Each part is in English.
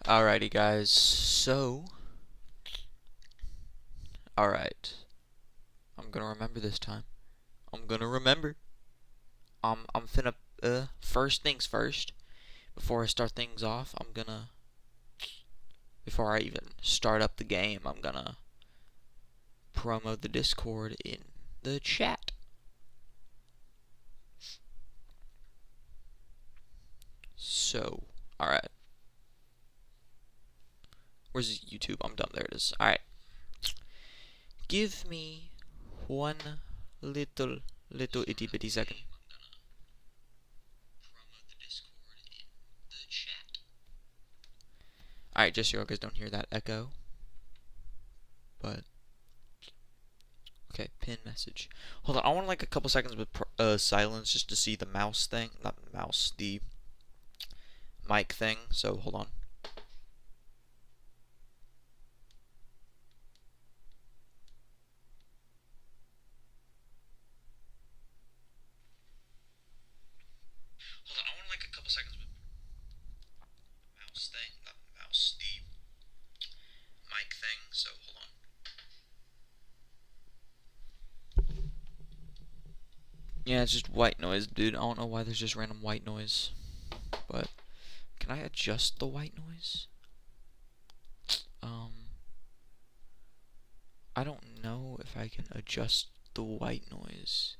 Alrighty guys, so alright. I'm gonna remember this time. I'm gonna remember. I'm finna first things first, before I start things off, before I even start up the game, I'm gonna promo the Discord in the chat. So, alright. Where's YouTube? I'm done. There it is. Alright. Give me one little itty bitty second. Alright, just so you guys don't hear that echo. But okay, pin message. Hold on, I want like a couple seconds with silence just to see the mouse thing. Not the mouse, the mic thing. So hold on. Hold on, I want like a couple seconds with the mouse thing. Not the mouse, the mic thing. So hold on. Yeah, it's just white noise, dude. I don't know why there's just random white noise. But can I adjust the white noise? I don't know if I can adjust the white noise.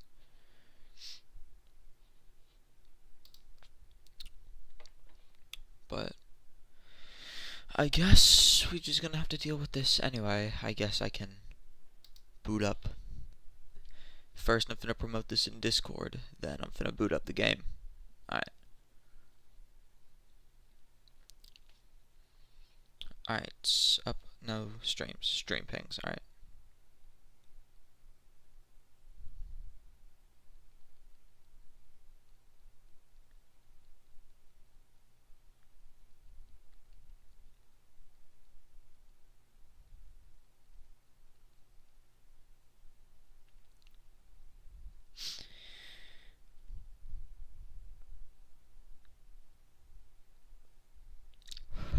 But I guess we're just gonna have to deal with this anyway. I guess I can boot up. First, I'm finna promote this in Discord. Then I'm finna boot up the game. Alright. Alright, up. No streams. Stream pings. Alright.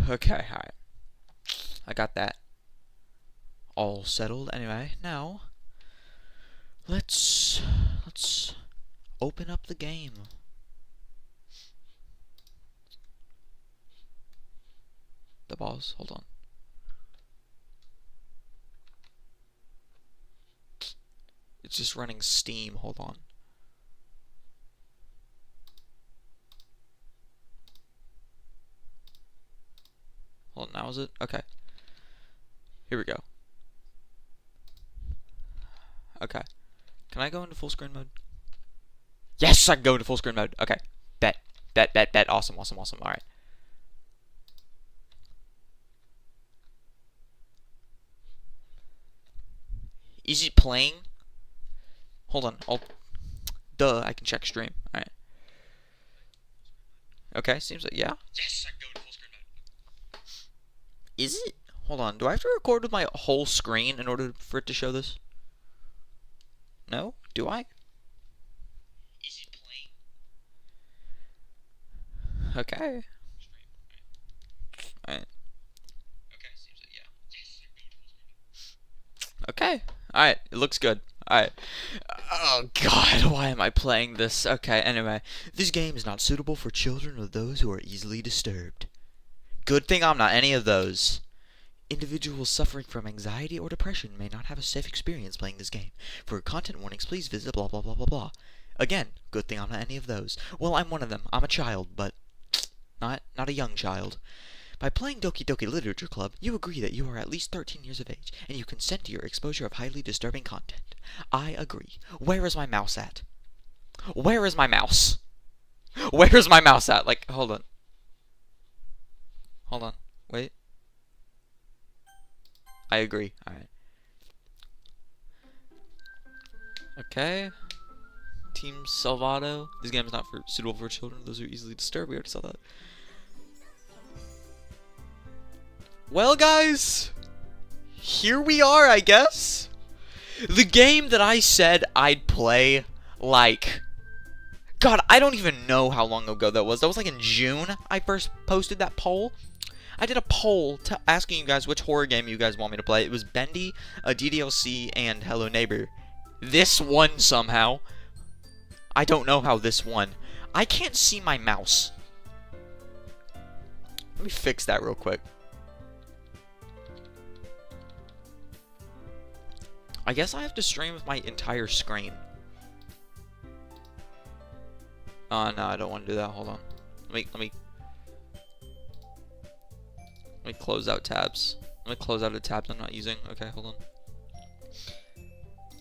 Okay, alright. I got that all settled. Anyway, now let's open up the game. The balls, hold on. It's just running Steam, hold on. Hold on, now is it? Okay. Here we go. Okay. Can I go into full screen mode? Yes, I can go into full screen mode. Okay. Bet. Awesome. Alright. Is it playing? Hold on. Duh, I can check stream. Alright. Okay, seems like, yeah. Yes, I can go into full screen mode. Is it? Hold on. Do I have to record with my whole screen in order for it to show this? No? Do I? Is it playing? Okay. Alright. Okay, seems like, yeah. Okay. Alright, it looks good. Alright. Oh god, why am I playing this? Okay, anyway. This game is not suitable for children or those who are easily disturbed. Good thing I'm not any of those. Individuals suffering from anxiety or depression may not have a safe experience playing this game. For content warnings, please visit blah blah blah blah blah. Again, good thing I'm not any of those. Well, I'm one of them. I'm a child, but not a young child. By playing Doki Doki Literature Club, you agree that you are at least 13 years of age, and you consent to your exposure of highly disturbing content. I agree. Where is my mouse at? Where is my mouse? Where is my mouse at? Like, hold on. Hold on. Wait. I agree. Alright. Okay. Team Salvato. This game is not suitable for children. Those who are easily disturbed. We already saw that. Well, guys. Here we are, I guess. The game that I said I'd play, like... God, I don't even know how long ago that was. That was like in June I first posted that poll. I did a poll asking you guys which horror game you guys want me to play. It was Bendy, DDLC, and Hello Neighbor. This won somehow. I don't know how this won. I can't see my mouse. Let me fix that real quick. I guess I have to stream with my entire screen. Oh, no, I don't want to do that. Hold on. Let me close out tabs. Let me close out the tabs I'm not using. Okay, hold on.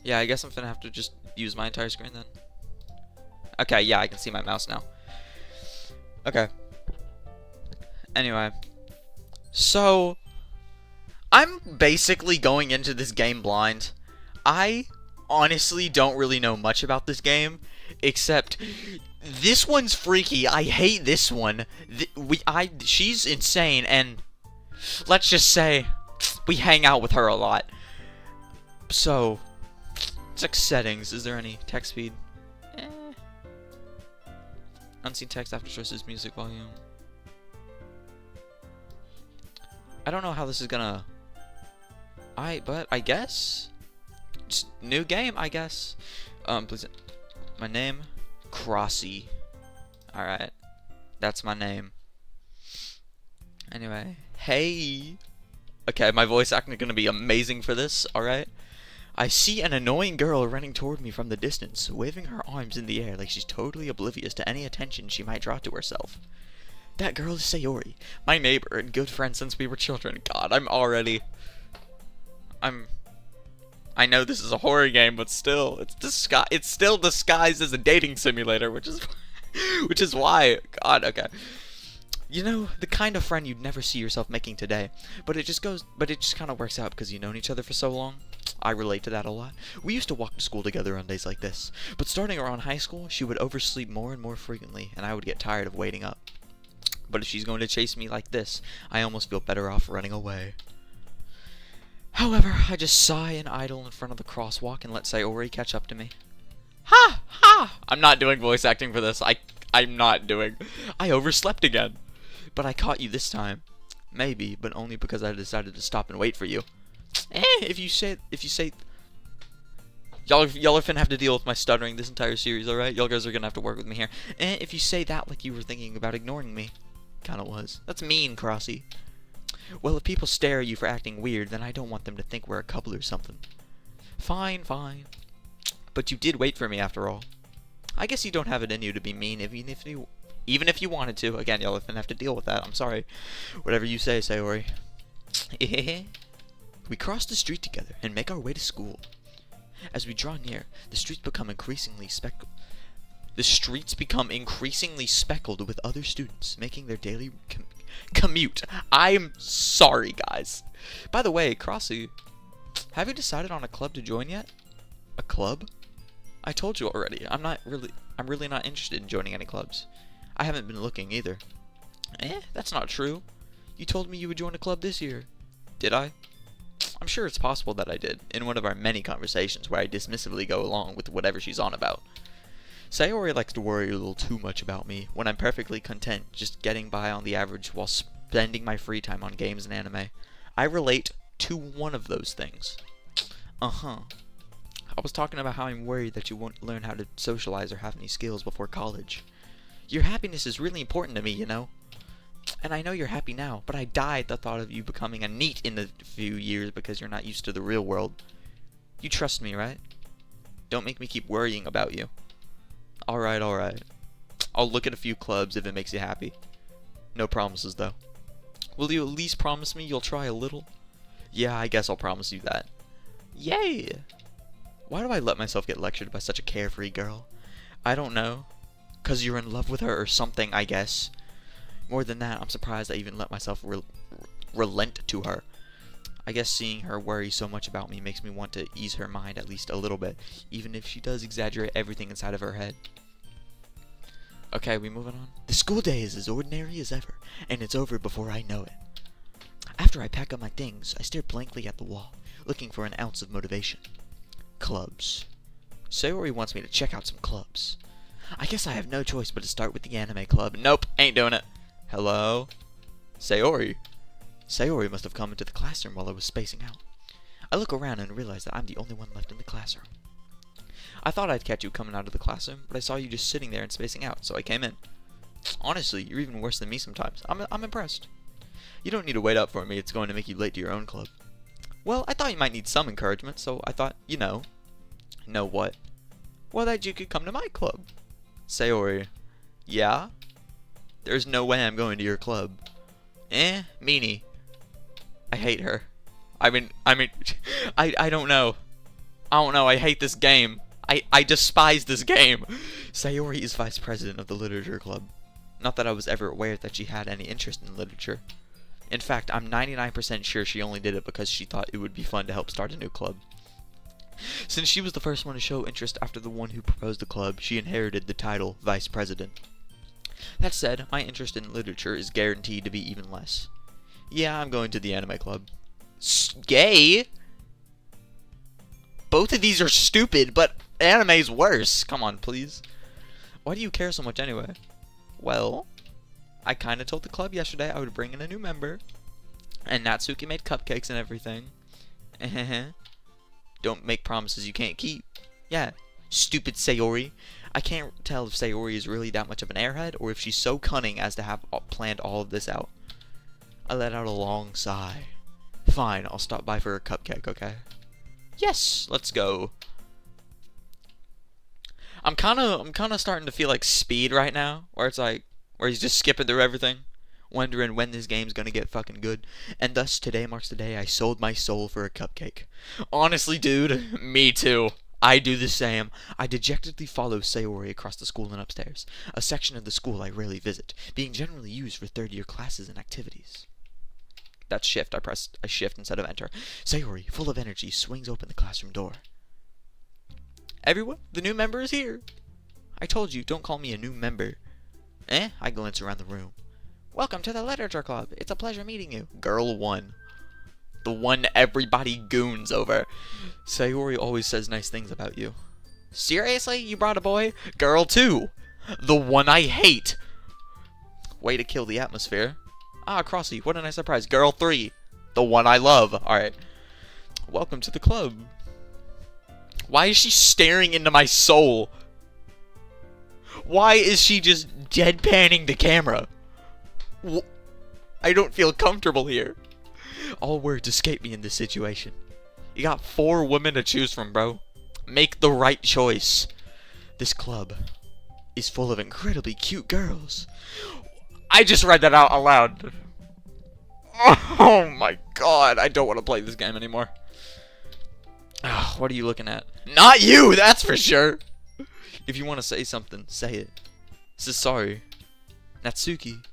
Yeah, I guess I'm gonna have to just use my entire screen then. Okay, yeah, I can see my mouse now. Okay. Anyway. So, I'm basically going into this game blind. I honestly don't really know much about this game, except this one's freaky. I hate this one. She's insane, and let's just say we hang out with her a lot. So, check settings. Is there any text speed? Unseen text after choices, music volume. I don't know how this is gonna. But I guess. Just new game, I guess. Please. My name, Crossy. Alright. That's my name. Anyway. Hey. Okay, my voice acting is gonna be amazing for this, alright? I see an annoying girl running toward me from the distance, waving her arms in the air like she's totally oblivious to any attention she might draw to herself. That girl is Sayori, my neighbor and good friend since we were children. God, I know this is a horror game, but still, it's still disguised as a dating simulator, which is why. God, okay. You know, the kind of friend you'd never see yourself making today, but it just kind of works out because you've known each other for so long. I relate to that a lot. We used to walk to school together on days like this, but starting around high school, she would oversleep more and more frequently, and I would get tired of waiting up. But if she's going to chase me like this, I almost feel better off running away. However, I just sigh and idle in front of the crosswalk and let Sayori catch up to me. Ha! Ha! I'm not doing voice acting for this. I'm not doing. I overslept again. But I caught you this time. Maybe, but only because I decided to stop and wait for you. If you say y'all are finna have to deal with my stuttering this entire series, alright? Y'all guys are gonna have to work with me here. If you say that like you were thinking about ignoring me. Kinda was. That's mean, Crossy. Well, if people stare at you for acting weird, then I don't want them to think we're a couple or something. Fine, fine. But you did wait for me after all. I guess you don't have it in you to be mean, even if you wanted to. Again, y'all have to deal with that. I'm sorry. Whatever you say, Sayori. We cross the street together and make our way to school. As we draw near, the streets become increasingly speckled with other students making their daily commute. I'm sorry, guys. By the way, Crossy, have you decided on a club to join yet? A club? I told you already. I'm really not interested in joining any clubs. I haven't been looking either. That's not true. You told me you would join a club this year. Did I? I'm sure it's possible that I did, in one of our many conversations where I dismissively go along with whatever she's on about. Sayori likes to worry a little too much about me, when I'm perfectly content just getting by on the average while spending my free time on games and anime. I relate to one of those things. I was talking about how I'm worried that you won't learn how to socialize or have any skills before college. Your happiness is really important to me, you know? And I know you're happy now, but I die at the thought of you becoming a NEET in a few years because you're not used to the real world. You trust me, right? Don't make me keep worrying about you. Alright, alright. I'll look at a few clubs if it makes you happy. No promises, though. Will you at least promise me you'll try a little? Yeah, I guess I'll promise you that. Yay! Why do I let myself get lectured by such a carefree girl? I don't know. 'Cause you're in love with her or something, I guess. More than that, I'm surprised I even let myself relent to her. I guess seeing her worry so much about me makes me want to ease her mind at least a little bit, even if she does exaggerate everything inside of her head. Okay, we moving on? The school day is as ordinary as ever, and it's over before I know it. After I pack up my things, I stare blankly at the wall, looking for an ounce of motivation. Clubs. Sayori wants me to check out some clubs. I guess I have no choice but to start with the anime club. Nope, ain't doing it. Hello? Sayori? Sayori must have come into the classroom while I was spacing out. I look around and realize that I'm the only one left in the classroom. I thought I'd catch you coming out of the classroom, but I saw you just sitting there and spacing out, so I came in. Honestly, you're even worse than me sometimes. I'm impressed. You don't need to wait up for me, it's going to make you late to your own club. Well, I thought you might need some encouragement, so I thought, you know. Know what? Well, that you could come to my club. Sayori. Yeah? There's no way I'm going to your club. Meanie. I hate her. I mean, I don't know. I don't know, I hate this game. I despise this game. Sayori is vice president of the literature club. Not that I was ever aware that she had any interest in literature. In fact, I'm 99% sure she only did it because she thought it would be fun to help start a new club. Since she was the first one to show interest after the one who proposed the club, she inherited the title vice president. That said, my interest in literature is guaranteed to be even less. Yeah, I'm going to the anime club. Gay? Both of these are stupid, but anime's worse. Come on, please. Why do you care so much anyway? Well, I kinda told the club yesterday I would bring in a new member. And Natsuki made cupcakes and everything. Don't make promises you can't keep. Yeah, stupid Sayori. I can't tell if Sayori is really that much of an airhead, or if she's so cunning as to have planned all of this out. I let out a long sigh. Fine, I'll stop by for a cupcake, okay? Yes, let's go. I'm kinda starting to feel like Speed right now, where he's just skipping through everything, wondering when this game's gonna get fucking good. And thus, today marks the day I sold my soul for a cupcake. Honestly, dude, me too. I do the same. I dejectedly follow Sayori across the school and upstairs, a section of the school I rarely visit, being generally used for third-year classes and activities. That's shift. I pressed a shift instead of enter. Sayori, full of energy, swings open the classroom door. Everyone, the new member is here. I told you, don't call me a new member. I glance around the room. Welcome to the literature club. It's a pleasure meeting you. Girl 1. The one everybody goons over. Sayori always says nice things about you. Seriously? You brought a boy? Girl 2. The one I hate. Way to kill the atmosphere. Ah, Crossy, what a nice surprise. Girl 3. The one I love. Alright. Welcome to the club. Why is she staring into my soul? Why is she just deadpanning the camera? I don't feel comfortable here. All words escape me in this situation. You got 4 women to choose from, bro. Make the right choice. This club is full of incredibly cute girls. I just read that out aloud. Oh my god, I don't want to play this game anymore. Oh, what are you looking at? Not you, that's for sure. If you want to say something, say it. Says sorry. Natsuki.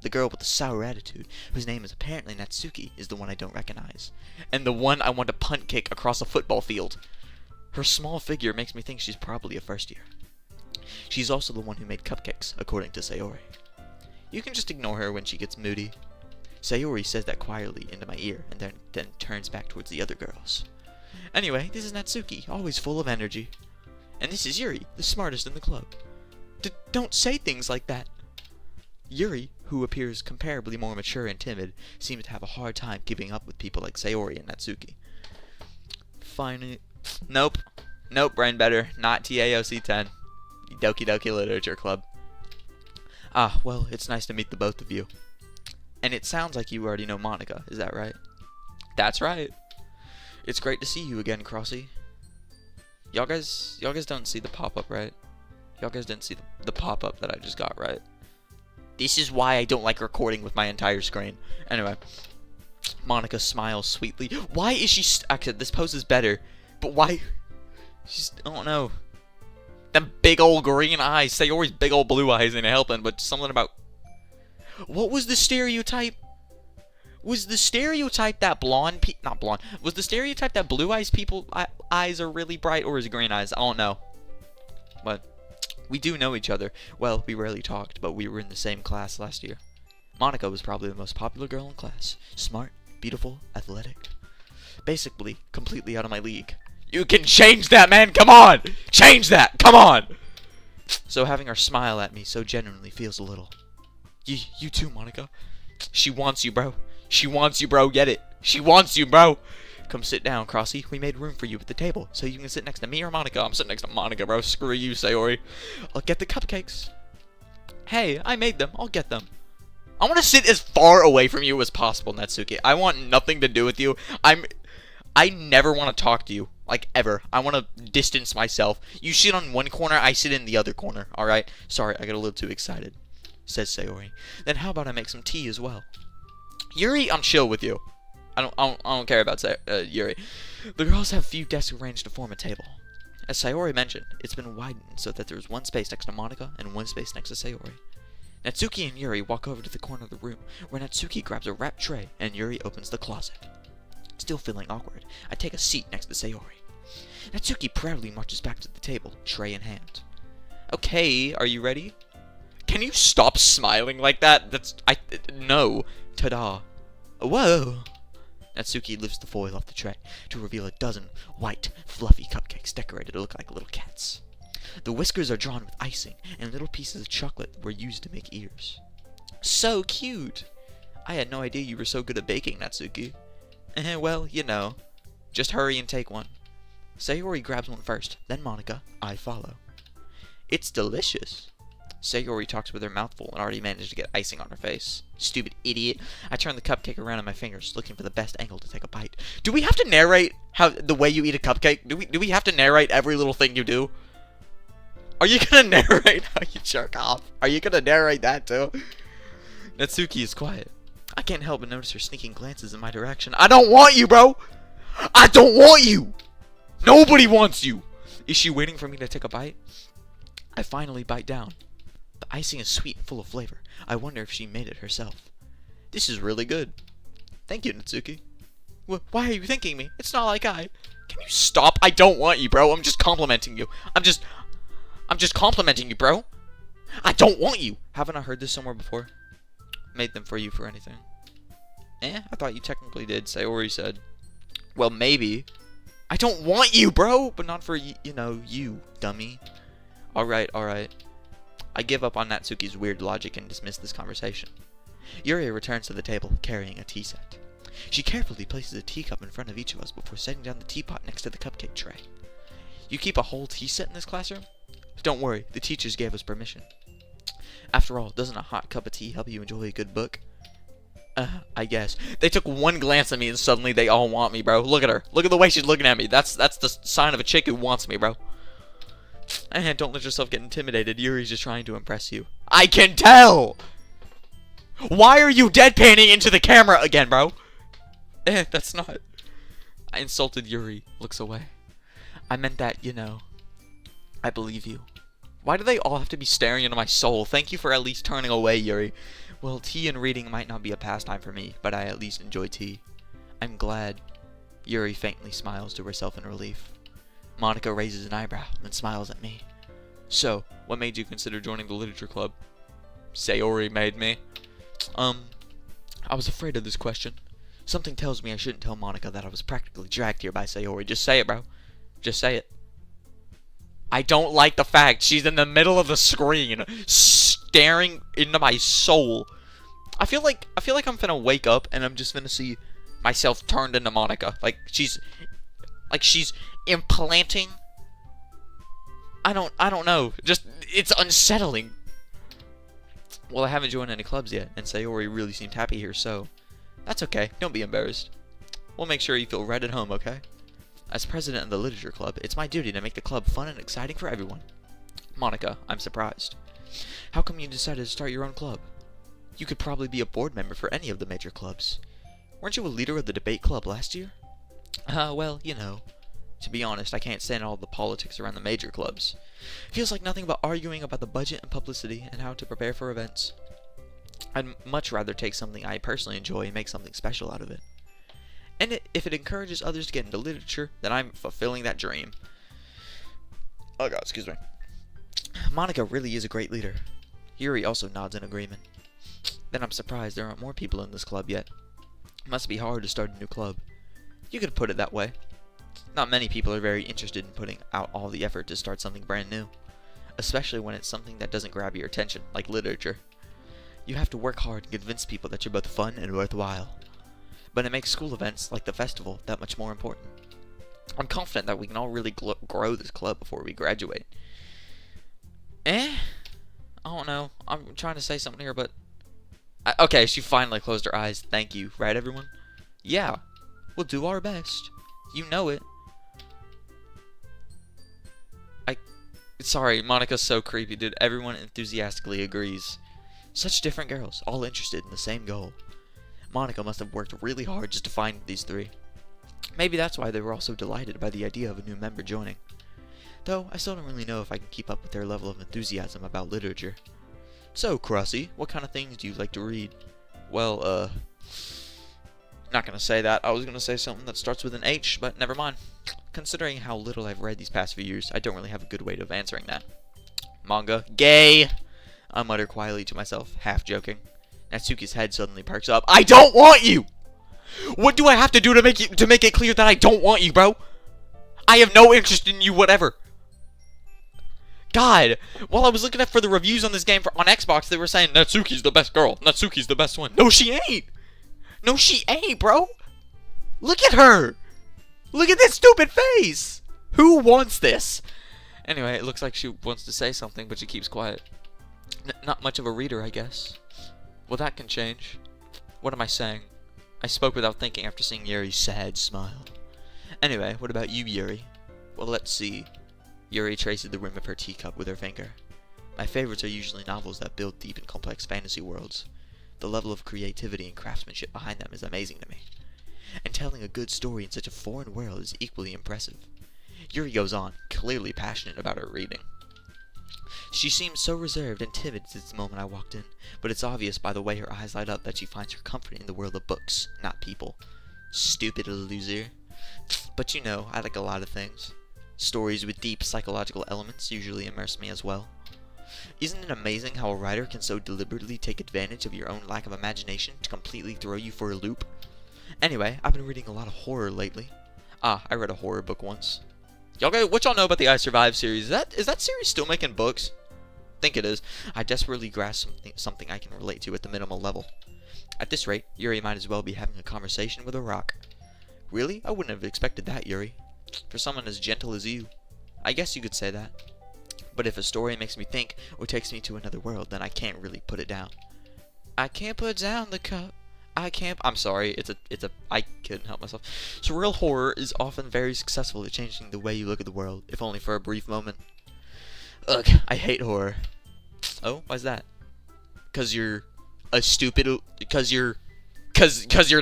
The girl with the sour attitude, whose name is apparently Natsuki, is the one I don't recognize. And the one I want to punt kick across a football field. Her small figure makes me think she's probably a first year. She's also the one who made cupcakes, according to Sayori. You can just ignore her when she gets moody. Sayori says that quietly into my ear, and then turns back towards the other girls. Anyway, this is Natsuki, always full of energy. And this is Yuri, the smartest in the club. Don't say things like that. Yuri, who appears comparably more mature and timid, seems to have a hard time keeping up with people like Sayori and Natsuki. Finally... Nope, brain better. Not TAOC 10. Doki Doki Literature Club. Ah, well, it's nice to meet the both of you. And it sounds like you already know Monica, is that right? That's right. It's great to see you again, Crossy. Y'all guys don't see the pop-up, right? Y'all guys didn't see the pop-up that I just got, right? This is why I don't like recording with my entire screen. Anyway, Monica smiles sweetly. Why is she... Actually, this pose is better. But why... She's... I don't know. Them big old green eyes. Sayori's big old blue eyes ain't helping, but something about... What was the stereotype? Was the stereotype that not blonde. Was the stereotype that blue eyes people eyes are really bright, or is it green eyes? I don't know. But we do know each other. Well, we rarely talked, but we were in the same class last year. Monica was probably the most popular girl in class. Smart, beautiful, athletic. Basically, completely out of my league. You can change that, man! Come on! Change that! Come on! So having her smile at me so genuinely feels a little. You too, Monica. She wants you, bro. She wants you, bro. Get it? She wants you, bro. Come sit down, Crossy. We made room for you at the table, so you can sit next to me or Monica. I'm sitting next to Monica, bro. Screw you, Sayori. I'll get the cupcakes. Hey, I made them. I'll get them. I want to sit as far away from you as possible, Natsuki. I want nothing to do with you. I never want to talk to you. Like, ever. I want to distance myself. You sit on one corner, I sit in the other corner, alright? Sorry, I got a little too excited, says Sayori. Then how about I make some tea as well? Yuri, I'm chill with you. I don't care about Yuri. The girls have few desks arranged to form a table. As Sayori mentioned, it's been widened so that there's one space next to Monica and one space next to Sayori. Natsuki and Yuri walk over to the corner of the room, where Natsuki grabs a wrapped tray and Yuri opens the closet. Still feeling awkward, I take a seat next to Sayori. Natsuki proudly marches back to the table, tray in hand. Okay, are you ready? Can you stop smiling like that? No. Ta-da. Whoa. Natsuki lifts the foil off the tray to reveal a dozen white, fluffy cupcakes decorated to look like little cats. The whiskers are drawn with icing, and little pieces of chocolate were used to make ears. So cute! I had no idea you were so good at baking, Natsuki. Well, you know. Just hurry and take one. Sayori grabs one first, then Monica. I follow. It's delicious. Sayori talks with her mouth full and already managed to get icing on her face. Stupid idiot. I turn the cupcake around in my fingers, looking for the best angle to take a bite. Do we have to narrate the way you eat a cupcake? Do we have to narrate every little thing you do? Are you gonna narrate how you jerk off? Are you gonna narrate that too? Natsuki is quiet. I can't help but notice her sneaking glances in my direction. I don't want you, bro! I don't want you! Nobody wants you! Is she waiting for me to take a bite? I finally bite down. The icing is sweet and full of flavor. I wonder if she made it herself. This is really good. Thank you, Natsuki. Why are you thanking me? It's not like I... Can you stop? I don't want you, bro. I'm just complimenting you. I'm just complimenting you, bro. I don't want you. Haven't I heard this somewhere before? Made them for you for anything. I thought you technically did, Sayori said. Well, maybe. I don't want you, bro! But not for, you know, you, dummy. Alright. I give up on Natsuki's weird logic and dismiss this conversation. Yuri returns to the table, carrying a tea set. She carefully places a teacup in front of each of us before setting down the teapot next to the cupcake tray. You keep a whole tea set in this classroom? Don't worry, the teachers gave us permission. After all, doesn't a hot cup of tea help you enjoy a good book? I guess. They took one glance at me and suddenly they all want me, bro. Look at her. Look at the way she's looking at me. That's the sign of a chick who wants me, bro. Don't let yourself get intimidated. Yuri's just trying to impress you. I can tell! Why are you deadpanning into the camera again, bro? That's not... I insulted Yuri. Looks away. I meant that, you know. I believe you. Why do they all have to be staring into my soul? Thank you for at least turning away, Yuri. Well, tea and reading might not be a pastime for me, but I at least enjoy tea. I'm glad. Yuri faintly smiles to herself in relief. Monica raises an eyebrow, then smiles at me. So, what made you consider joining the literature club? Sayori made me. I was afraid of this question. Something tells me I shouldn't tell Monica that I was practically dragged here by Sayori. Just say it, bro. Just say it. I don't like the fact she's in the middle of the screen, staring into my soul. I feel like I'm finna wake up and I'm just finna see myself turned into Monica. Like she's implanting. I don't know. Just it's unsettling. Well, I haven't joined any clubs yet, and Sayori really seemed happy here, so that's okay. Don't be embarrassed. We'll make sure you feel right at home, okay? As president of the literature club, it's my duty to make the club fun and exciting for everyone. Monica, I'm surprised. How come you decided to start your own club? You could probably be a board member for any of the major clubs. Weren't you a leader of the debate club last year? Well, you know. To be honest, I can't stand all the politics around the major clubs. Feels like nothing but arguing about the budget and publicity and how to prepare for events. I'd much rather take something I personally enjoy and make something special out of it. And if it encourages others to get into literature, then I'm fulfilling that dream. Oh god, excuse me. Monica really is a great leader. Yuri also nods in agreement. Then I'm surprised there aren't more people in this club yet. It must be hard to start a new club. You could put it that way. Not many people are very interested in putting out all the effort to start something brand new. Especially when it's something that doesn't grab your attention, like literature. You have to work hard and convince people that you're both fun and worthwhile. But it makes school events, like the festival, that much more important. I'm confident that we can all really grow this club before we graduate. I don't know. I'm trying to say something here, but... okay, she finally closed her eyes. Thank you. Right, everyone? Yeah. We'll do our best. You know it. Sorry, Monica's so creepy, dude. Everyone enthusiastically agrees. Such different girls, all interested in the same goal. Monica must have worked really hard just to find these three. Maybe that's why they were all so delighted by the idea of a new member joining. Though, I still don't really know if I can keep up with their level of enthusiasm about literature. So, Crossy, what kind of things do you like to read? Well, not gonna say that. I was gonna say something that starts with an H, but never mind. Considering how little I've read these past few years, I don't really have a good way of answering that. Manga. Gay! I mutter quietly to myself, half joking. Natsuki's head suddenly perks up. I don't want you! What do I have to do to make it clear that I don't want you, bro? I have no interest in you, whatever. God, while I was looking for the reviews on this game on Xbox, they were saying, Natsuki's the best girl. Natsuki's the best one. No, she ain't. No, she ain't, bro. Look at her. Look at this stupid face. Who wants this? Anyway, it looks like she wants to say something, but she keeps quiet. Not much of a reader, I guess. Well, that can change. What am I saying? I spoke without thinking after seeing Yuri's sad smile. Anyway, what about you, Yuri? Well, let's see. Yuri traces the rim of her teacup with her finger. My favorites are usually novels that build deep and complex fantasy worlds. The level of creativity and craftsmanship behind them is amazing to me. And telling a good story in such a foreign world is equally impressive. Yuri goes on, clearly passionate about her reading. She seemed so reserved and timid since the moment I walked in, but it's obvious by the way her eyes light up that she finds her comfort in the world of books, not people. Stupid loser. But you know, I like a lot of things. Stories with deep psychological elements usually immerse me as well. Isn't it amazing how a writer can so deliberately take advantage of your own lack of imagination to completely throw you for a loop? Anyway, I've been reading a lot of horror lately. I read a horror book once. What y'all know about the I Survive series? Is that series still making books? I think it is. I desperately grasp something I can relate to at the minimal level. At this rate, Yuri might as well be having a conversation with a rock. Really? I wouldn't have expected that, Yuri. For someone as gentle as you. I guess you could say that. But if a story makes me think or takes me to another world, then I can't really put it down. I can't put down the cup. I'm sorry, I couldn't help myself. Surreal horror is often very successful at changing the way you look at the world, if only for a brief moment. Ugh, I hate horror. Oh, why's that? Cause you're a stupid, cause you're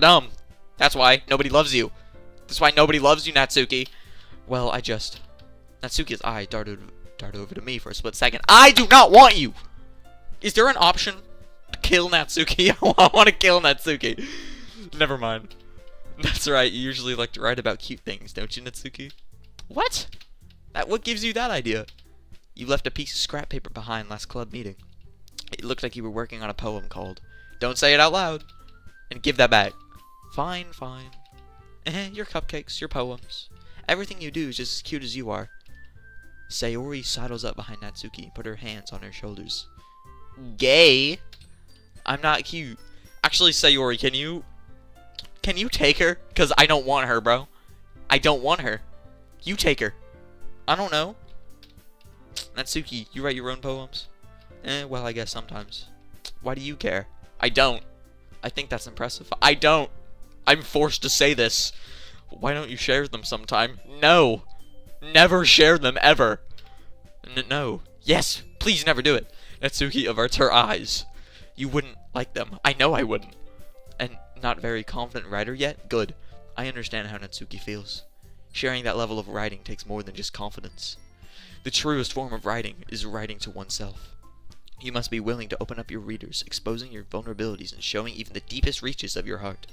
dumb. That's why nobody loves you. That's why nobody loves you, Natsuki. Well, Natsuki's eye darted over to me for a split second. I do not want you! Is there an option? Kill Natsuki? I want to kill Natsuki. Never mind. That's right, you usually like to write about cute things, don't you, Natsuki? What? What gives you that idea? You left a piece of scrap paper behind last club meeting. It looked like you were working on a poem called Don't Say It Out Loud. And give that back. Fine. Your cupcakes, your poems. Everything you do is just as cute as you are. Sayori sidles up behind Natsuki and put her hands on her shoulders. Gay? I'm not cute. Actually, Sayori, can you take her? Because I don't want her, bro. I don't want her. You take her. I don't know. Natsuki, you write your own poems? Well, I guess sometimes. Why do you care? I don't. I think that's impressive. I don't. I'm forced to say this. Why don't you share them sometime? No. Never share them, ever. No. Yes, please never do it. Natsuki averts her eyes. You wouldn't like them. I know I wouldn't. And not very confident writer yet? Good. I understand how Natsuki feels. Sharing that level of writing takes more than just confidence. The truest form of writing is writing to oneself. You must be willing to open up your readers, exposing your vulnerabilities and showing even the deepest reaches of your heart.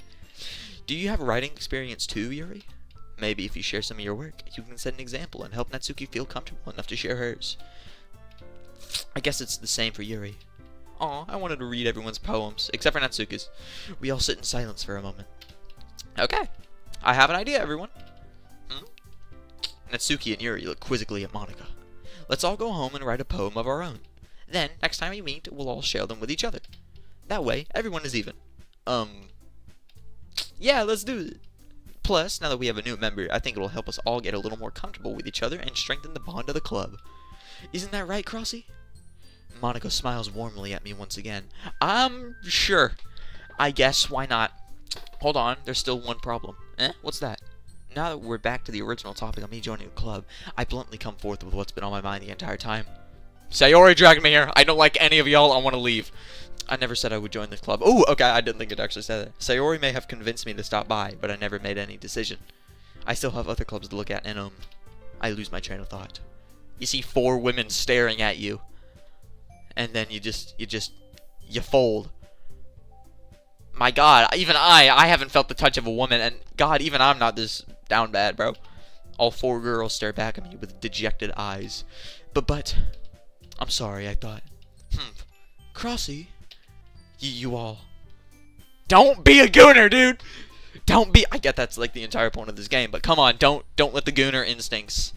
Do you have writing experience too, Yuri? Maybe if you share some of your work, you can set an example and help Natsuki feel comfortable enough to share hers. I guess it's the same for Yuri. Aw, I wanted to read everyone's poems, except for Natsuki's. We all sit in silence for a moment. Okay, I have an idea, everyone. Natsuki and Yuri look quizzically at Monica. Let's all go home and write a poem of our own. Then, next time we meet, we'll all share them with each other. That way, everyone is even. Yeah, let's do it. Plus, now that we have a new member, I think it'll help us all get a little more comfortable with each other and strengthen the bond of the club. Isn't that right, Crossy? Monica smiles warmly at me once again. Sure. I guess, why not? Hold on, there's still one problem. What's that? Now that we're back to the original topic of me joining a club, I bluntly come forth with what's been on my mind the entire time. Sayori dragged me here. I don't like any of y'all. I want to leave. I never said I would join this club. Ooh, okay, I didn't think it actually said that. Sayori may have convinced me to stop by, but I never made any decision. I still have other clubs to look at, and, I lose my train of thought. You see 4 women staring at you, and then you fold. My God, even I haven't felt the touch of a woman, and God, even I'm not this down bad, bro. All 4 girls stare back at me with dejected eyes. But, I'm sorry, I thought. Crossy, you all. Don't be a gooner, dude! Don't be, I get that's like the entire point of this game, but come on, don't let the gooner instincts.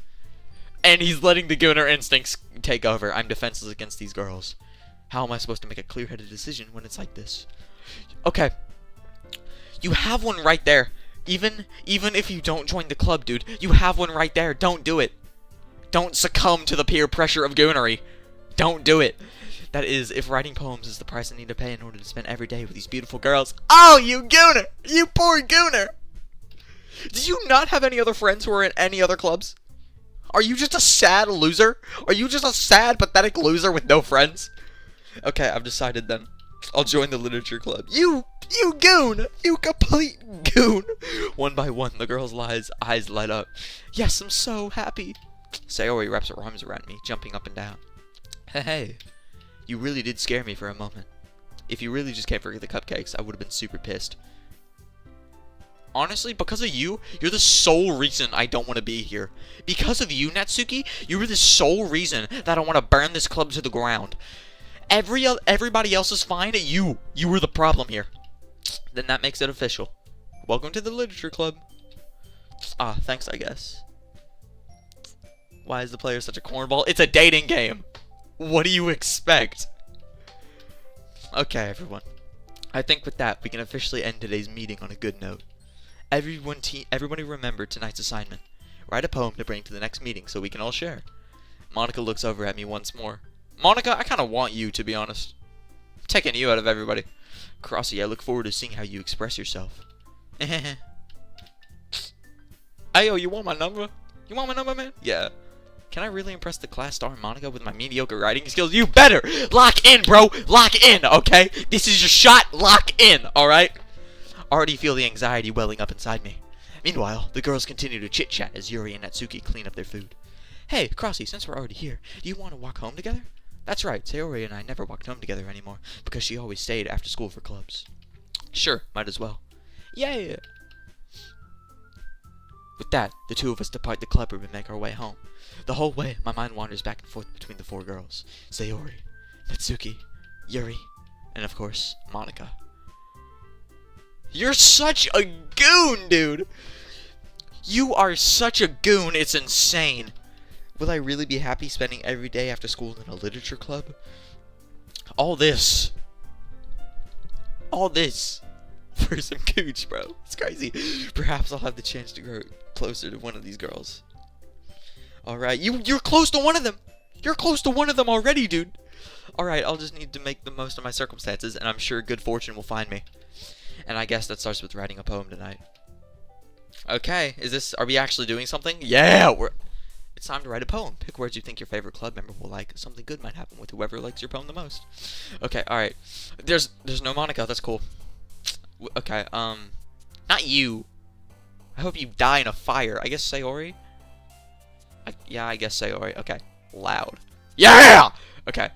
And he's letting the gooner instincts take over. I'm defenseless against these girls. How am I supposed to make a clear-headed decision when it's like this? Okay. You have one right there. Even if you don't join the club, dude, you have one right there. Don't do it. Don't succumb to the peer pressure of goonery. Don't do it. That is, if writing poems is the price I need to pay in order to spend every day with these beautiful girls. Oh, you gooner! You poor gooner! Do you not have any other friends who are in any other clubs? Are you just a sad loser? Are you just a sad, pathetic loser with no friends? Okay, I've decided then. I'll join the literature club. You goon! You complete goon! One by one, the girl's eyes light up. Yes, I'm so happy. Sayori wraps her arms around me, jumping up and down. Hey, you really did scare me for a moment. If you really just came for the cupcakes, I would have been super pissed. Honestly, because of you, you're the sole reason I don't want to be here. Because of you, Natsuki, you were the sole reason that I want to burn this club to the ground. Everybody else is fine. You were the problem here. Then that makes it official. Welcome to the literature club. Ah, thanks, I guess. Why is the player such a cornball? It's a dating game. What do you expect? Okay, everyone. I think with that, we can officially end today's meeting on a good note. Everybody remember tonight's assignment. Write a poem to bring to the next meeting so we can all share. Monica looks over at me once more. Monica, I kind of want you, to be honest. I'm taking you out of everybody. Crossy, I look forward to seeing how you express yourself. Ayo, you want my number? You want my number, man? Yeah. Can I really impress the class star Monica with my mediocre writing skills? You better! Lock in, bro! Lock in, okay? This is your shot! Lock in, alright? Already feel the anxiety welling up inside me. Meanwhile, the girls continue to chit-chat as Yuri and Natsuki clean up their food. Hey, Crossy, since we're already here, do you want to walk home together? That's right, Sayori and I never walked home together anymore, because she always stayed after school for clubs. Sure, might as well. Yeah. With that, the two of us depart the club room and make our way home. The whole way, my mind wanders back and forth between the 4 girls. Sayori, Natsuki, Yuri, and of course, Monica. You're such a goon, dude! You are such a goon, it's insane. Will I really be happy spending every day after school in a literature club? All this for some cooch, bro. It's crazy. Perhaps I'll have the chance to grow closer to one of these girls. Alright, you're close to one of them. You're close to one of them already, dude. Alright, I'll just need to make the most of my circumstances, and I'm sure good fortune will find me. And I guess that starts with writing a poem tonight. Okay, are we actually doing something? Yeah, it's time to write a poem. Pick words you think your favorite club member will like. Something good might happen with whoever likes your poem the most. Okay, alright. There's no Monica, that's cool. Okay, not you. I hope you die in a fire. I guess Sayori? Yeah, I guess Sayori. Okay, loud. Yeah! Okay.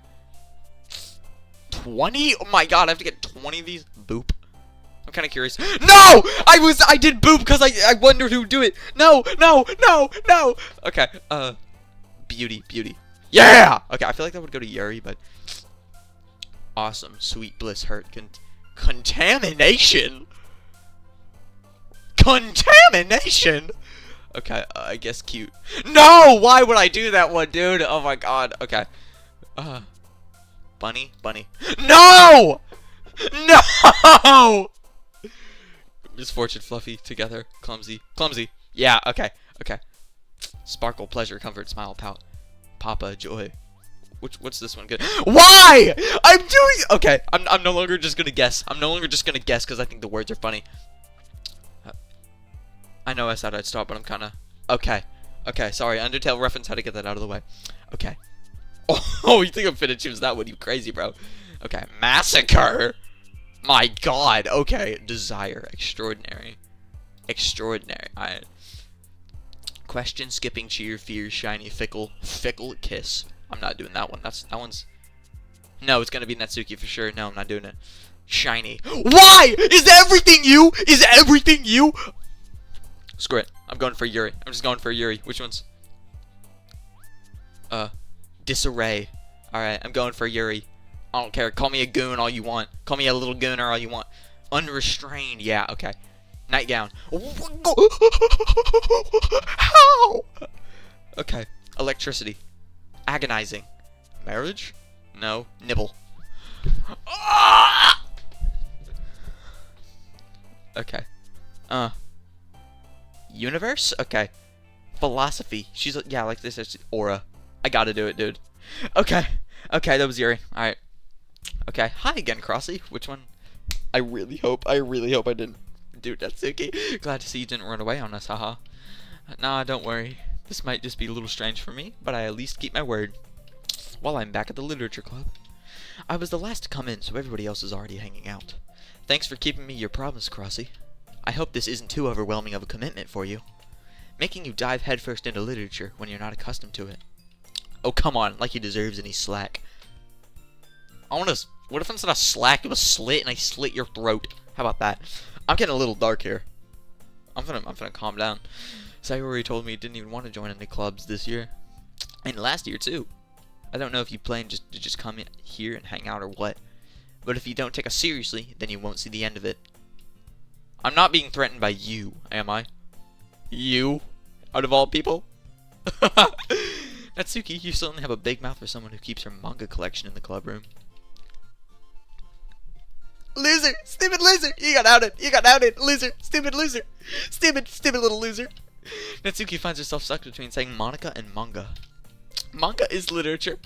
20? Oh my god, I have to get 20 of these? Boop. I'm kind of curious. No! I did boop because I wondered who'd do it. No! Okay, beauty. Yeah! Okay, I feel like that would go to Yuri, but... Awesome, sweet bliss, hurt, contamination? Contamination? Okay, I guess cute. No! Why would I do that one, dude? Oh my god, okay. Bunny. No! No! Misfortune, fluffy, together, clumsy, clumsy. Yeah, okay, okay. Sparkle, pleasure, comfort, smile, pout. Papa, joy. What's this one good? Why? I'm doing. Okay, I'm no longer just gonna guess. I'm no longer just gonna guess because I think the words are funny. I know I said I'd stop, but I'm kind of. Okay, okay. Sorry, Undertale reference. How to get that out of the way. Okay. Oh, you think I'm finna choose that one? You crazy, bro. Okay, massacre. My God. Okay, desire, extraordinary, extraordinary. Alright. Question, skipping, cheer, fear, shiny, fickle, fickle, kiss. I'm not doing that one. That one's. No, it's gonna be Natsuki for sure. No, I'm not doing it. Shiny. Why? Is everything you? Is everything you? Screw it. I'm going for Yuri. I'm just going for Yuri. Which one's? Disarray. Alright, I'm going for Yuri. I don't care. Call me a goon all you want. Call me a little gooner all you want. Unrestrained. Yeah, okay. Nightgown. How? Okay. Electricity. Agonizing. Marriage? No. Nibble. Okay. Universe? Okay. Philosophy. She's yeah, like this is aura. I gotta do it, dude. Okay. Okay, that was Yuri. Alright. Okay. Hi again, Crossy. Which one? I really hope I didn't do Natsuki. Glad to see you didn't run away on us, haha. Nah, don't worry. This might just be a little strange for me, but I at least keep my word. Well, I'm back at the literature club. I was the last to come in, so everybody else is already hanging out. Thanks for keeping me your promise, Crossy. I hope this isn't too overwhelming of a commitment for you. Making you dive headfirst into literature when you're not accustomed to it. Oh, come on, like he deserves any slack. What if instead of slack, it was slit and I slit your throat? How about that? I'm getting a little dark here. I'm gonna calm down. Sayori told me he didn't even want to join any clubs this year. And last year, too. I don't know if you plan to just come in here and hang out or what. But if you don't take us seriously, then you won't see the end of it. I'm not being threatened by you, am I? You? Out of all people? Natsuki, you certainly have a big mouth for someone who keeps her manga collection in the club room. Loser! Stupid loser! You got outed! You got outed! Loser! Stupid loser! Stupid little loser! Natsuki finds herself stuck between saying Monica and manga. Manga is literature.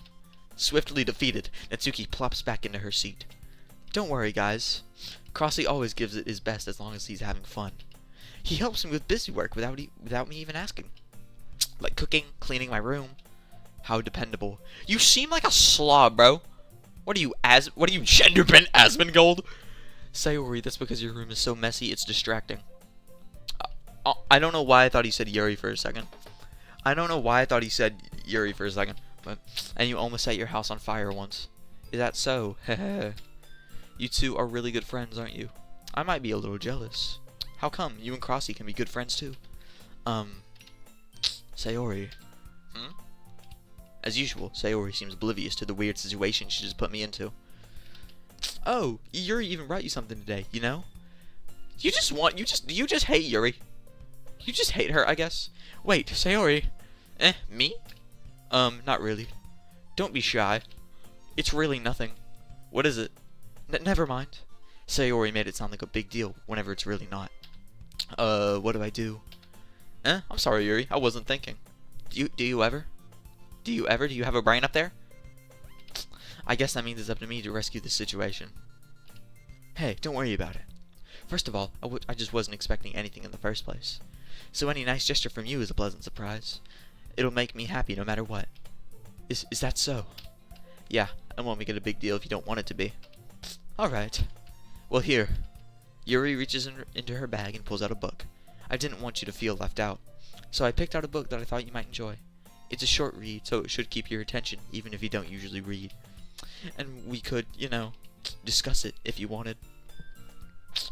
Swiftly defeated, Natsuki plops back into her seat. Don't worry, guys. Crossy always gives it his best as long as he's having fun. He helps me with busy work without me even asking. Like cooking, cleaning my room. How dependable. You seem like a slob, bro. What are you, gender bent Asmongold? Sayori, that's because your room is so messy, it's distracting. I don't know why I thought he said Yuri for a second. But, and you almost set your house on fire once. Is that so? Heh. You two are really good friends, aren't you? I might be a little jealous. How come? You and Crossy can be good friends too. Sayori. As usual, Sayori seems oblivious to the weird situation she just put me into. Oh, Yuri even brought you something today, you know? You just hate Yuri. You just hate her, I guess. Wait, Sayori. Me? Not really. Don't be shy. It's really nothing. What is it? Never mind. Sayori made it sound like a big deal whenever it's really not. What do I do? I'm sorry, Yuri. I wasn't thinking. Do you ever? Do you have a brain up there? I guess that means it's up to me to rescue the situation. Hey, don't worry about it. First of all, I just wasn't expecting anything in the first place. So any nice gesture from you is a pleasant surprise. It'll make me happy no matter what. Is that so? Yeah, I won't make it a big deal if you don't want it to be. Alright. Well, here. Yuri reaches into her bag and pulls out a book. I didn't want you to feel left out, so I picked out a book that I thought you might enjoy. It's a short read, so it should keep your attention, even if you don't usually read. And we could, discuss it if you wanted.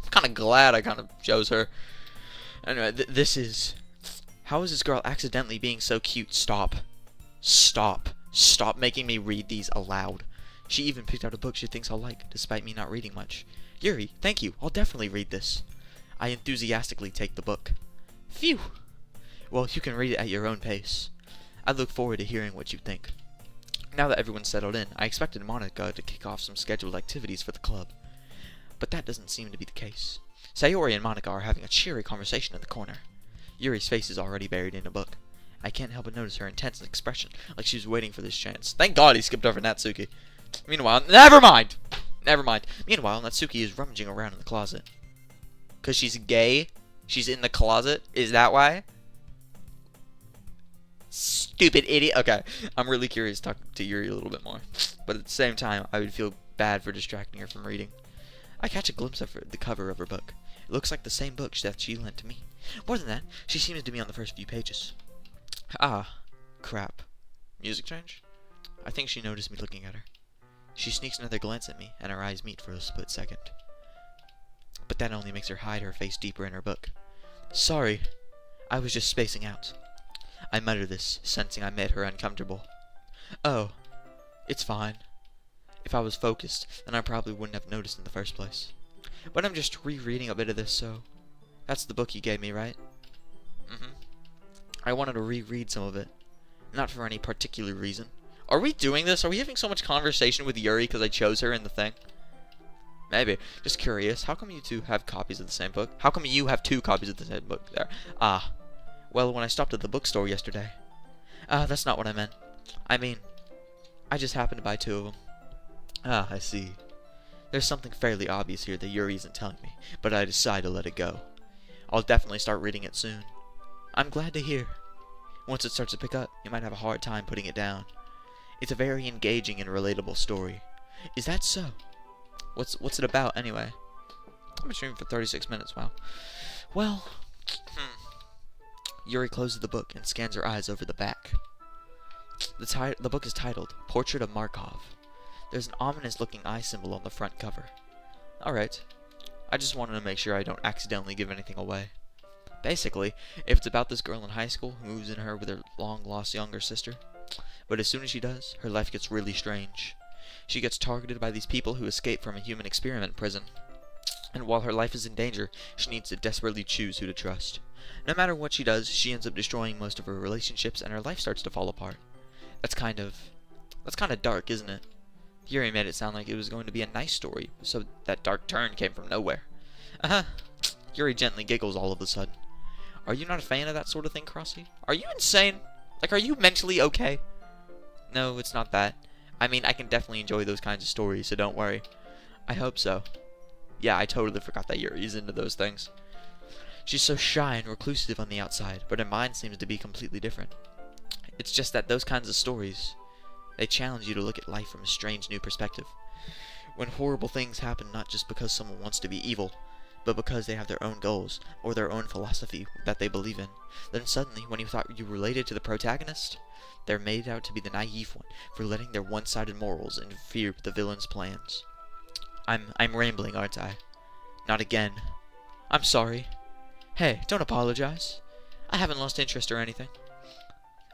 I'm kind of glad I kind of chose her. Anyway, this is... How is this girl accidentally being so cute? Stop. Stop. Stop making me read these aloud. She even picked out a book she thinks I'll like, despite me not reading much. Yuri, thank you. I'll definitely read this. I enthusiastically take the book. Phew. Well, you can read it at your own pace. I look forward to hearing what you think. Now that everyone's settled in, I expected Monica to kick off some scheduled activities for the club. But that doesn't seem to be the case. Sayori and Monica are having a cheery conversation in the corner. Yuri's face is already buried in a book. I can't help but notice her intense expression, like she was waiting for this chance. Thank God he skipped over Natsuki. Meanwhile, never mind! Meanwhile, Natsuki is rummaging around in the closet. Because she's gay? She's in the closet? Is that why? Stupid idiot. Okay, I'm really curious to talk to Yuri a little bit more. But at the same time, I would feel bad for distracting her from reading. I catch a glimpse of the cover of her book. It looks like the same book that she lent to me. More than that, she seems to be on the first few pages. Ah, crap. Music change? I think she noticed me looking at her. She sneaks another glance at me, and our eyes meet for a split second. But that only makes her hide her face deeper in her book. Sorry, I was just spacing out. I mutter this, sensing I made her uncomfortable. Oh, it's fine. If I was focused, then I probably wouldn't have noticed in the first place. But I'm just rereading a bit of this, so... That's the book you gave me, right? I wanted to reread some of it. Not for any particular reason. Are we doing this? Are we having so much conversation with Yuri because I chose her in the thing? Maybe. Just curious. How come you two have copies of the same book? How come you have 2 copies of the same book there? Ah. Well, when I stopped at the bookstore yesterday. That's not what I meant. I mean, I just happened to buy 2 of them. Ah, I see. There's something fairly obvious here that Yuri isn't telling me, but I decide to let it go. I'll definitely start reading it soon. I'm glad to hear. Once it starts to pick up, you might have a hard time putting it down. It's a very engaging and relatable story. Is that so? What's it about, anyway? I've been streaming for 36 minutes, wow. Well, Yuri closes the book and scans her eyes over the back. The book is titled, Portrait of Markov. There's an ominous-looking eye symbol on the front cover. Alright. I just wanted to make sure I don't accidentally give anything away. Basically, if it's about this girl in high school who moves in her with her long-lost younger sister, but as soon as she does, her life gets really strange. She gets targeted by these people who escape from a human experiment prison. And while her life is in danger, she needs to desperately choose who to trust. No matter what she does, she ends up destroying most of her relationships and her life starts to fall apart. That's kind of dark, isn't it? Yuri made it sound like it was going to be a nice story, so that dark turn came from nowhere. Yuri gently giggles all of a sudden. Are you not a fan of that sort of thing, Crossy? Are you insane? Like, are you mentally okay? No, it's not that. I mean, I can definitely enjoy those kinds of stories, so don't worry. I hope so. Yeah, I totally forgot that Yuri's into those things. She's so shy and reclusive on the outside, but her mind seems to be completely different. It's just that those kinds of stories, they challenge you to look at life from a strange new perspective. When horrible things happen not just because someone wants to be evil, but because they have their own goals, or their own philosophy that they believe in, then suddenly, when you thought you related to the protagonist, they're made out to be the naive one for letting their one-sided morals interfere with the villain's plans. I'm rambling, aren't I? Not again. I'm sorry. Hey, don't apologize. I haven't lost interest or anything.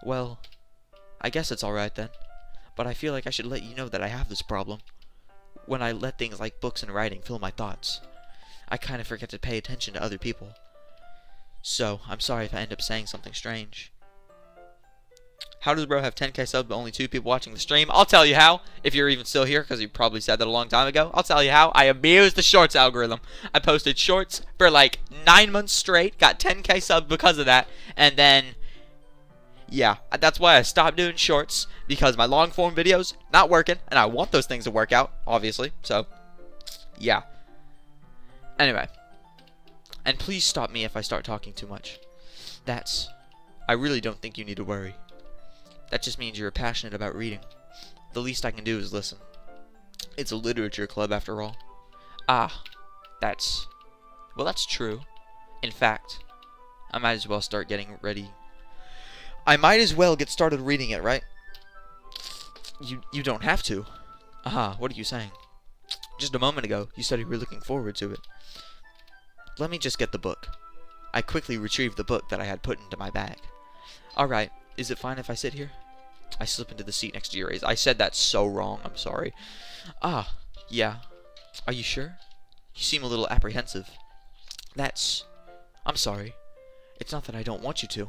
Well, I guess it's alright then. But I feel like I should let you know that I have this problem. When I let things like books and writing fill my thoughts, I kind of forget to pay attention to other people. So, I'm sorry if I end up saying something strange. How does bro have 10k subs but only 2 people watching the stream? I'll tell you how, if you're even still here, because you probably said that a long time ago. I'll tell you how. I abused the shorts algorithm. I posted shorts for like 9 months straight, got 10k subs because of that, and then, yeah, that's why I stopped doing shorts, because my long form videos, not working, and I want those things to work out, obviously, so, yeah. Anyway, and please stop me if I start talking too much. I really don't think you need to worry. That just means you're passionate about reading. The least I can do is listen. It's a literature club after all. Ah, well, that's true. In fact, I might as well start getting ready. I might as well get started reading it, right? You don't have to. Aha, what are you saying? Just a moment ago, you said you were looking forward to it. Let me just get the book. I quickly retrieved the book that I had put into my bag. Alright, is it fine if I sit here? I slip into the seat next to Yuri's. I said that so wrong, I'm sorry. Ah, yeah. Are you sure? You seem a little apprehensive. I'm sorry. It's not that I don't want you to.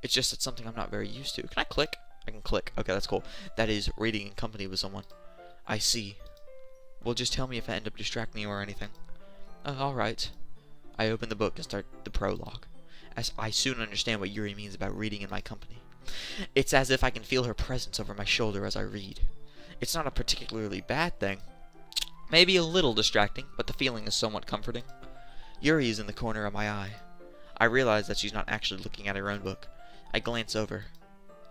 It's just it's something I'm not very used to. Can I click? I can click. Okay, that's cool. That is reading in company with someone. I see. Well, just tell me if I end up distracting you or anything. Alright. I open the book and start the prologue, as I soon understand what Yuri means about reading in my company. It's as if I can feel her presence over my shoulder as I read. It's not a particularly bad thing. Maybe a little distracting, but the feeling is somewhat comforting. Yuri is in the corner of my eye. I realize that she's not actually looking at her own book. I glance over.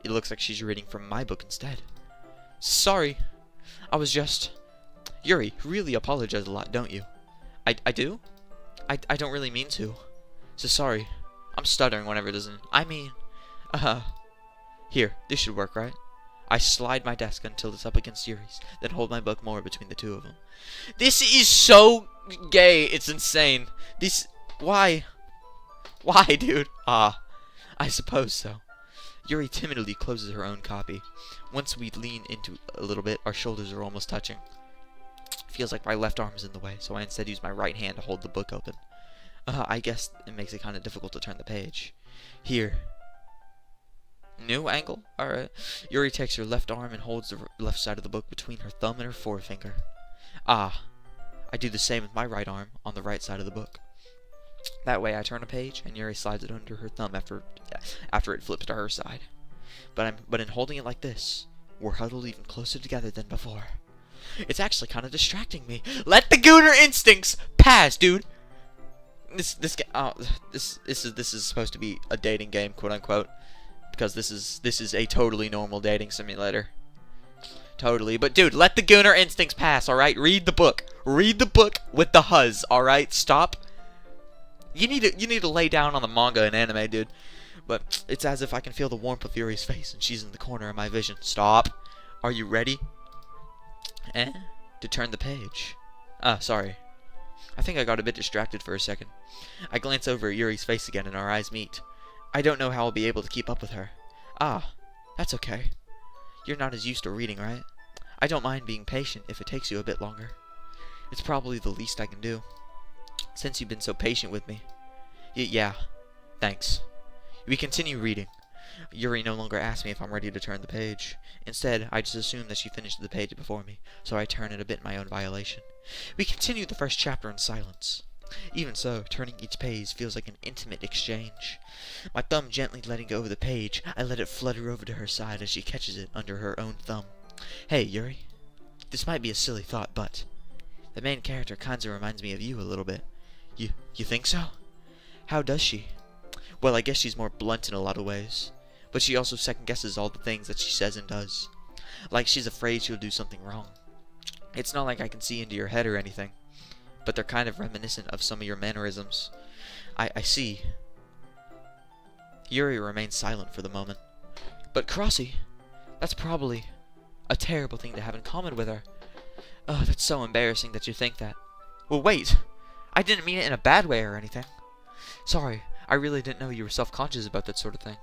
It looks like she's reading from my book instead. Sorry. I was just... Yuri, really apologize a lot, don't you? I do? I don't really mean to. So sorry. I'm stuttering whenever it doesn't... I mean... Here, this should work, right? I slide my desk until it's up against Yuri's, then hold my book more between the two of them. This is so gay, it's insane. This... Why? Why, dude? I suppose so. Yuri timidly closes her own copy. Once we lean into a little bit, our shoulders are almost touching. Feels like my left arm is in the way, so I instead use my right hand to hold the book open. I guess it makes it kind of difficult to turn the page. Here. New angle? Alright. Yuri takes her left arm and holds the left side of the book between her thumb and her forefinger. I do the same with my right arm on the right side of the book. That way I turn a page and Yuri slides it under her thumb after it flips to her side. But in holding it like this, we're huddled even closer together than before. It's actually kind of distracting me. Let the gooner instincts pass, dude. This is supposed to be a dating game, quote unquote, because this is a totally normal dating simulator. Totally, but dude, let the gooner instincts pass. All right, read the book. Read the book with the huzz. All right, stop. You need to lay down on the manga and anime, dude. But it's as if I can feel the warmth of Yuri's face, and she's in the corner of my vision. Stop. Are you ready? To turn the page. Sorry. I think I got a bit distracted for a second. I glance over at Yuri's face again and our eyes meet. I don't know how I'll be able to keep up with her. That's okay. You're not as used to reading, right? I don't mind being patient if it takes you a bit longer. It's probably the least I can do, since you've been so patient with me. Yeah, thanks. We continue reading. Yuri no longer asks me if I'm ready to turn the page. Instead, I just assume that she finished the page before me, so I turn it a bit in my own violation. We continue the first chapter in silence. Even so, turning each page feels like an intimate exchange. My thumb gently letting go of the page, I let it flutter over to her side as she catches it under her own thumb. Hey, Yuri. This might be a silly thought, but the main character kinda reminds me of you a little bit. You think so? How does she? Well, I guess she's more blunt in a lot of ways, but she also second-guesses all the things that she says and does. Like she's afraid she'll do something wrong. It's not like I can see into your head or anything, but they're kind of reminiscent of some of your mannerisms. I see. Yuri remains silent for the moment. But Crossy, that's probably a terrible thing to have in common with her. Oh, that's so embarrassing that you think that. Well, wait. I didn't mean it in a bad way or anything. Sorry, I really didn't know you were self-conscious about that sort of thing.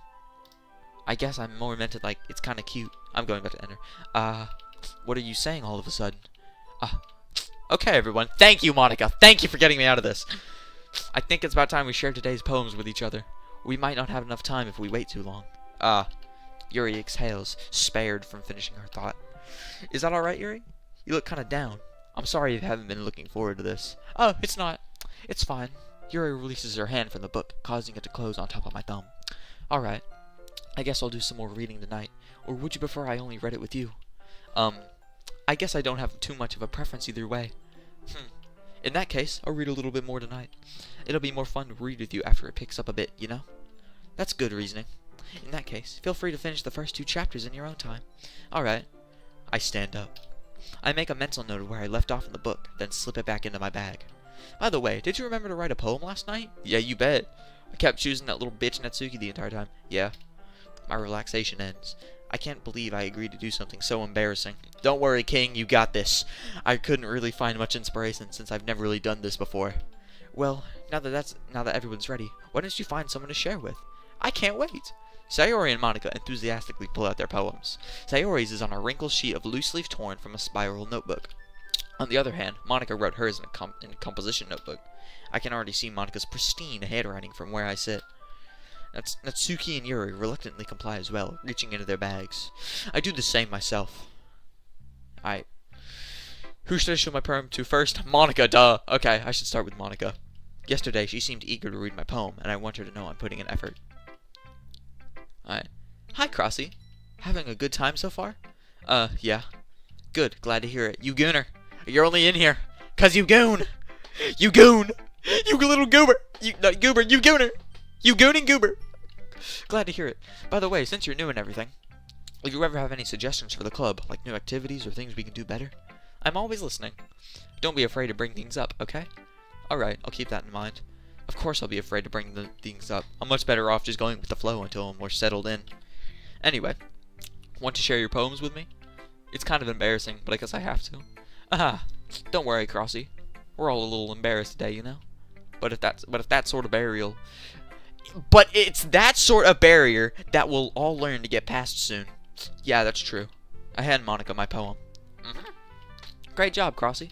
I guess I more meant it like it's kind of cute. I'm going back to enter. What are you saying all of a sudden? Okay, everyone. Thank you, Monica. Thank you for getting me out of this. I think it's about time we share today's poems with each other. We might not have enough time if we wait too long. Yuri exhales, spared from finishing her thought. Is that alright, Yuri? You look kind of down. I'm sorry you haven't been looking forward to this. Oh, it's not. It's fine. Yuri releases her hand from the book, causing it to close on top of my thumb. Alright. I guess I'll do some more reading tonight. Or would you prefer I only read it with you? I guess I don't have too much of a preference either way. In that case, I'll read a little bit more tonight. It'll be more fun to read with you after it picks up a bit, you know? That's good reasoning. In that case, feel free to finish the first 2 chapters in your own time. Alright. I stand up. I make a mental note of where I left off in the book, then slip it back into my bag. By the way, did you remember to write a poem last night? Yeah, you bet. I kept choosing that little bitch Natsuki the entire time. Yeah. My relaxation ends. I can't believe I agreed to do something so embarrassing. Don't worry, King, you got this. I couldn't really find much inspiration since I've never really done this before. Well, now that everyone's ready, why don't you find someone to share with? I can't wait. Sayori and Monica enthusiastically pull out their poems. Sayori's is on a wrinkled sheet of loose leaf torn from a spiral notebook. On the other hand, Monica wrote hers in a composition notebook. I can already see Monica's pristine handwriting from where I sit. Natsuki and Yuri reluctantly comply as well, reaching into their bags. I do the same myself. Who should I show my poem to first? Monica, duh. Okay, I should start with Monica. Yesterday, she seemed eager to read my poem, and I want her to know I'm putting in effort. Alright. Hi, Crossy. Having a good time so far? Yeah. Good, glad to hear it. You gooner. You're only in here 'cause you goon. You goon. You little goober. You gooner. You gooning goober. Glad to hear it. By the way, since you're new and everything, if you ever have any suggestions for the club, like new activities or things we can do better, I'm always listening. Don't be afraid to bring things up, okay? Alright, I'll keep that in mind. Of course I'll be afraid to bring the things up. I'm much better off just going with the flow until I'm more settled in. Anyway, want to share your poems with me? It's kind of embarrassing, but I guess I have to. Don't worry, Crossy. We're all a little embarrassed today, you know? But if that sort of barrier... But it's that sort of barrier that we'll all learn to get past soon. Yeah, that's true. I hand Monica my poem. Great job, Crossy.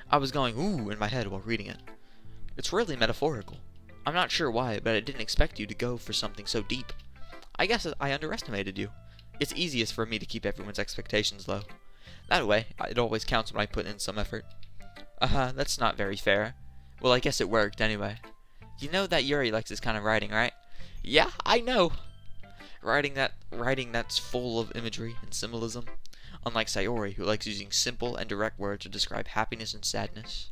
I was going ooh in my head while reading it. It's really metaphorical. I'm not sure why, but I didn't expect you to go for something so deep. I guess I underestimated you. It's easiest for me to keep everyone's expectations low. That way, it always counts when I put in some effort. That's not very fair. Well, I guess it worked anyway. You know that Yuri likes this kind of writing, right? Yeah, I know. Writing that's full of imagery and symbolism. Unlike Sayori, who likes using simple and direct words to describe happiness and sadness.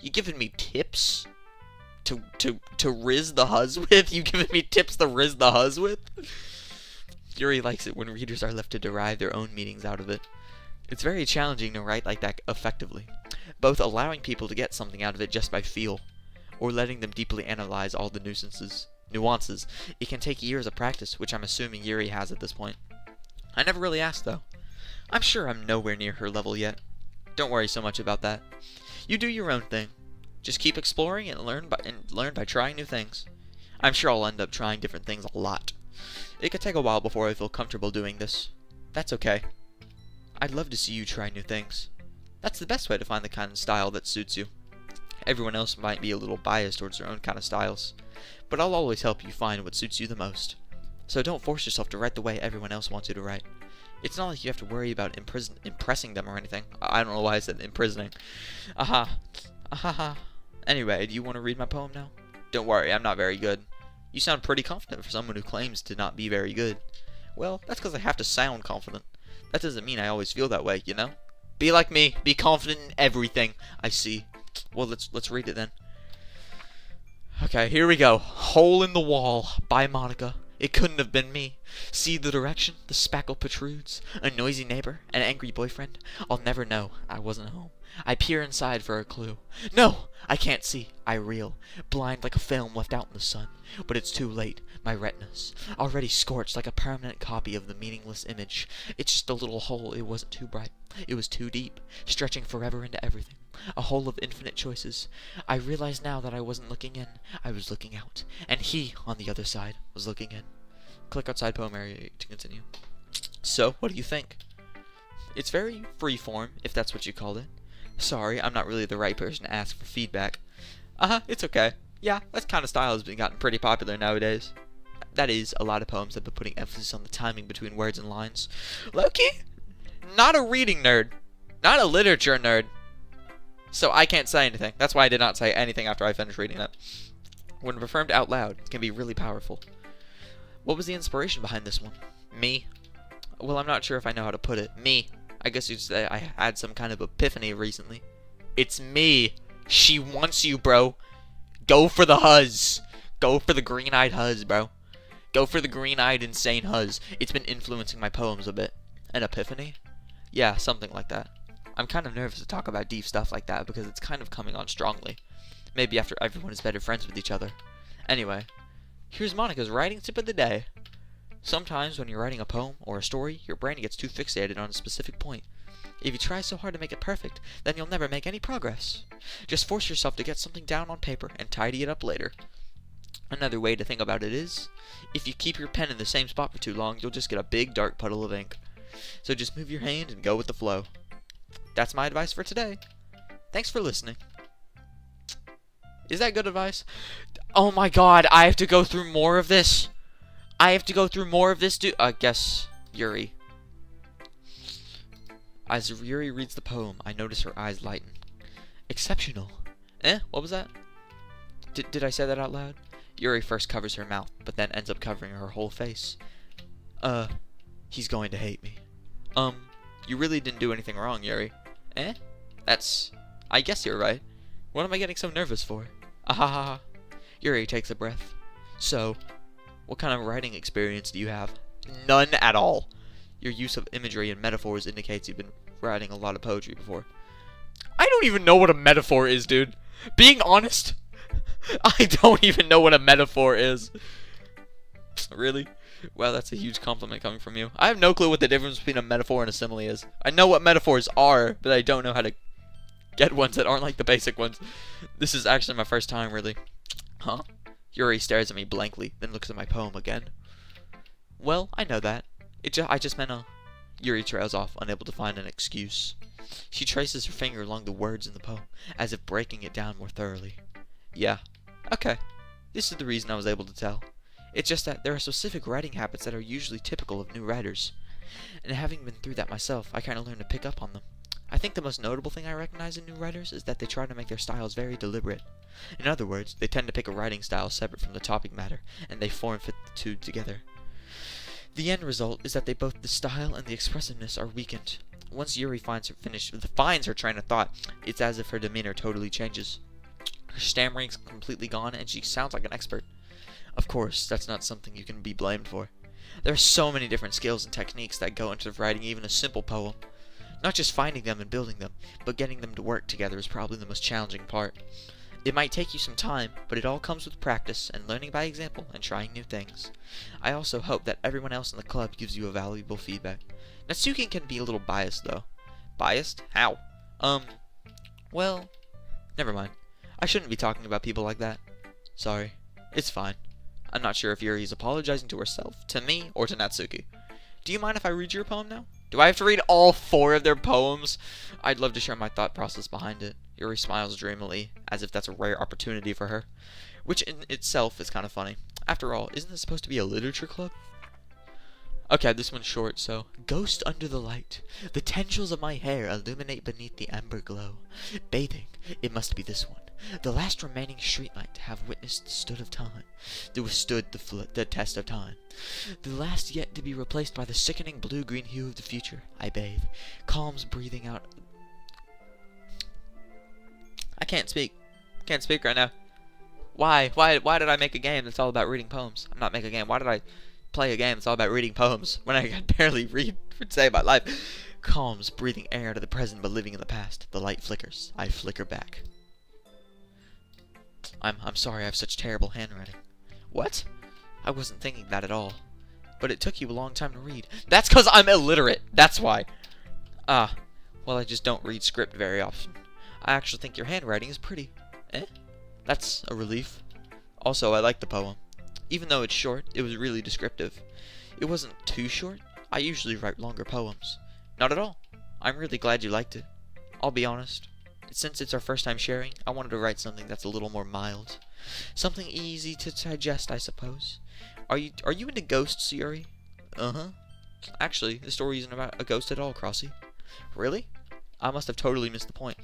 You giving me tips to riz the huzz with? You giving me tips to riz the huzz with? Yuri likes it when readers are left to derive their own meanings out of it. It's very challenging to write like that effectively, both allowing people to get something out of it just by feel, or letting them deeply analyze all the nuances. It can take years of practice, which I'm assuming Yuri has at this point. I never really asked, though. I'm sure I'm nowhere near her level yet. Don't worry so much about that. You do your own thing. Just keep exploring and learn by trying new things. I'm sure I'll end up trying different things a lot. It could take a while before I feel comfortable doing this. That's okay. I'd love to see you try new things. That's the best way to find the kind of style that suits you. Everyone else might be a little biased towards their own kind of styles, but I'll always help you find what suits you the most. So don't force yourself to write the way everyone else wants you to write. It's not like you have to worry about impressing them or anything. I don't know why I said imprisoning. Anyway, do you want to read my poem now? Don't worry, I'm not very good. You sound pretty confident for someone who claims to not be very good. Well, that's because I have to sound confident. That doesn't mean I always feel that way, you know? Be like me. Be confident in everything. I see. Well, let's read it then. Okay, here we go. Hole in the Wall by Monica. It couldn't have been me. See the direction? The spackle protrudes. A noisy neighbor? An angry boyfriend? I'll never know. I wasn't home. I peer inside for a clue. No! I can't see. I reel. Blind like a film left out in the sun. But it's too late. My retinas. Already scorched like a permanent copy of the meaningless image. It's just a little hole. It wasn't too bright. It was too deep. Stretching forever into everything. A hole of infinite choices. I realize now that I wasn't looking in. I was looking out. And he, on the other side, was looking in. Click outside poem area to continue. So, what do you think? It's very freeform, if that's what you called it. Sorry, I'm not really the right person to ask for feedback. It's okay. Yeah, that kind of style has been gotten pretty popular nowadays. That is, a lot of poems have been putting emphasis on the timing between words and lines. Loki? Not a reading nerd. Not a literature nerd. So I can't say anything. That's why I did not say anything after I finished reading it. When performed out loud, it can be really powerful. What was the inspiration behind this one? Me? Well, I'm not sure if I know how to put it. Me. I guess you'd say I had some kind of epiphany recently. It's me. She wants you, bro. Go for the huzz. Go for the green-eyed huzz, bro. Go for the green-eyed insane huzz. It's been influencing my poems a bit. An epiphany? Yeah, something like that. I'm kind of nervous to talk about deep stuff like that because it's kind of coming on strongly. Maybe after everyone is better friends with each other. Anyway, here's Monica's writing tip of the day. Sometimes when you're writing a poem or a story, your brain gets too fixated on a specific point. If you try so hard to make it perfect, then you'll never make any progress. Just force yourself to get something down on paper and tidy it up later. Another way to think about it is, if you keep your pen in the same spot for too long, you'll just get a big dark puddle of ink. So just move your hand and go with the flow. That's my advice for today. Thanks for listening. Is that good advice? Oh my god, I have to go through more of this. I have to go through more of this, dude. I guess Yuri. As Yuri reads the poem, I notice her eyes lighten. Exceptional. What was that? Did I say that out loud? Yuri first covers her mouth, but then ends up covering her whole face. He's going to hate me. You really didn't do anything wrong, Yuri. I guess you're right. What am I getting so nervous for? Ahaha. Yuri takes a breath. So, what kind of writing experience do you have? None at all. Your use of imagery and metaphors indicates you've been writing a lot of poetry before. I don't even know what a metaphor is, dude. Being honest, I don't even know what a metaphor is. Really? Well, that's a huge compliment coming from you. I have no clue what the difference between a metaphor and a simile is. I know what metaphors are, but I don't know how to get ones that aren't like the basic ones. This is actually my first time, really. Huh? Yuri stares at me blankly, then looks at my poem again. Well, I know that. I just meant Yuri trails off, unable to find an excuse. She traces her finger along the words in the poem, as if breaking it down more thoroughly. Yeah. Okay. This is the reason I was able to tell. It's just that there are specific writing habits that are usually typical of new writers. And having been through that myself, I kind of learned to pick up on them. I think the most notable thing I recognize in new writers is that they try to make their styles very deliberate. In other words, they tend to pick a writing style separate from the topic matter, and they form-fit the two together. The end result is that both the style and the expressiveness are weakened. Once Yuri finds her train of thought, it's as if her demeanor totally changes. Her stammering's completely gone, and she sounds like an expert. Of course, that's not something you can be blamed for. There are so many different skills and techniques that go into writing even a simple poem. Not just finding them and building them, but getting them to work together is probably the most challenging part. It might take you some time, but it all comes with practice and learning by example and trying new things. I also hope that everyone else in the club gives you a valuable feedback. Natsuki can be a little biased, though. Biased? How? Well, never mind. I shouldn't be talking about people like that. Sorry. It's fine. I'm not sure if Yuri is apologizing to herself, to me, or to Natsuki. Do you mind if I read your poem now? Do I have to read all 4 of their poems? I'd love to share my thought process behind it. Yuri smiles dreamily, as if that's a rare opportunity for her, which in itself is kind of funny. After all, isn't this supposed to be a literature club? Okay, this one's short, so. Ghost under the light. The tendrils of my hair illuminate beneath the amber glow. Bathing, it must be this one. The last remaining streetlight to have witnessed withstood the test of time. The last yet to be replaced by the sickening blue-green hue of the future. I bathe. Calms breathing out. I can't speak. Can't speak right now. Why? Why did I make a game that's all about reading poems? I'm not making a game. Why did I play a game that's all about reading poems when I can barely read for save my life? Calms, breathing air to the present but living in the past. The light flickers. I flicker back. I'm sorry I have such terrible handwriting. What? I wasn't thinking that at all. But it took you a long time to read. That's 'cause I'm illiterate. That's why. Well, I just don't read script very often. I actually think your handwriting is pretty. That's a relief. Also, I like the poem. Even though it's short, it was really descriptive. It wasn't too short. I usually write longer poems. Not at all. I'm really glad you liked it. I'll be honest. Since it's our first time sharing, I wanted to write something that's a little more mild. Something easy to digest, I suppose. Are you into ghosts, Yuri? Uh-huh. Actually, the story isn't about a ghost at all, Crossy. Really? I must have totally missed the point.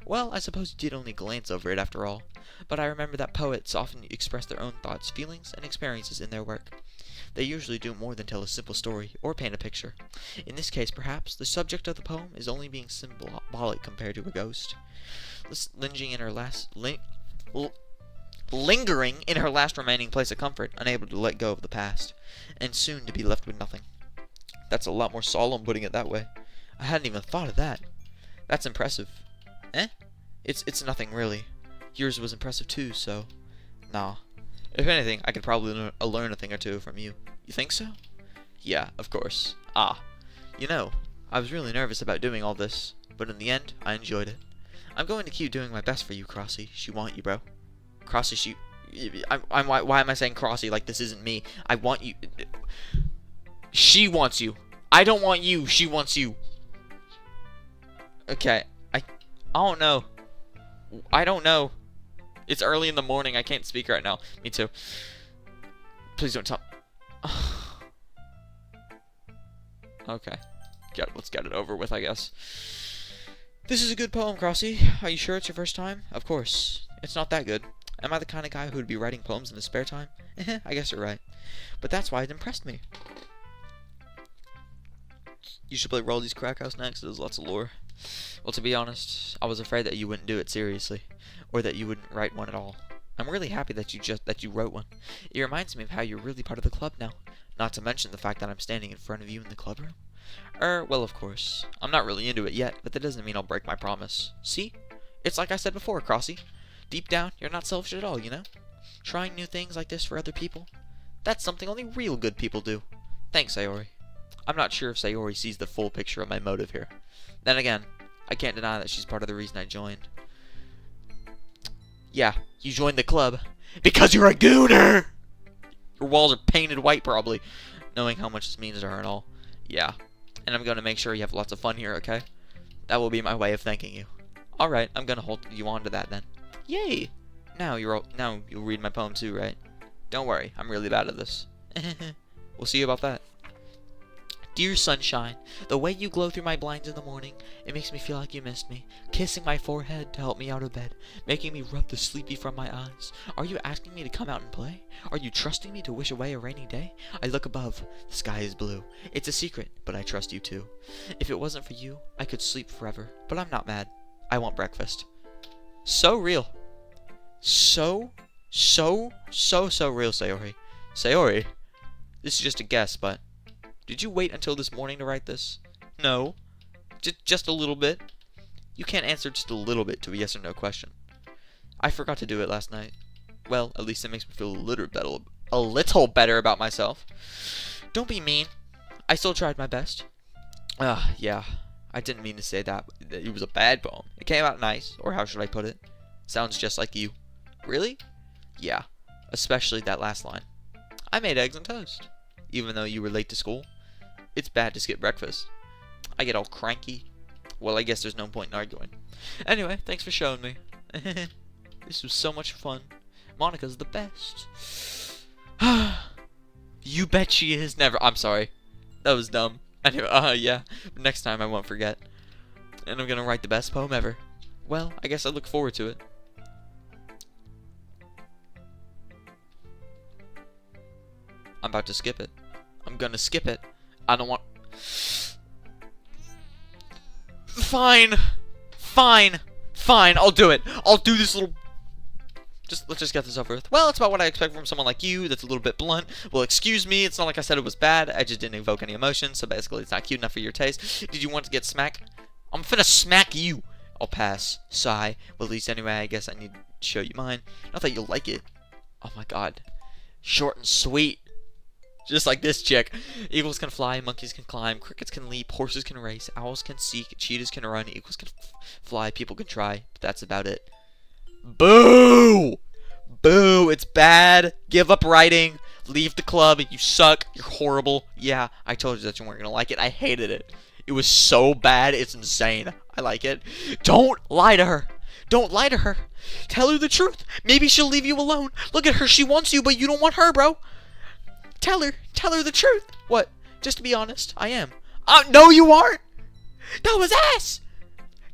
Well, I suppose you did only glance over it after all. But I remember that poets often express their own thoughts, feelings, and experiences in their work. They usually do more than tell a simple story or paint a picture. In this case, perhaps, the subject of the poem is only being symbolic compared to a ghost. Lingering in her last remaining place of comfort, unable to let go of the past, and soon to be left with nothing. That's a lot more solemn putting it that way. I hadn't even thought of that. That's impressive. It's nothing really. Yours was impressive too, so... Nah. If anything, I could probably learn a thing or two from you. You think so? Yeah, of course. You know, I was really nervous about doing all this, but in the end, I enjoyed it. I'm going to keep doing my best for you, Crossy. She want you, bro. Crossy, why am I saying Crossy like this isn't me? I want you. She wants you. I don't want you. She wants you. Okay. I don't know. I don't know. It's early in the morning. I can't speak right now. Me too. Please don't tell. Okay. let's get it over with, I guess. This is a good poem, Crossy. Are you sure it's your first time? Of course. It's not that good. Am I the kind of guy who would be writing poems in his spare time? I guess you're right. But that's why it impressed me. You should play Roldy's Crack House next. There's lots of lore. Well, to be honest, I was afraid that you wouldn't do it seriously, or that you wouldn't write one at all. I'm really happy that you wrote one. It reminds me of how you're really part of the club now. Not to mention the fact that I'm standing in front of you in the club room. Well, of course. I'm not really into it yet, but that doesn't mean I'll break my promise. See? It's like I said before, Crossy. Deep down, you're not selfish at all, you know? Trying new things like this for other people. That's something only real good people do. Thanks, Sayori. I'm not sure if Sayori sees the full picture of my motive here. Then again, I can't deny that she's part of the reason I joined. Yeah, you joined the club because you're a gooner! Your walls are painted white, probably, knowing how much this means to her and all. Yeah, and I'm going to make sure you have lots of fun here, okay? That will be my way of thanking you. Alright, I'm going to hold you on to that then. Yay! Now you'll read my poem too, right? Don't worry, I'm really bad at this. We'll see about that. Dear sunshine, the way you glow through my blinds in the morning, it makes me feel like you missed me. Kissing my forehead to help me out of bed, making me rub the sleepy from my eyes. Are you asking me to come out and play? Are you trusting me to wish away a rainy day? I look above, the sky is blue. It's a secret, but I trust you too. If it wasn't for you, I could sleep forever, but I'm not mad. I want breakfast. So real. So real, Sayori. Sayori, this is just a guess, but did you wait until this morning to write this? No. Just a little bit. You can't answer just a little bit to a yes or no question. I forgot to do it last night. Well, at least it makes me feel a little better about myself. Don't be mean. I still tried my best. Yeah. I didn't mean to say that it was a bad poem. It came out nice, or how should I put it? Sounds just like you. Really? Yeah. Especially that last line. I made eggs and toast, even though you were late to school. It's bad to skip breakfast. I get all cranky. Well, I guess there's no point in arguing. Anyway, thanks for showing me. This was so much fun. Monica's the best. You bet she is. Never. I'm sorry. That was dumb. Anyway, yeah. Next time I won't forget. And I'm gonna write the best poem ever. Well, I guess I look forward to it. I'm about to skip it. I'm gonna skip it. I don't want... Fine. I'll do it. I'll do this little... Let's just get this over with. Well, it's about what I expect from someone like you that's a little bit blunt. Well, excuse me. It's not like I said it was bad. I just didn't evoke any emotion. So basically, it's not cute enough for your taste. Did you want to get smacked? I'm finna smack you. I'll pass. Sigh. Well, at least anyway, I guess I need to show you mine. Not that you'll like it. Oh my god. Short and sweet. Just like this chick. Eagles can fly, monkeys can climb, crickets can leap, horses can race, owls can seek, cheetahs can run, eagles can fly, people can try. But that's about it. Boo! Boo! It's bad. Give up writing. Leave the club. You suck. You're horrible. Yeah, I told you that you weren't gonna like it. I hated it. It was so bad. It's insane. I like it. Don't lie to her. Don't lie to her. Tell her the truth. Maybe she'll leave you alone. Look at her. She wants you, but you don't want her, bro. Tell her the truth. What? Just to be honest, I am. No you aren't. That was ass.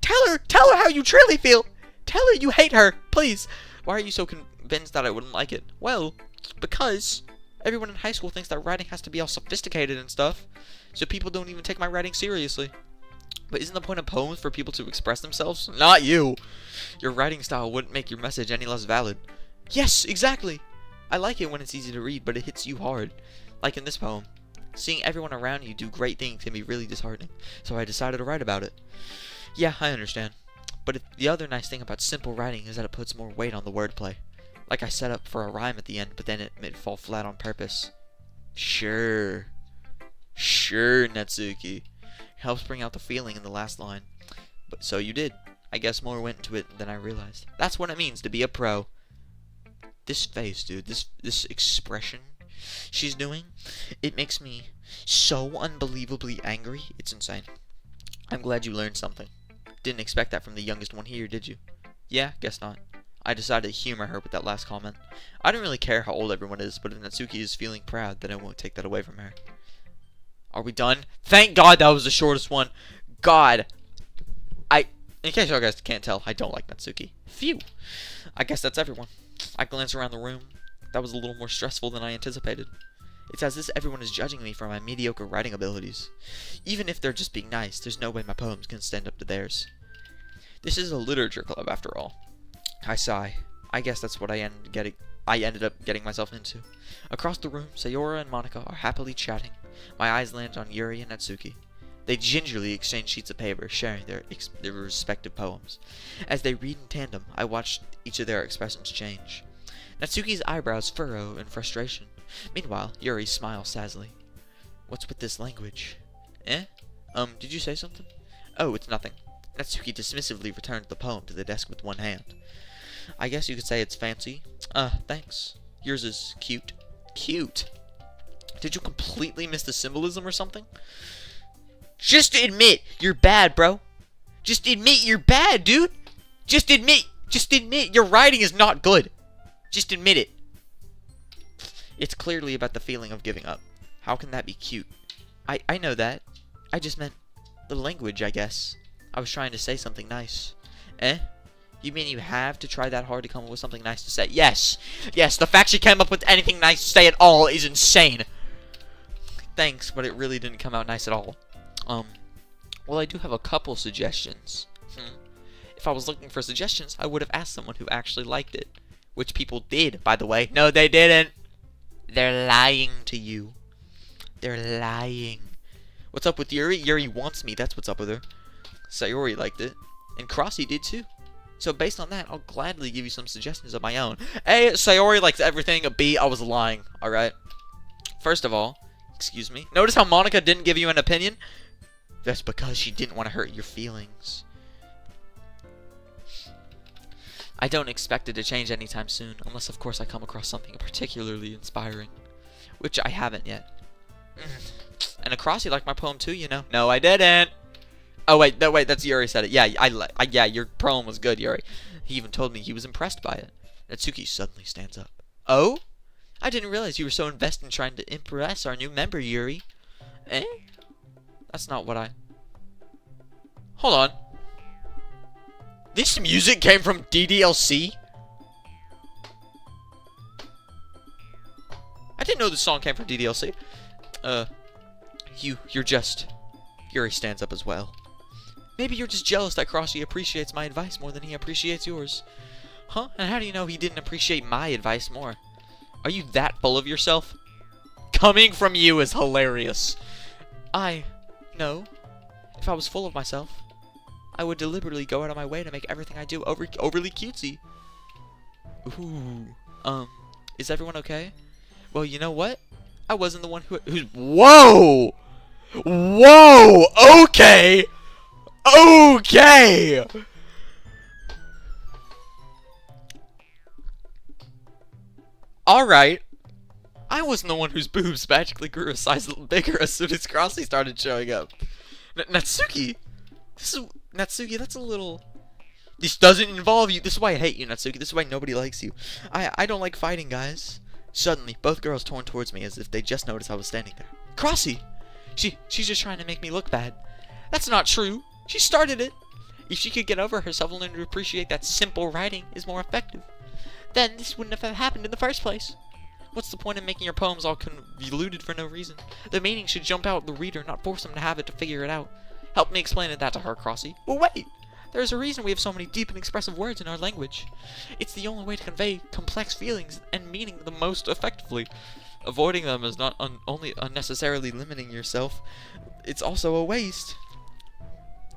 Tell her how you truly feel. Tell her you hate her, please. Why are you so convinced that I wouldn't like it? Well, because everyone in high school thinks that writing has to be all sophisticated and stuff, so people don't even take my writing seriously. But isn't the point of poems for people to express themselves? Not you. Your writing style wouldn't make your message any less valid. Yes, exactly. I like it when it's easy to read, but it hits you hard. Like in this poem. Seeing everyone around you do great things can be really disheartening, so I decided to write about it. Yeah, I understand. But the other nice thing about simple writing is that it puts more weight on the wordplay. Like I set up for a rhyme at the end, but then it made it fall flat on purpose. Sure, Natsuki. Helps bring out the feeling in the last line. But so you did. I guess more went into it than I realized. That's what it means to be a pro. This face, dude, this expression she's doing, it makes me so unbelievably angry. It's insane. I'm glad you learned something. Didn't expect that from the youngest one here, did you? Yeah, guess not. I decided to humor her with that last comment. I don't really care how old everyone is, but if Natsuki is feeling proud, then I won't take that away from her. Are we done? Thank God that was the shortest one. God. In case you guys can't tell, I don't like Natsuki. Phew. I guess that's everyone. I glance around the room. That was a little more stressful than I anticipated. It's as if everyone is judging me for my mediocre writing abilities. Even if they're just being nice, there's no way my poems can stand up to theirs. This is a literature club after all. I sigh. I guess that's what I ended up getting myself into. Across the room, Sayori and Monica are happily chatting. My eyes land on Yuri and Natsuki. They gingerly exchange sheets of paper, sharing their respective poems. As they read in tandem, I watch each of their expressions change. Natsuki's eyebrows furrow in frustration. Meanwhile, Yuri smiles sadly. What's with this language? Did you say something? Oh, it's nothing. Natsuki dismissively returned the poem to the desk with one hand. I guess you could say it's fancy. Thanks. Yours is cute. Cute? Did you completely miss the symbolism or something? Just admit you're bad, bro. Just admit you're bad, dude. Just admit your writing is not good. Just admit it. It's clearly about the feeling of giving up. How can that be cute? I know that. I just meant the language, I guess. I was trying to say something nice. You mean you have to try that hard to come up with something nice to say? Yes. Yes, the fact she came up with anything nice to say at all is insane. Thanks, but it really didn't come out nice at all. Well, I do have a couple suggestions. If I was looking for suggestions, I would have asked someone who actually liked it. Which people did, by the way. No, they didn't. They're lying to you. They're lying. What's up with Yuri? Yuri wants me, that's what's up with her. Sayori liked it. And Crossy did too. So based on that, I'll gladly give you some suggestions of my own. A, Sayori likes everything. B, I was lying. Alright? First of all, excuse me. Notice how Monica didn't give you an opinion? That's because she didn't want to hurt your feelings. I don't expect it to change anytime soon, unless of course I come across something particularly inspiring. Which I haven't yet. And across you liked my poem too, you know. No, I didn't. Oh wait, that's Yuri said it. Yeah, yeah, your poem was good, Yuri. He even told me he was impressed by it. Natsuki suddenly stands up. Oh? I didn't realize you were so invested in trying to impress our new member, Yuri. That's not what I... Hold on. This music came from DDLC? I didn't know this song came from DDLC. You're just... Yuri stands up as well. Maybe you're just jealous that Crossy appreciates my advice more than he appreciates yours. Huh? And how do you know he didn't appreciate my advice more? Are you that full of yourself? Coming from you is hilarious. No. If I was full of myself, I would deliberately go out of my way to make everything I do overly cutesy. Ooh. Is everyone okay? Well, you know what? I wasn't the one who's... Whoa! Whoa! Okay! Okay! Alright. I wasn't the one whose boobs magically grew a size a little bigger as soon as Crossy started showing up. Natsuki! Natsuki, that's a little... This doesn't involve you. This is why I hate you, Natsuki. This is why nobody likes you. I don't like fighting, guys. Suddenly, both girls torn towards me as if they just noticed I was standing there. Crossy! She's just trying to make me look bad. That's not true. She started it. If she could get over herself and learn to appreciate that simple writing is more effective, then this wouldn't have happened in the first place. What's the point in making your poems all convoluted for no reason? The meaning should jump out at the reader, not force them to have it to figure it out. Help me explain that to her, Crossy. Well, wait! There's a reason we have so many deep and expressive words in our language. It's the only way to convey complex feelings and meaning the most effectively. Avoiding them is not only unnecessarily limiting yourself, it's also a waste.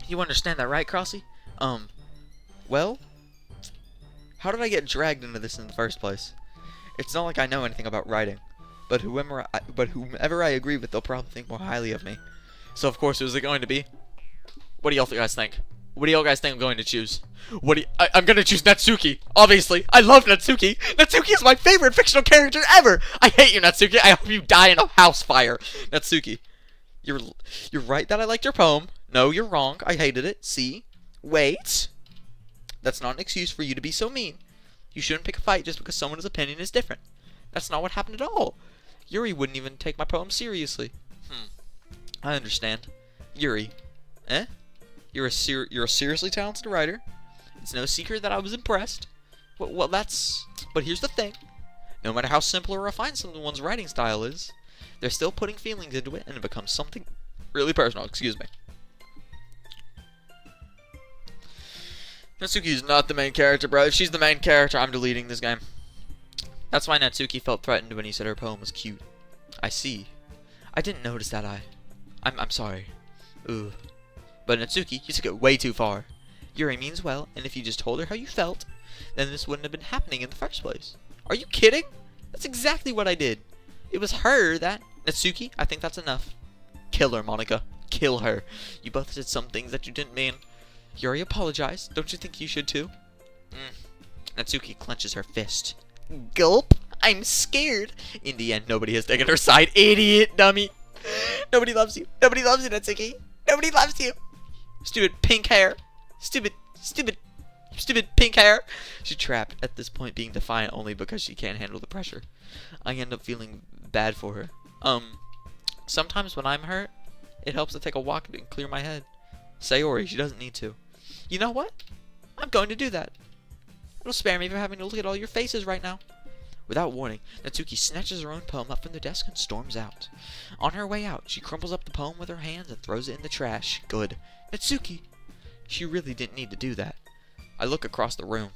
You understand that, right, Crossy? Well? How did I get dragged into this in the first place? It's not like I know anything about writing, but whomever I agree with, they'll probably think more highly of me. So of course, who's it going to be? What do y'all guys think? What do y'all guys think I'm going to choose? I'm going to choose Natsuki, obviously. I love Natsuki. Natsuki is my favorite fictional character ever. I hate you, Natsuki. I hope you die in a house fire. Natsuki, you're right that I liked your poem. No, you're wrong. I hated it. See? Wait. That's not an excuse for you to be so mean. You shouldn't pick a fight just because someone's opinion is different. That's not what happened at all. Yuri wouldn't even take my poem seriously. I understand. Yuri, eh? You're a seriously talented writer. It's no secret that I was impressed. Well, that's... But here's the thing. No matter how simple or refined someone's writing style is, they're still putting feelings into it, and it becomes something really personal. Excuse me. Natsuki's not the main character, bro. If she's the main character, I'm deleting this game. That's why Natsuki felt threatened when he said her poem was cute. I see. I didn't notice that I'm sorry. Ooh. But Natsuki, you took it way too far. Yuri means well, and if you just told her how you felt, then this wouldn't have been happening in the first place. Are you kidding? That's exactly what I did. It was her that... Natsuki, I think that's enough. Kill her, Monica. Kill her. You both said some things that you didn't mean. Yuri apologized. Don't you think you should too? Natsuki clenches her fist. Gulp. I'm scared. In the end, nobody has taken her side. Idiot, dummy. Nobody loves you. Nobody loves you, Natsuki. Nobody loves you. Stupid pink hair. Stupid pink hair. She's trapped at this point, being defiant only because she can't handle the pressure. I end up feeling bad for her. Sometimes when I'm hurt, it helps to take a walk and clear my head. Sayori, she doesn't need to. You know what? I'm going to do that. It'll spare me from having to look at all your faces right now. Without warning, Natsuki snatches her own poem up from the desk and storms out. On her way out, she crumples up the poem with her hands and throws it in the trash. Good. Natsuki! She really didn't need to do that. I look across the room.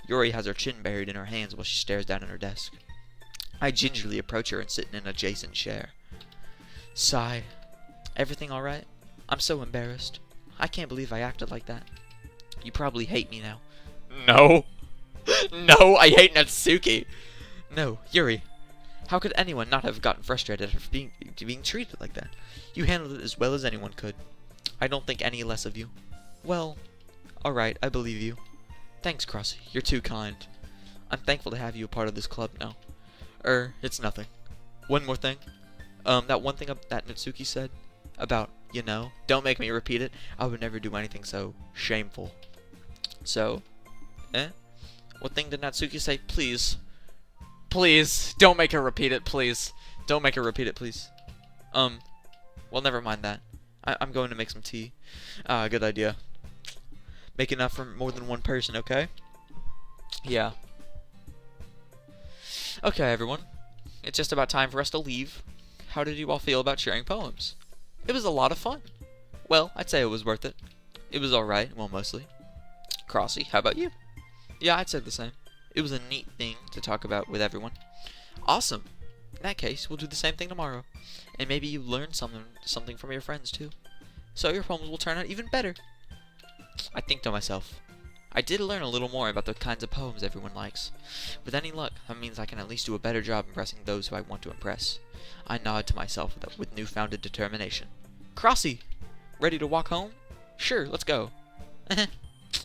Yuri has her chin buried in her hands while she stares down at her desk. I gingerly approach her and sit in an adjacent chair. Sigh. Everything alright? I'm so embarrassed. I can't believe I acted like that. You probably hate me now. No. No, I hate Natsuki. No, Yuri. How could anyone not have gotten frustrated after being treated like that? You handled it as well as anyone could. I don't think any less of you. Well, alright, I believe you. Thanks, Crossy. You're too kind. I'm thankful to have you a part of this club now. It's nothing. One more thing. That one thing that Natsuki said about, you know, don't make me repeat it. I would never do anything so shameful. So, what thing did Natsuki say? Please. Please, don't make her repeat it, please. Don't make her repeat it, please. Well, never mind that. I'm going to make some tea. Good idea. Make enough for more than one person, okay? Yeah. Okay, everyone. It's just about time for us to leave. How did you all feel about sharing poems? It was a lot of fun. Well, I'd say it was worth it. It was alright, well, mostly. Crossy, how about you? Yeah, I'd say the same. It was a neat thing to talk about with everyone. Awesome. In that case, we'll do the same thing tomorrow. And maybe you learned something from your friends, too. So your poems will turn out even better. I think to myself, I did learn a little more about the kinds of poems everyone likes. With any luck, that means I can at least do a better job impressing those who I want to impress. I nod to myself with newfound determination. Crossy! Ready to walk home? Sure, let's go.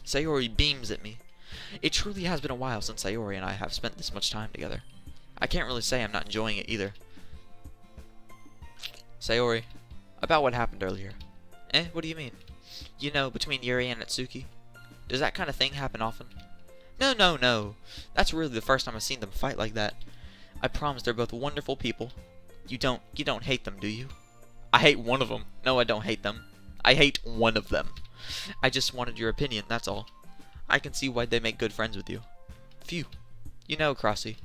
Sayori beams at me. It truly has been a while since Sayori and I have spent this much time together. I can't really say I'm not enjoying it either. Sayori, about what happened earlier. What do you mean? You know, between Yuri and Natsuki. Does that kind of thing happen often? No. That's really the first time I've seen them fight like that. I promise they're both wonderful people. You don't hate them, do you? I hate one of them. No, I don't hate them. I hate one of them. I just wanted your opinion, that's all. I can see why they make good friends with you. Phew. You know, Crossy,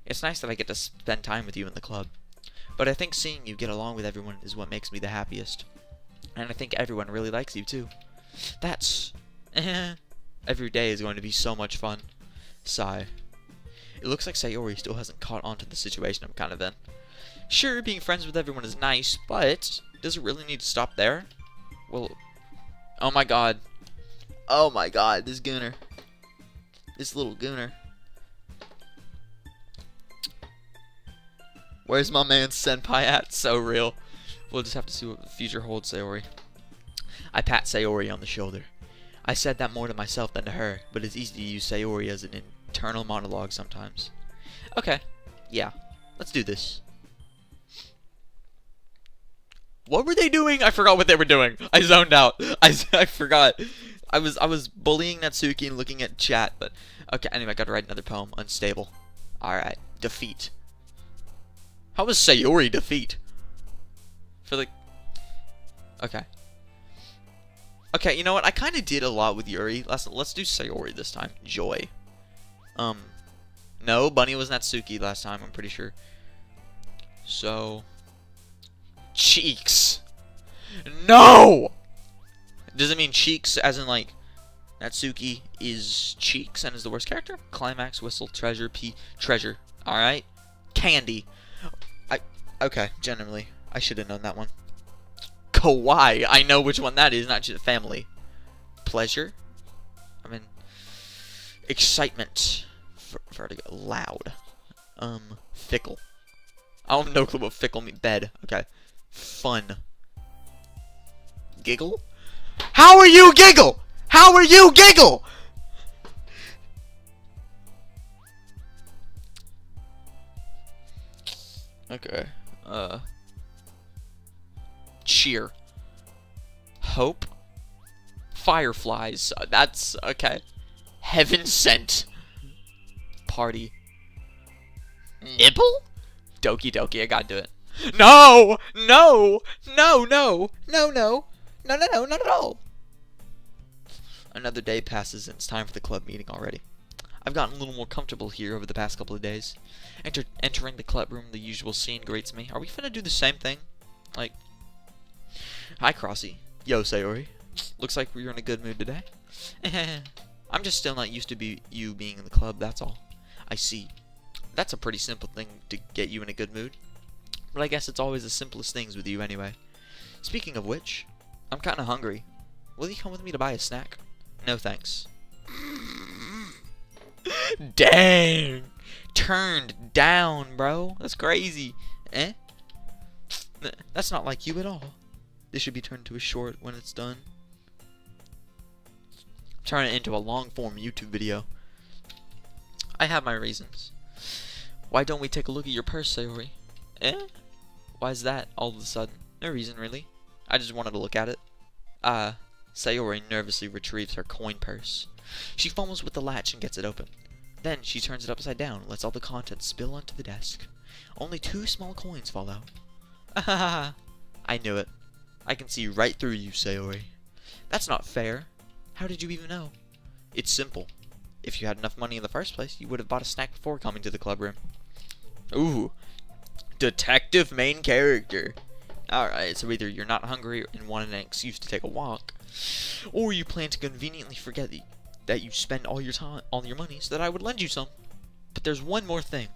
it's nice that I get to spend time with you in the club. But I think seeing you get along with everyone is what makes me the happiest. And I think everyone really likes you, too. That's... Every day is going to be so much fun. Sigh. It looks like Sayori still hasn't caught on to the situation I'm kind of in. Sure, being friends with everyone is nice, but does it really need to stop there? Well... Oh my god. Oh my god, this gooner. This little gooner. Where's my man Senpai at? So real. We'll just have to see what the future holds, Sayori. I pat Sayori on the shoulder. I said that more to myself than to her, but it's easy to use Sayori as an internal monologue sometimes. Okay, yeah, let's do this. What were they doing? I forgot what they were doing. I zoned out. I forgot. I was bullying Natsuki and looking at chat, but okay. Anyway, I gotta write another poem. Unstable. All right. Defeat. How was Sayori defeat? For the Okay. Okay, you know what? I kind of did a lot with Yuri. Let's do Sayori this time. Joy. No, Bunny was Natsuki last time, I'm pretty sure. So... Cheeks. No! Does it mean cheeks as in, like, Natsuki is cheeks and is the worst character? Climax, whistle, treasure, treasure. Alright. Candy. Okay, genuinely. I should have known that one. Kawaii. I know which one that is, not just family. Pleasure. I mean, excitement. Vertigo. Loud. Fickle. I have no clue what fickle means. Bed. Okay. Fun. Giggle? How are you giggle? How are you giggle? Okay. Cheer. Hope. Fireflies. That's okay. Heaven sent. Party. Nibble? Doki Doki, I gotta do it. No! No! No, no! No, no! No, no, no, not at all! Another day passes and it's time for the club meeting already. I've gotten a little more comfortable here over the past couple of days. Entering the club room, the usual scene greets me. Are we finna do the same thing? Like, hi, Crossy. Yo, Sayori. Looks like you're in a good mood today. I'm just still not used to you being in the club, that's all. I see. That's a pretty simple thing to get you in a good mood. But I guess it's always the simplest things with you anyway. Speaking of which, I'm kinda hungry. Will you come with me to buy a snack? No thanks. Dang! Turned down, bro. That's crazy. Eh? That's not like you at all. This should be turned to a short when it's done. Turn it into a long-form YouTube video. I have my reasons. Why don't we take a look at your purse, Sayori? Eh? Why is that all of a sudden? No reason, really. I just wanted to look at it. Sayori nervously retrieves her coin purse. She fumbles with the latch and gets it open. Then she turns it upside down and lets all the contents spill onto the desk. Only 2 small coins fall out. Ah, I knew it. I can see right through you, Sayori. That's not fair. How did you even know? It's simple. If you had enough money in the first place, you would have bought a snack before coming to the club room. Ooh. Detective main character. Alright, so either you're not hungry and want an excuse to take a walk, or you plan to conveniently forget that you spend all your money so that I would lend you some. But there's one more thing.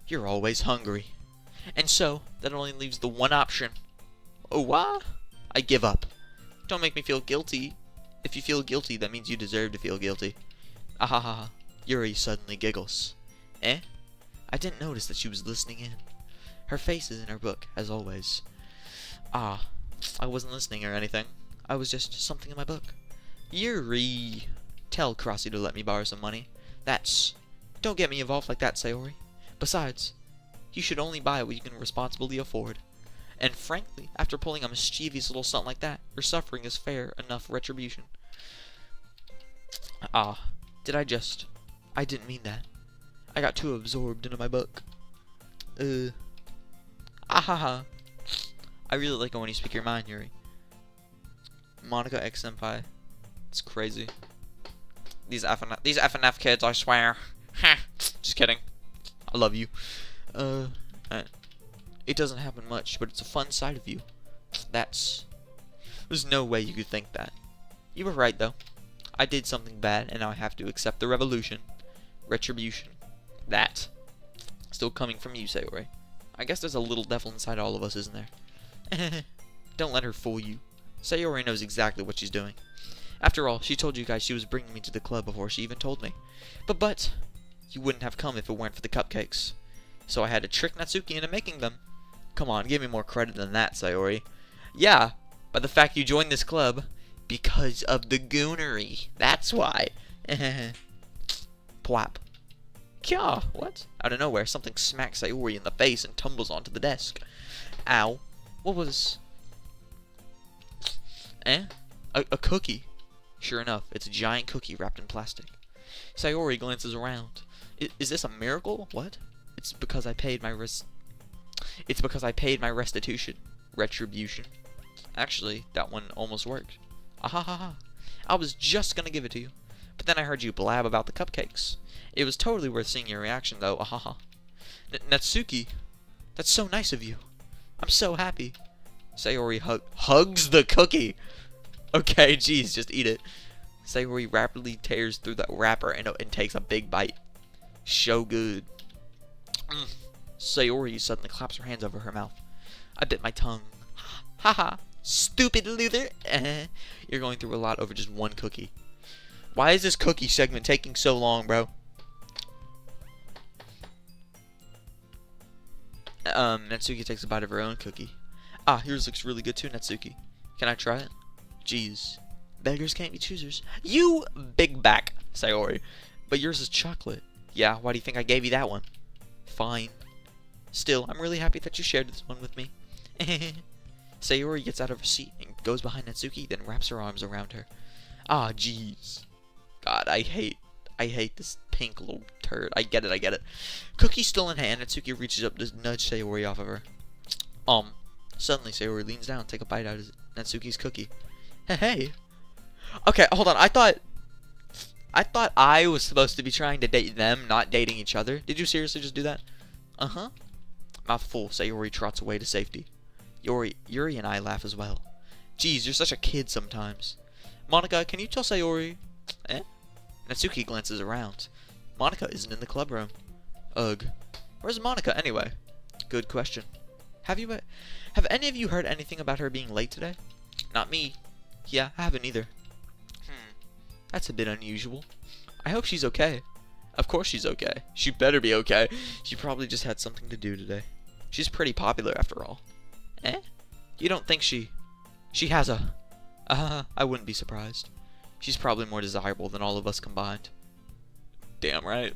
You're always hungry. And so, that only leaves the one option. Oh, what? I give up. Don't make me feel guilty. If you feel guilty, that means you deserve to feel guilty. Ahaha. Yuri suddenly giggles. Eh? I didn't notice that she was listening in. Her face is in her book, as always. Ah, I wasn't listening or anything. I was just something in my book. Yuri. Tell Crossy to let me borrow some money. Don't get me involved like that, Sayori. Besides, you should only buy what you can responsibly afford. And frankly, after pulling a mischievous little stunt like that, your suffering is fair enough retribution. Ah, I didn't mean that. I got too absorbed into my book. Ahaha. I really like it when you speak your mind, Yuri. Monica X Senpai. It's crazy. These FNF kids, I swear. Ha! Just kidding. I love you. It doesn't happen much, but it's a fun side of you. There's no way you could think that. You were right, though. I did something bad, and now I have to accept the revolution. Retribution. That. Still coming from you, Sayori. I guess there's a little devil inside all of us, isn't there? Don't let her fool you. Sayori knows exactly what she's doing. After all, she told you guys she was bringing me to the club before she even told me. But, you wouldn't have come if it weren't for the cupcakes. So I had to trick Natsuki into making them. Come on, give me more credit than that, Sayori. Yeah, by the fact you joined this club, because of the goonery. That's why. Plap. Kya, what? Out of nowhere, something smacks Sayori in the face and tumbles onto the desk. Ow. What was... A cookie. Sure enough, it's a giant cookie wrapped in plastic. Sayori glances around. Is this a miracle? What? It's because I paid my restitution. Retribution. Actually, that one almost worked. Ahahaha. I was just gonna give it to you. But then I heard you blab about the cupcakes. It was totally worth seeing your reaction, though. Ahaha. Natsuki, that's so nice of you. I'm so happy. Sayori hugs the cookie. Okay, geez, just eat it. Sayori rapidly tears through the wrapper and takes a big bite. So good. Sayori suddenly claps her hands over her mouth. I bit my tongue. Haha, stupid loser. You're going through a lot over just one cookie. Why is this cookie segment taking so long, bro? Natsuki takes a bite of her own cookie. Ah, yours looks really good too, Natsuki. Can I try it? Jeez. Beggars can't be choosers. You big back, Sayori. But yours is chocolate. Yeah, why do you think I gave you that one? Fine. Still, I'm really happy that you shared this one with me. Sayori gets out of her seat and goes behind Natsuki, then wraps her arms around her. Ah, jeez. God, I hate this pink little turd. I get it. Cookie still in hand, Natsuki reaches up to nudge Sayori off of her. Suddenly Sayori leans down to take a bite out of Natsuki's cookie. Hey. Okay, hold on. I thought I was supposed to be trying to date them, not dating each other. Did you seriously just do that? Uh-huh. Mouthful, Sayori trots away to safety. Yuri and I laugh as well. Geez, you're such a kid sometimes. Monika, can you tell Sayori? Natsuki glances around. Monika isn't in the club room. Ugh. Where's Monika anyway? Good question. Have any of you heard anything about her being late today? Not me. Yeah, I haven't either. That's a bit unusual. I hope she's okay. Of course she's okay. She better be okay. She probably just had something to do today. She's pretty popular after all. You don't think she has a... I wouldn't be surprised. She's probably more desirable than all of us combined. Damn right.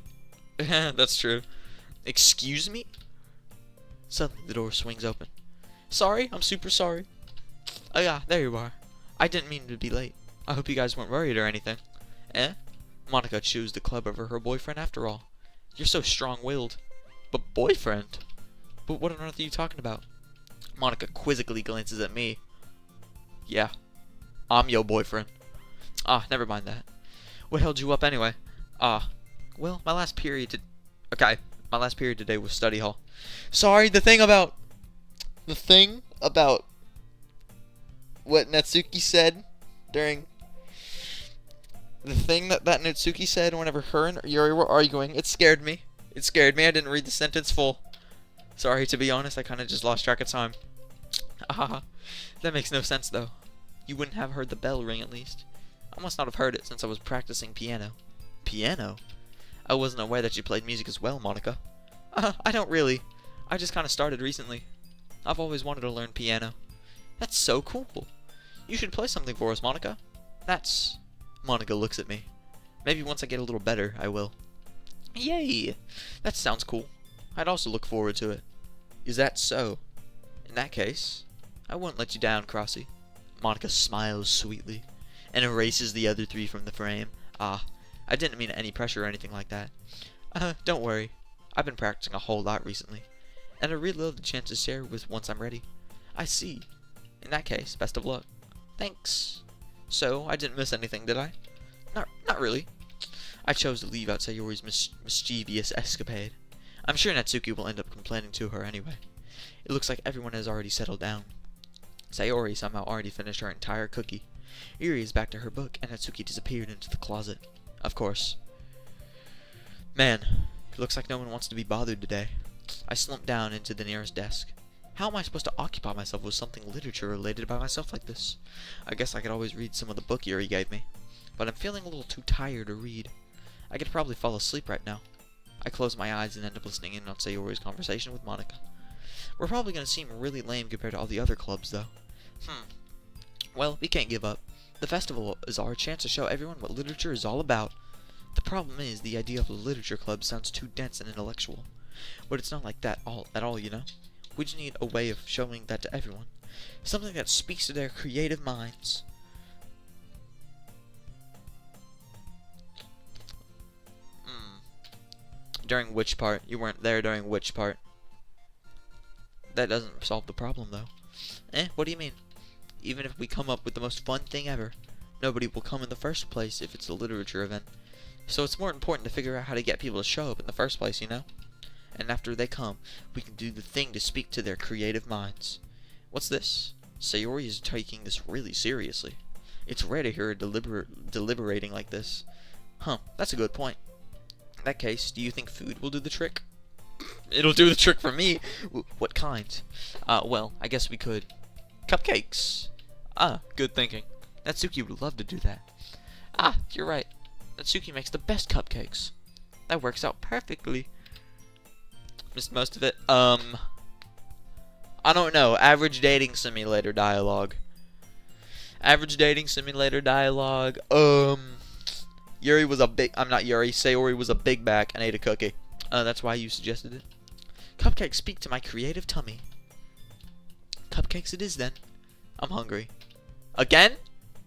That's true. Excuse me? Suddenly the door swings open. Sorry, I'm super sorry. Oh yeah, there you are. I didn't mean to be late. I hope you guys weren't worried or anything. Monika chose the club over her boyfriend after all. You're so strong-willed. But boyfriend? But what on earth are you talking about? Monika quizzically glances at me. Yeah, I'm your boyfriend. Never mind that. What held you up anyway? Well, my last period today was study hall. Sorry, the thing about what Natsuki said during the thing that Natsuki said whenever her and Yuri were arguing, it scared me. I didn't read the sentence full. Sorry, to be honest, I kind of just lost track of time. That makes no sense though. You wouldn't have heard the bell ring at least. I must not have heard it since I was practicing piano. Piano? I wasn't aware that you played music as well, Monika. I don't really. I just kind of started recently. I've always wanted to learn piano. That's so cool. You should play something for us, Monika. Monika looks at me. Maybe once I get a little better, I will. Yay! That sounds cool. I'd also look forward to it. Is that so? In that case, I won't let you down, Crossy. Monika smiles sweetly and erases the other three from the frame. I didn't mean any pressure or anything like that. Don't worry. I've been practicing a whole lot recently, and I really love the chance to share with once I'm ready. I see. In that case, best of luck. Thanks. So, I didn't miss anything, did I? Not really. I chose to leave out Sayori's mischievous escapade. I'm sure Natsuki will end up complaining to her anyway. It looks like everyone has already settled down. Sayori somehow already finished her entire cookie. Yuri is back to her book, and Natsuki disappeared into the closet. Of course. Man, it looks like no one wants to be bothered today. I slumped down into the nearest desk. How am I supposed to occupy myself with something literature-related by myself like this? I guess I could always read some of the book Yuri gave me, but I'm feeling a little too tired to read. I could probably fall asleep right now. I close my eyes and end up listening in on Sayori's conversation with Monika. We're probably going to seem really lame compared to all the other clubs, though. Well, we can't give up. The festival is our chance to show everyone what literature is all about. The problem is, the idea of a literature club sounds too dense and intellectual. But it's not like that at all, you know? We just need a way of showing that to everyone. Something that speaks to their creative minds. During which part? You weren't there during which part? That doesn't solve the problem, though. What do you mean? even if we come up with the most fun thing ever, nobody will come in the first place if it's a literature event. So it's more important to figure out how to get people to show up in the first place, you know? And after they come, we can do the thing to speak to their creative minds. What's this? Sayori is taking this really seriously. It's rare to hear her deliberating like this. Huh, that's a good point. In that case, do you think food will do the trick? It'll do the trick for me. What kind? Well, I guess we could. Cupcakes. Ah, good thinking. Natsuki would love to do that. Ah, you're right. Natsuki makes the best cupcakes. That works out perfectly. Missed most of it. I don't know. Average dating simulator dialogue. Average dating simulator dialogue. Yuri was a big. I'm not Yuri. Sayori was a big back and ate a cookie. That's why you suggested it. Cupcakes speak to my creative tummy. Cupcakes it is then. I'm hungry. Again?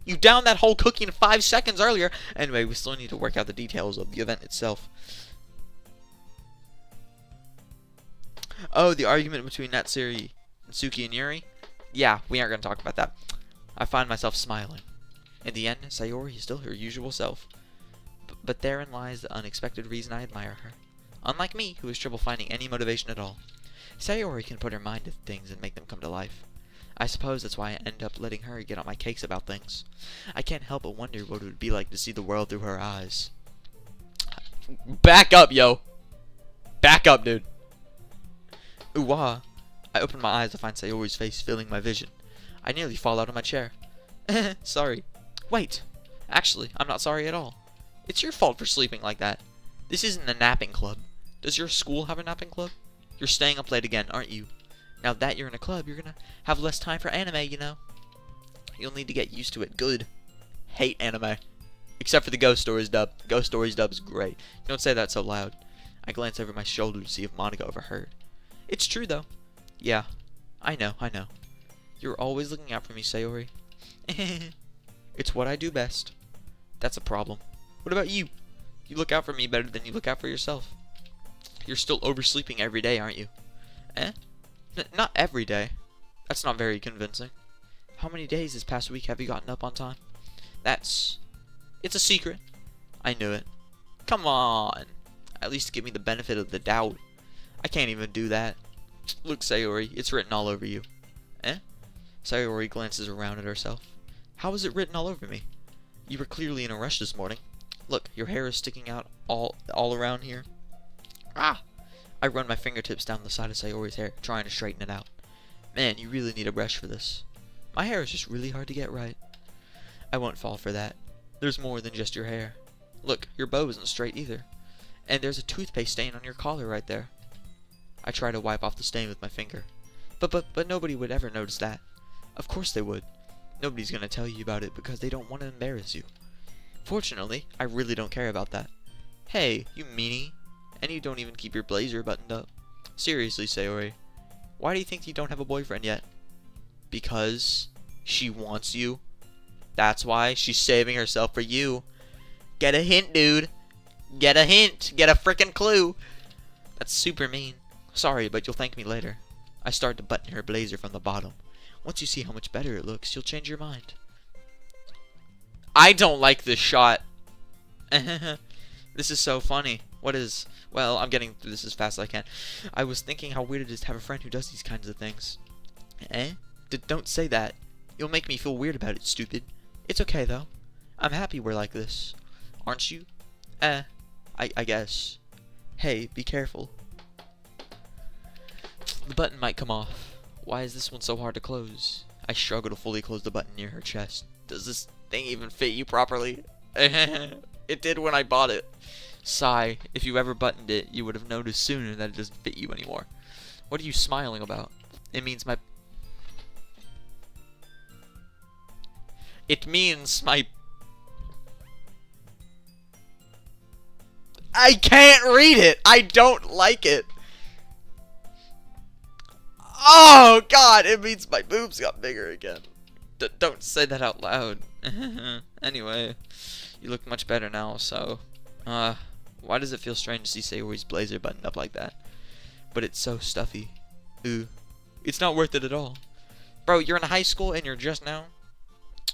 You downed that whole cookie in 5 seconds earlier. Anyway, we still need to work out the details of the event itself. Oh, the argument between Natsuki and Yuri? Yeah, we aren't going to talk about that. I find myself smiling. In the end, Sayori is still her usual self. But therein lies the unexpected reason I admire her. Unlike me, who has trouble finding any motivation at all. Sayori can put her mind to things and make them come to life. I suppose that's why I end up letting her get on my cakes about things. I can't help but wonder what it would be like to see the world through her eyes. Back up, yo! Back up, dude! Ooh-wah. I open my eyes to find Sayori's face filling my vision. I nearly fall out of my chair. Sorry. Wait. Actually, I'm not sorry at all. It's your fault for sleeping like that. This isn't a napping club. Does your school have a napping club? You're staying up late again, aren't you? Now that you're in a club, you're gonna have less time for anime, you know? You'll need to get used to it. Good. Hate anime. Except for the Ghost Stories dub. Ghost Stories dub is great. Don't say that so loud. I glance over my shoulder to see if Monica overheard. It's true, though. Yeah. I know. You're always looking out for me, Sayori. It's what I do best. That's a problem. What about you? You look out for me better than you look out for yourself. You're still oversleeping every day, aren't you? Eh? Not every day. That's not very convincing. How many days this past week have you gotten up on time? It's a secret. I knew it. Come on. At least give me the benefit of the doubt. I can't even do that. Look, Sayori, it's written all over you. Eh? Sayori glances around at herself. How is it written all over me? You were clearly in a rush this morning. Look, your hair is sticking out all around here. Ah! I run my fingertips down the side of Sayori's hair, trying to straighten it out. Man, you really need a brush for this. My hair is just really hard to get right. I won't fall for that. There's more than just your hair. Look, your bow isn't straight either. And there's a toothpaste stain on your collar right there. I try to wipe off the stain with my finger. But nobody would ever notice that. Of course they would. Nobody's gonna tell you about it because they don't want to embarrass you. Fortunately, I really don't care about that. Hey, you meanie. And you don't even keep your blazer buttoned up. Seriously, Sayori. Why do you think you don't have a boyfriend yet? Because she wants you. That's why she's saving herself for you. Get a hint, dude. Get a hint. Get a frickin' clue. That's super mean. Sorry, but you'll thank me later. I start to button her blazer from the bottom. Once you see how much better it looks, you'll change your mind. I don't like this shot. This is so funny. Well, I'm getting through this as fast as I can. I was thinking how weird it is to have a friend who does these kinds of things. Eh? Don't say that. You'll make me feel weird about it, stupid. It's okay, though. I'm happy we're like this. Aren't you? I guess. Hey, be careful. The button might come off. Why is this one so hard to close? I struggle to fully close the button near her chest. Does this thing even fit you properly? It did when I bought it. Sigh. If you ever buttoned it, you would have noticed sooner that it doesn't fit you anymore. What are you smiling about? It means my... I can't read it! I don't like it! Oh, God! It means my boobs got bigger again. Don't say that out loud. Anyway, you look much better now, so... why does it feel strange to see Sayori's blazer buttoned up like that? But it's so stuffy. Ooh. It's not worth it at all. Bro, you're in high school and you're just now.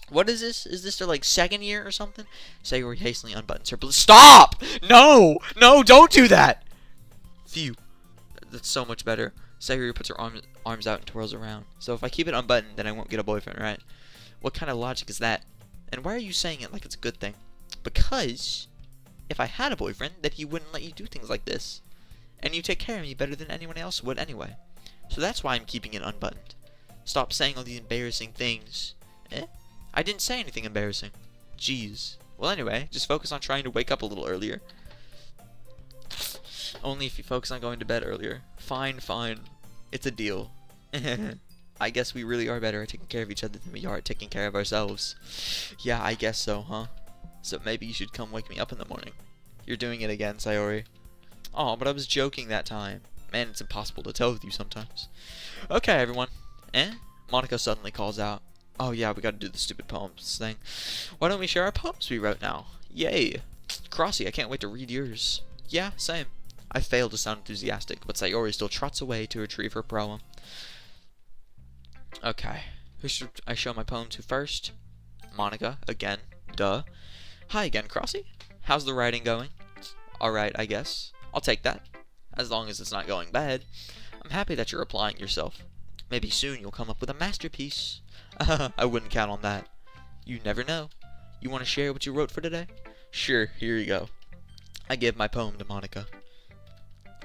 What is this? Is this their like second year or something? Sayori hastily unbuttons her. Stop! No! No, don't do that! Phew. That's so much better. Sayori puts her arms out and twirls around. So if I keep it unbuttoned, then I won't get a boyfriend, right? What kind of logic is that? And why are you saying it like it's a good thing? Because if I had a boyfriend, then he wouldn't let you do things like this. And you take care of me better than anyone else would anyway. So that's why I'm keeping it unbuttoned. Stop saying all these embarrassing things. Eh? I didn't say anything embarrassing. Jeez. Well, anyway, just focus on trying to wake up a little earlier. Only if you focus on going to bed earlier. Fine, fine. It's a deal. I guess we really are better at taking care of each other than we are at taking care of ourselves. Yeah, I guess so, huh? So maybe you should come wake me up in the morning. You're doing it again, Sayori. Oh, but I was joking that time. Man, it's impossible to tell with you sometimes. Okay, everyone. Monica suddenly calls out. Oh yeah, we gotta do the stupid poems thing. Why don't we share our poems we wrote now? Yay! Crossy, I can't wait to read yours. Yeah, same. I failed to sound enthusiastic, but Sayori still trots away to retrieve her poem. Okay, who should I show my poem to first? Monica, again. Duh. Hi again, Crossy. How's the writing going? Alright, I guess. I'll take that. As long as it's not going bad. I'm happy that you're applying yourself. Maybe soon you'll come up with a masterpiece. I wouldn't count on that. You never know. You want to share what you wrote for today? Sure, here you go. I give my poem to Monica.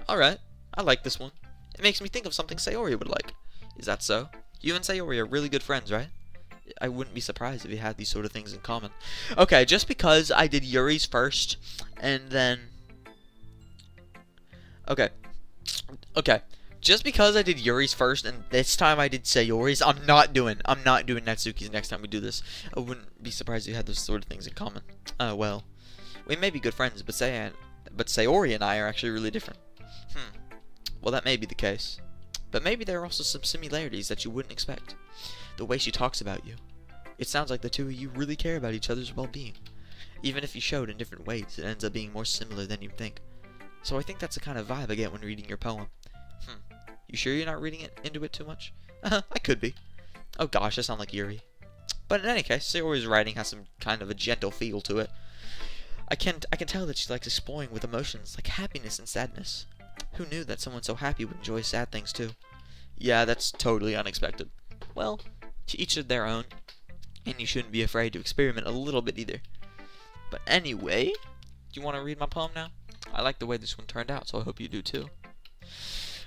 Alright, I like this one. It makes me think of something Sayori would like. Is that so? You and Sayori are really good friends, right? I wouldn't be surprised if you had these sort of things in common. Okay, just because I did Yuri's first, and then... Okay. Just because I did Yuri's first, and this time I did Sayori's, I'm not doing Natsuki's next time we do this. I wouldn't be surprised if you had those sort of things in common. Well, we may be good friends, but Sayori and I are actually really different. Well, that may be the case. But maybe there are also some similarities that you wouldn't expect. The way she talks about you. It sounds like the two of you really care about each other's well-being. Even if you showed in different ways, it ends up being more similar than you'd think. So I think that's the kind of vibe I get when reading your poem. You sure you're not reading into it too much? I could be. Oh gosh, I sound like Yuri. But in any case, Sayori's writing has some kind of a gentle feel to it. I can tell that she likes exploring with emotions like happiness and sadness. Who knew that someone so happy would enjoy sad things too? Yeah, that's totally unexpected. Well, to each of their own, and you shouldn't be afraid to experiment a little bit either. But anyway, do you want to read my poem now? I like the way this one turned out, so I hope you do too.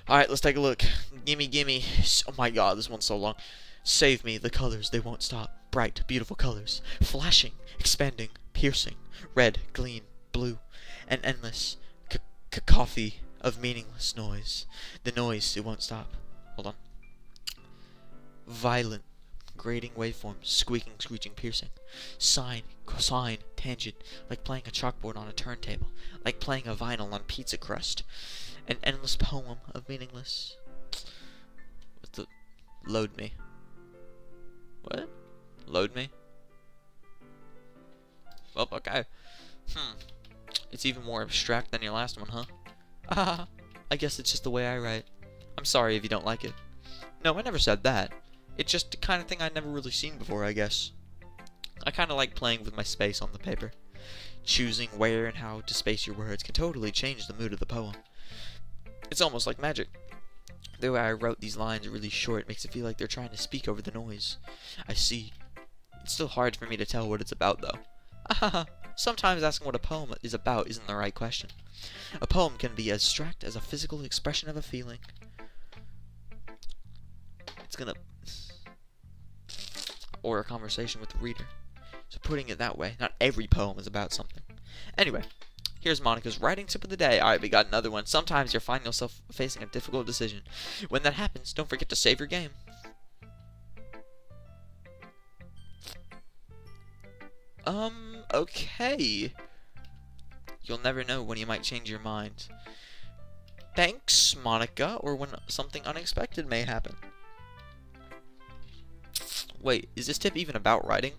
Alright, let's take a look. Gimme. Oh my god, this one's so long. Save me, the colors, they won't stop. Bright, beautiful colors. Flashing, expanding, piercing. Red, green, blue. An endless cacophony of meaningless noise. The noise, it won't stop. Hold on. Violent, grating waveforms. Squeaking, screeching, piercing. Sine, cosine, tangent. Like playing a chalkboard on a turntable. Like playing a vinyl on pizza crust. An endless poem of meaningless. What's the... Load me. What? Load me? Well, okay. It's even more abstract than your last one, huh? I guess it's just the way I write. I'm sorry if you don't like it. No, I never said that. It's just the kind of thing I'd never really seen before, I guess. I kind of like playing with my space on the paper. Choosing where and how to space your words can totally change the mood of the poem. It's almost like magic. The way I wrote these lines really short makes it feel like they're trying to speak over the noise. I see. It's still hard for me to tell what it's about, though. Sometimes asking what a poem is about isn't the right question. A poem can be as abstract as a physical expression of a feeling. Or a conversation with the reader. So putting it that way, not every poem is about something. Anyway. Here's Monica's writing tip of the day. Alright, we got another one. Sometimes you're finding yourself facing a difficult decision. When that happens, don't forget to save your game. Okay. You'll never know when you might change your mind. Thanks, Monica, or when something unexpected may happen. Wait, is this tip even about writing?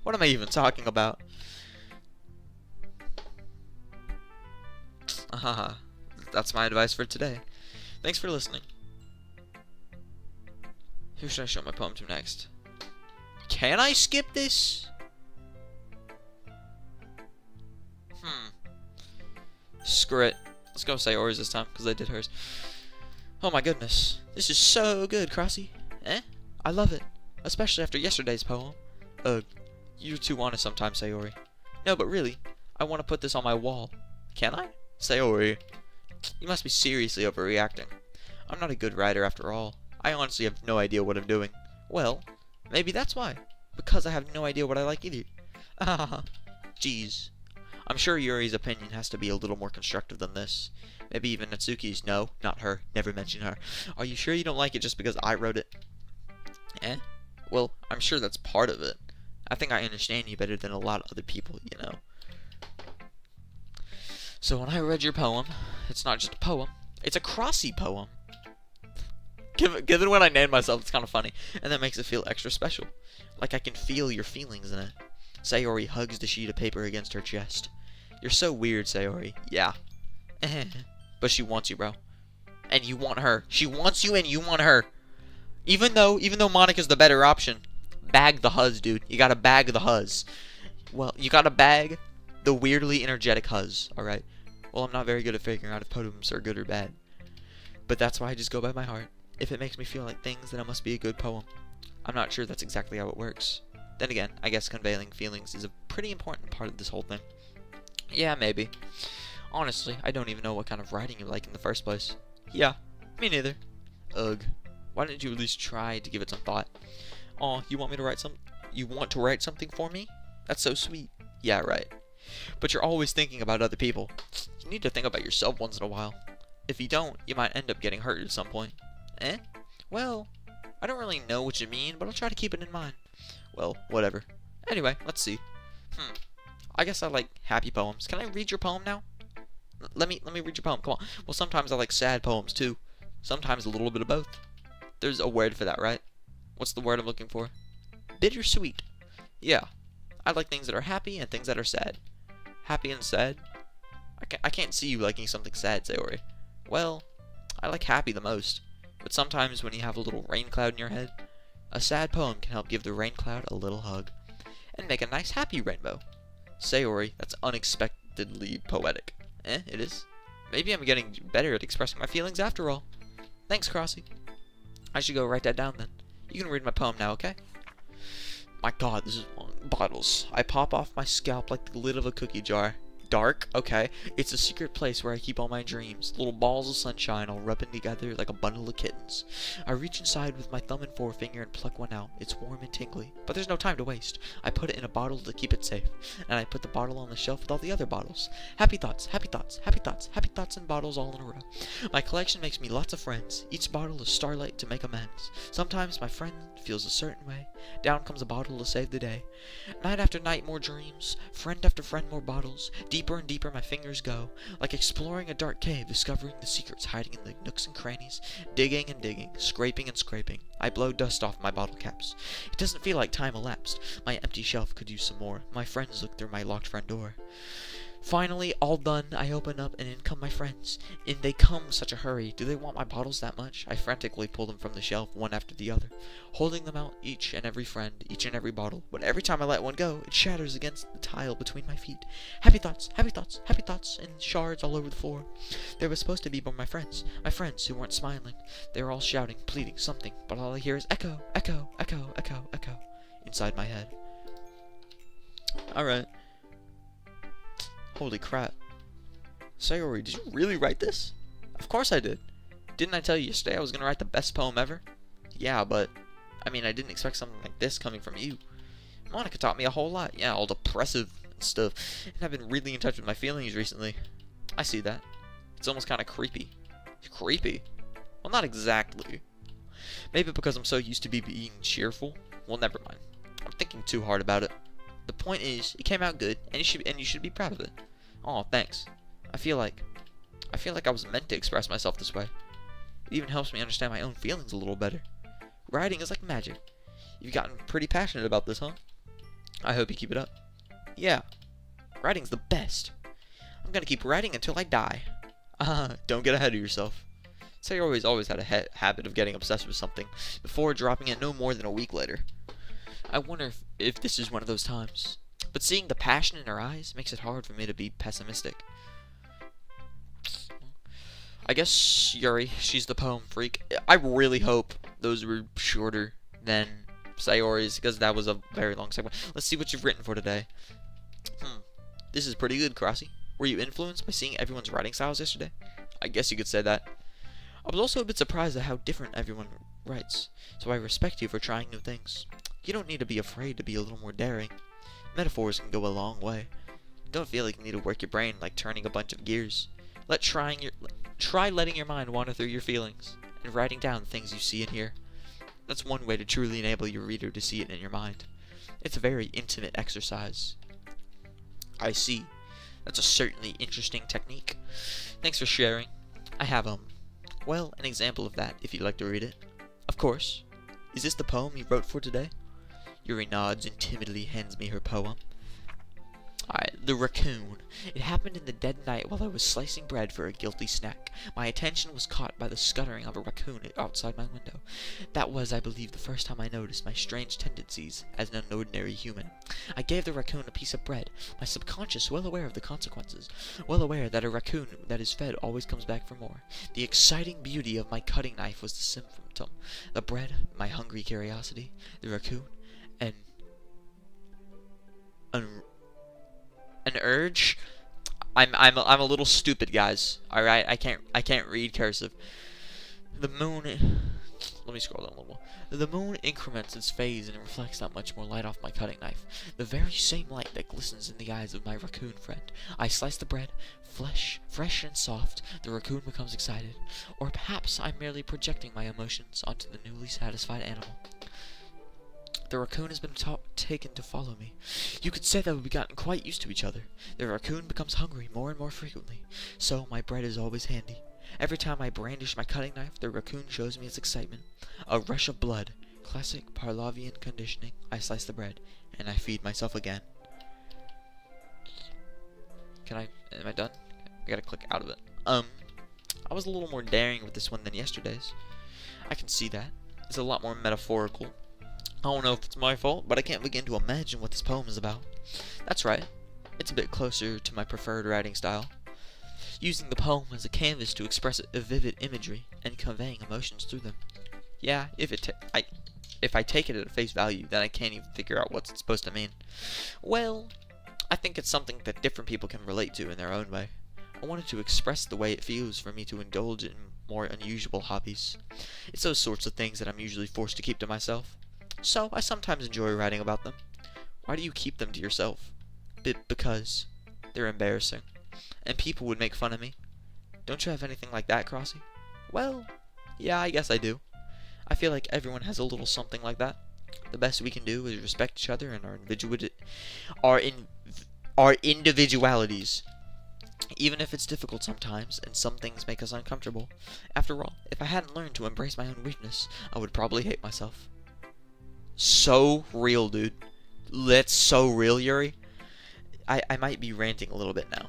What am I even talking about? That's my advice for today. Thanks for listening. Who should I show my poem to next? Can I skip this? Screw it. Let's go Sayori's this time, because I did hers. Oh my goodness. This is so good, Crossy. Eh? I love it. Especially after yesterday's poem. Ugh. You're too honest sometimes, Sayori. No, but really, I want to put this on my wall. Can I? Sayori. You must be seriously overreacting. I'm not a good writer after all. I honestly have no idea what I'm doing. Well, maybe that's why. Because I have no idea what I like either. Ah, jeez. I'm sure Yuri's opinion has to be a little more constructive than this. Maybe even Natsuki's. No, not her. Never mention her. Are you sure you don't like it just because I wrote it? Eh? Well, I'm sure that's part of it. I think I understand you better than a lot of other people, you know. So when I read your poem, it's not just a poem. It's a Crossy poem. Given what I named myself, it's kind of funny. And that makes it feel extra special. Like I can feel your feelings in it. Sayori hugs the sheet of paper against her chest. You're so weird, Sayori. Yeah. But she wants you, bro. And you want her. She wants you and you want her. Even though Monica's the better option. Bag the huzz, dude. You gotta bag the huzz. Well, you gotta bag the weirdly energetic huzz, alright? Well, I'm not very good at figuring out if poems are good or bad. But that's why I just go by my heart. If it makes me feel like things, then it must be a good poem. I'm not sure that's exactly how it works. Then again, I guess conveying feelings is a pretty important part of this whole thing. Yeah, maybe. Honestly, I don't even know what kind of writing you like in the first place. Yeah, me neither. Ugh. Why didn't you at least try to give it some thought? Aw, you want to write something for me? That's so sweet. Yeah, right. But you're always thinking about other people. You need to think about yourself once in a while. If you don't, you might end up getting hurt at some point. Eh? Well, I don't really know what you mean, but I'll try to keep it in mind. Well, whatever. Anyway, let's see. I guess I like happy poems. Can I read your poem now? Let me read your poem. Come on. Well, sometimes I like sad poems too. Sometimes a little bit of both. There's a word for that, right? What's the word I'm looking for? Bittersweet. Yeah. I like things that are happy and things that are sad. Happy and sad? I can't see you liking something sad, Sayori. Well, I like happy the most. But sometimes when you have a little rain cloud in your head, a sad poem can help give the rain cloud a little hug. And make a nice happy rainbow. Sayori, that's unexpectedly poetic. Eh, it is? Maybe I'm getting better at expressing my feelings after all. Thanks, Crossy. I should go write that down then. You can read my poem now, okay? My god, this is long. Bottles. I pop off my scalp like the lid of a cookie jar. Dark? Okay. It's a secret place where I keep all my dreams. Little balls of sunshine all rubbing together like a bundle of kittens. I reach inside with my thumb and forefinger and pluck one out. It's warm and tingly. But there's no time to waste. I put it in a bottle to keep it safe. And I put the bottle on the shelf with all the other bottles. Happy thoughts, happy thoughts, happy thoughts, happy thoughts and bottles all in a row. My collection makes me lots of friends. Each bottle is starlight to make amends. Sometimes my friend feels a certain way. Down comes a bottle to save the day. Night after night more dreams. Friend after friend more bottles. Deeper and deeper my fingers go, like exploring a dark cave, discovering the secrets hiding in the nooks and crannies, digging and digging, scraping and scraping. I blow dust off my bottle caps. It doesn't feel like time elapsed. My empty shelf could use some more. My friends look through my locked front door. Finally, all done, I open up, and in come my friends. In they come with such a hurry. Do they want my bottles that much? I frantically pull them from the shelf, one after the other, holding them out, each and every friend, each and every bottle. But every time I let one go, it shatters against the tile between my feet. Happy thoughts, happy thoughts, happy thoughts, and shards all over the floor. There was supposed to be my friends who weren't smiling. They were all shouting, pleading, something, but all I hear is echo, echo, echo, echo, echo, inside my head. Alright. Holy crap. Sayori, did you really write this? Of course I did. Didn't I tell you yesterday I was going to write the best poem ever? Yeah, but, I mean, I didn't expect something like this coming from you. Monica taught me a whole lot. Yeah, all depressive and stuff. And I've been really in touch with my feelings recently. I see that. It's almost kind of creepy. Creepy? Well, not exactly. Maybe because I'm so used to being cheerful. Well, never mind. I'm thinking too hard about it. The point is, it came out good, and you should be proud of it. Aw, thanks. I feel like I was meant to express myself this way. It even helps me understand my own feelings a little better. Writing is like magic. You've gotten pretty passionate about this, huh? I hope you keep it up. Yeah. Writing's the best. I'm gonna keep writing until I die. Don't get ahead of yourself. Sayori's always had a habit of getting obsessed with something before dropping it no more than a week later. I wonder if this is one of those times. But seeing the passion in her eyes makes it hard for me to be pessimistic. I guess Yuri, she's the poem freak. I really hope those were shorter than Sayori's, because that was a very long segment. Let's see what you've written for today. This is pretty good, Crossy. Were you influenced by seeing everyone's writing styles yesterday? I guess you could say that. I was also a bit surprised at how different everyone writes, so I respect you for trying new things. You don't need to be afraid to be a little more daring. Metaphors can go a long way. Don't feel like you need to work your brain like turning a bunch of gears. Try letting your mind wander through your feelings, and writing down the things you see and hear. That's one way to truly enable your reader to see it in your mind. It's a very intimate exercise. I see. That's a certainly interesting technique. Thanks for sharing. I have, well, an example of that, if you'd like to read it. Of course. Is this the poem you wrote for today? Yuri nods and timidly hands me her poem. Alright, The Raccoon. It happened in the dead night while I was slicing bread for a guilty snack. My attention was caught by the scuttering of a raccoon outside my window. That was, I believe, the first time I noticed my strange tendencies as an ordinary human. I gave the raccoon a piece of bread, my subconscious well aware of the consequences, well aware that a raccoon that is fed always comes back for more. The exciting beauty of my cutting knife was the symptom. The bread, my hungry curiosity, the raccoon, and an urge. I'm a little stupid, guys. All right, I can't read cursive. The moon. Let me scroll down a little more. The moon increments its phase and reflects not much more light off my cutting knife. The very same light that glistens in the eyes of my raccoon friend. I slice the bread, fresh and soft. The raccoon becomes excited, or perhaps I'm merely projecting my emotions onto the newly satisfied animal. The raccoon has been taken to follow me. You could say that we've gotten quite used to each other. The raccoon becomes hungry more and more frequently, so my bread is always handy. Every time I brandish my cutting knife, the raccoon shows me its excitement. A rush of blood. Classic Pavlovian conditioning. I slice the bread, and I feed myself again. Am I done? I gotta click out of it. I was a little more daring with this one than yesterday's. I can see that. It's a lot more metaphorical. I don't know if it's my fault, but I can't begin to imagine what this poem is about. That's right. It's a bit closer to my preferred writing style. Using the poem as a canvas to express a vivid imagery and conveying emotions through them. Yeah, if I take it at face value, then I can't even figure out what it's supposed to mean. Well, I think it's something that different people can relate to in their own way. I wanted to express the way it feels for me to indulge in more unusual hobbies. It's those sorts of things that I'm usually forced to keep to myself. So, I sometimes enjoy writing about them. Why do you keep them to yourself? Because they're embarrassing. And people would make fun of me. Don't you have anything like that, Crossy? Well, yeah, I guess I do. I feel like everyone has a little something like that. The best we can do is respect each other and our individualities. Even if it's difficult sometimes, and some things make us uncomfortable. After all, if I hadn't learned to embrace my own weakness, I would probably hate myself. So real, dude. That's so real, Yuri. I might be ranting a little bit now,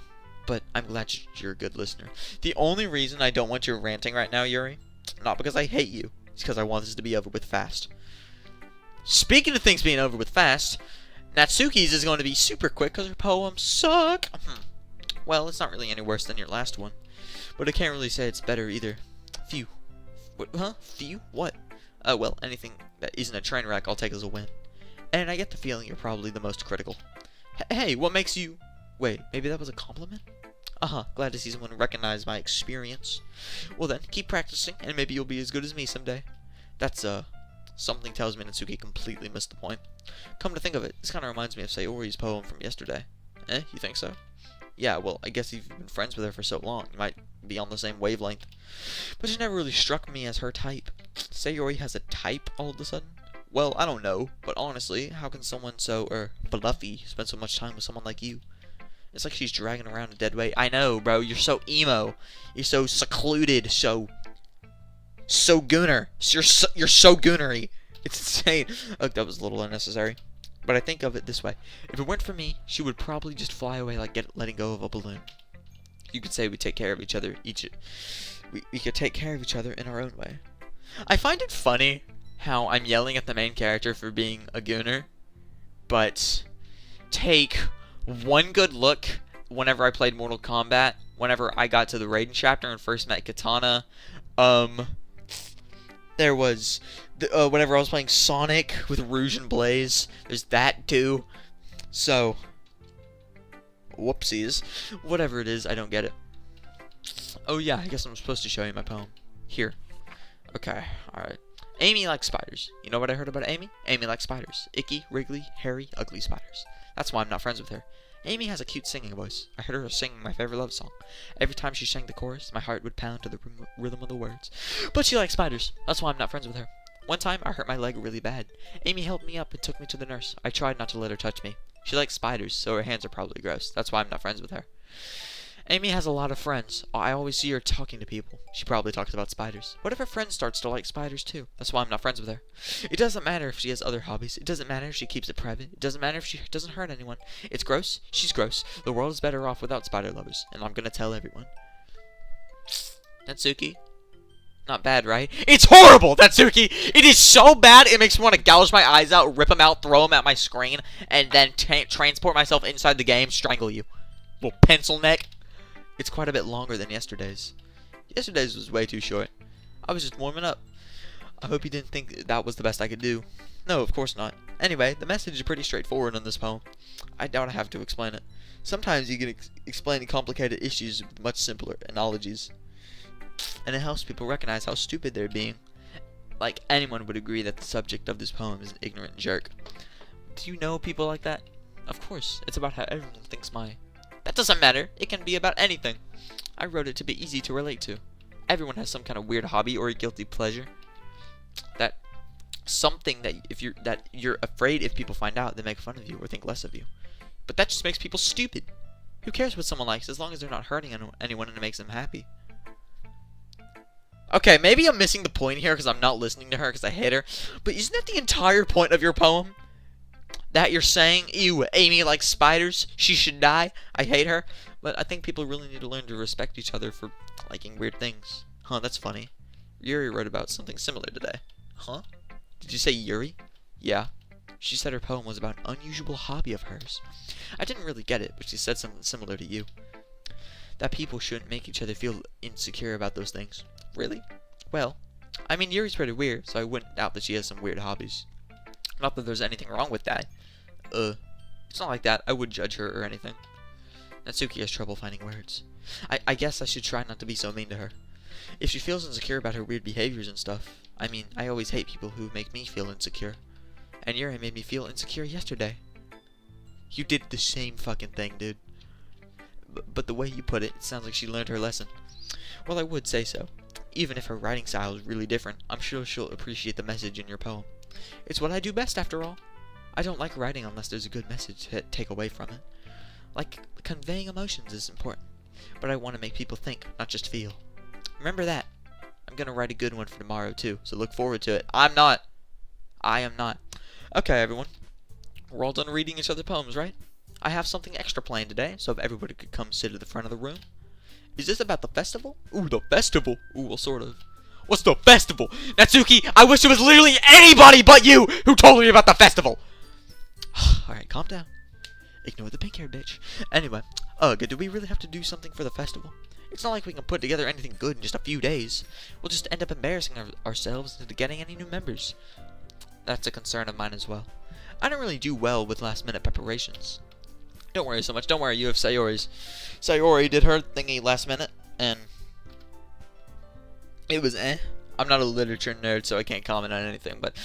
but I'm glad you're a good listener. The only reason I don't want you ranting right now, Yuri, not because I hate you, it's because I want this to be over with fast. Speaking of things being over with fast, Natsuki's is going to be super quick because her poems suck. Well, it's not really any worse than your last one, but I can't really say it's better either. Phew. What? Huh? Phew? What? Well, anything that isn't a train wreck I'll take as a win. And I get the feeling you're probably the most critical. Hey, what makes you... Wait, maybe that was a compliment? Glad to see someone recognize my experience. Well then, keep practicing, and maybe you'll be as good as me someday. That's, something tells me Natsuki completely missed the point. Come to think of it, this kind of reminds me of Sayori's poem from yesterday. You think so? Yeah, well, I guess you've been friends with her for so long, you might be on the same wavelength. But she never really struck me as her type. Sayori has a type all of a sudden? Well, I don't know, but honestly, how can someone so, fluffy spend so much time with someone like you? It's like she's dragging around a dead weight. I know, bro, you're so emo. You're so secluded, so gooner. You're so goonery. It's insane. Look, that was a little unnecessary. But I think of it this way. If it weren't for me, she would probably just fly away like letting go of a balloon. You could say we take care of each other, we could take care of each other in our own way. I find it funny how I'm yelling at the main character for being a gooner, but take one good look whenever I played Mortal Kombat, whenever I got to the Raiden chapter and first met Katana. There was whenever I was playing Sonic with Rouge and Blaze. There's that too. So, whoopsies. Whatever it is, I don't get it. Oh yeah, I guess I'm supposed to show you my poem. Here. Okay, alright. Amy likes spiders. You know what I heard about Amy? Amy likes spiders. Icky, wriggly, hairy, ugly spiders. That's why I'm not friends with her. Amy has a cute singing voice. I heard her singing my favorite love song. Every time she sang the chorus, my heart would pound to the rhythm of the words. But she likes spiders. That's why I'm not friends with her. One time, I hurt my leg really bad. Amy helped me up and took me to the nurse. I tried not to let her touch me. She likes spiders, so her hands are probably gross. That's why I'm not friends with her. Amy has a lot of friends. I always see her talking to people. She probably talks about spiders. What if her friend starts to like spiders too? That's why I'm not friends with her. It doesn't matter if she has other hobbies. It doesn't matter if she keeps it private. It doesn't matter if she doesn't hurt anyone. It's gross. She's gross. The world is better off without spider lovers. And I'm gonna tell everyone. Natsuki? Not bad, right? It's horrible, Natsuki! It is so bad, it makes me want to gouge my eyes out, rip them out, throw them at my screen, and then transport myself inside the game, strangle you. Little pencil neck. It's quite a bit longer than yesterday's. Yesterday's was way too short. I was just warming up. I hope you didn't think that was the best I could do. No, of course not. Anyway, the message is pretty straightforward in this poem. I doubt I have to explain it. Sometimes you can explain complicated issues with much simpler analogies. And it helps people recognize how stupid they're being. Like, anyone would agree that the subject of this poem is an ignorant jerk. Do you know people like that? Of course, it's about how everyone thinks That doesn't matter. It can be about anything. I wrote it to be easy to relate to. Everyone has some kind of weird hobby or a guilty pleasure. That something that you're afraid if people find out, they make fun of you or think less of you. But that just makes people stupid. Who cares what someone likes as long as they're not hurting anyone and it makes them happy? Okay, maybe I'm missing the point here because I'm not listening to her because I hate her. But isn't that the entire point of your poem? That you're saying, ew, Amy likes spiders, she should die, I hate her. But I think people really need to learn to respect each other for liking weird things. Huh, that's funny. Yuri wrote about something similar today. Huh? Did you say Yuri? Yeah. She said her poem was about an unusual hobby of hers. I didn't really get it, but she said something similar to you. That people shouldn't make each other feel insecure about those things. Really? Well, I mean, Yuri's pretty weird, so I wouldn't doubt that she has some weird hobbies. Not that there's anything wrong with that. It's not like that. I wouldn't judge her or anything. Natsuki has trouble finding words. I guess I should try not to be so mean to her. If she feels insecure about her weird behaviors and stuff, I mean, I always hate people who make me feel insecure. And Yuri made me feel insecure yesterday. You did the same fucking thing, dude. But the way you put it, it sounds like she learned her lesson. Well, I would say so. Even if her writing style is really different, I'm sure she'll appreciate the message in your poem. It's what I do best, after all. I don't like writing unless there's a good message to take away from it. Like, conveying emotions is important, but I want to make people think, not just feel. Remember that. I'm gonna write a good one for tomorrow, too, so look forward to it. I am not. Okay, everyone. We're all done reading each other's poems, right? I have something extra planned today, so if everybody could come sit at the front of the room. Is this about the festival? Ooh, the festival. Ooh, well, sort of. What's the festival? Natsuki, I wish it was literally anybody but you who told me about the festival. Alright, calm down. Ignore the pink-haired bitch. Anyway, do we really have to do something for the festival? It's not like we can put together anything good in just a few days. We'll just end up embarrassing ourselves into getting any new members. That's a concern of mine as well. I don't really do well with last-minute preparations. Don't worry so much. Don't worry, you have Sayori's. Sayori did her thingy last minute, and it was eh. I'm not a literature nerd, so I can't comment on anything, but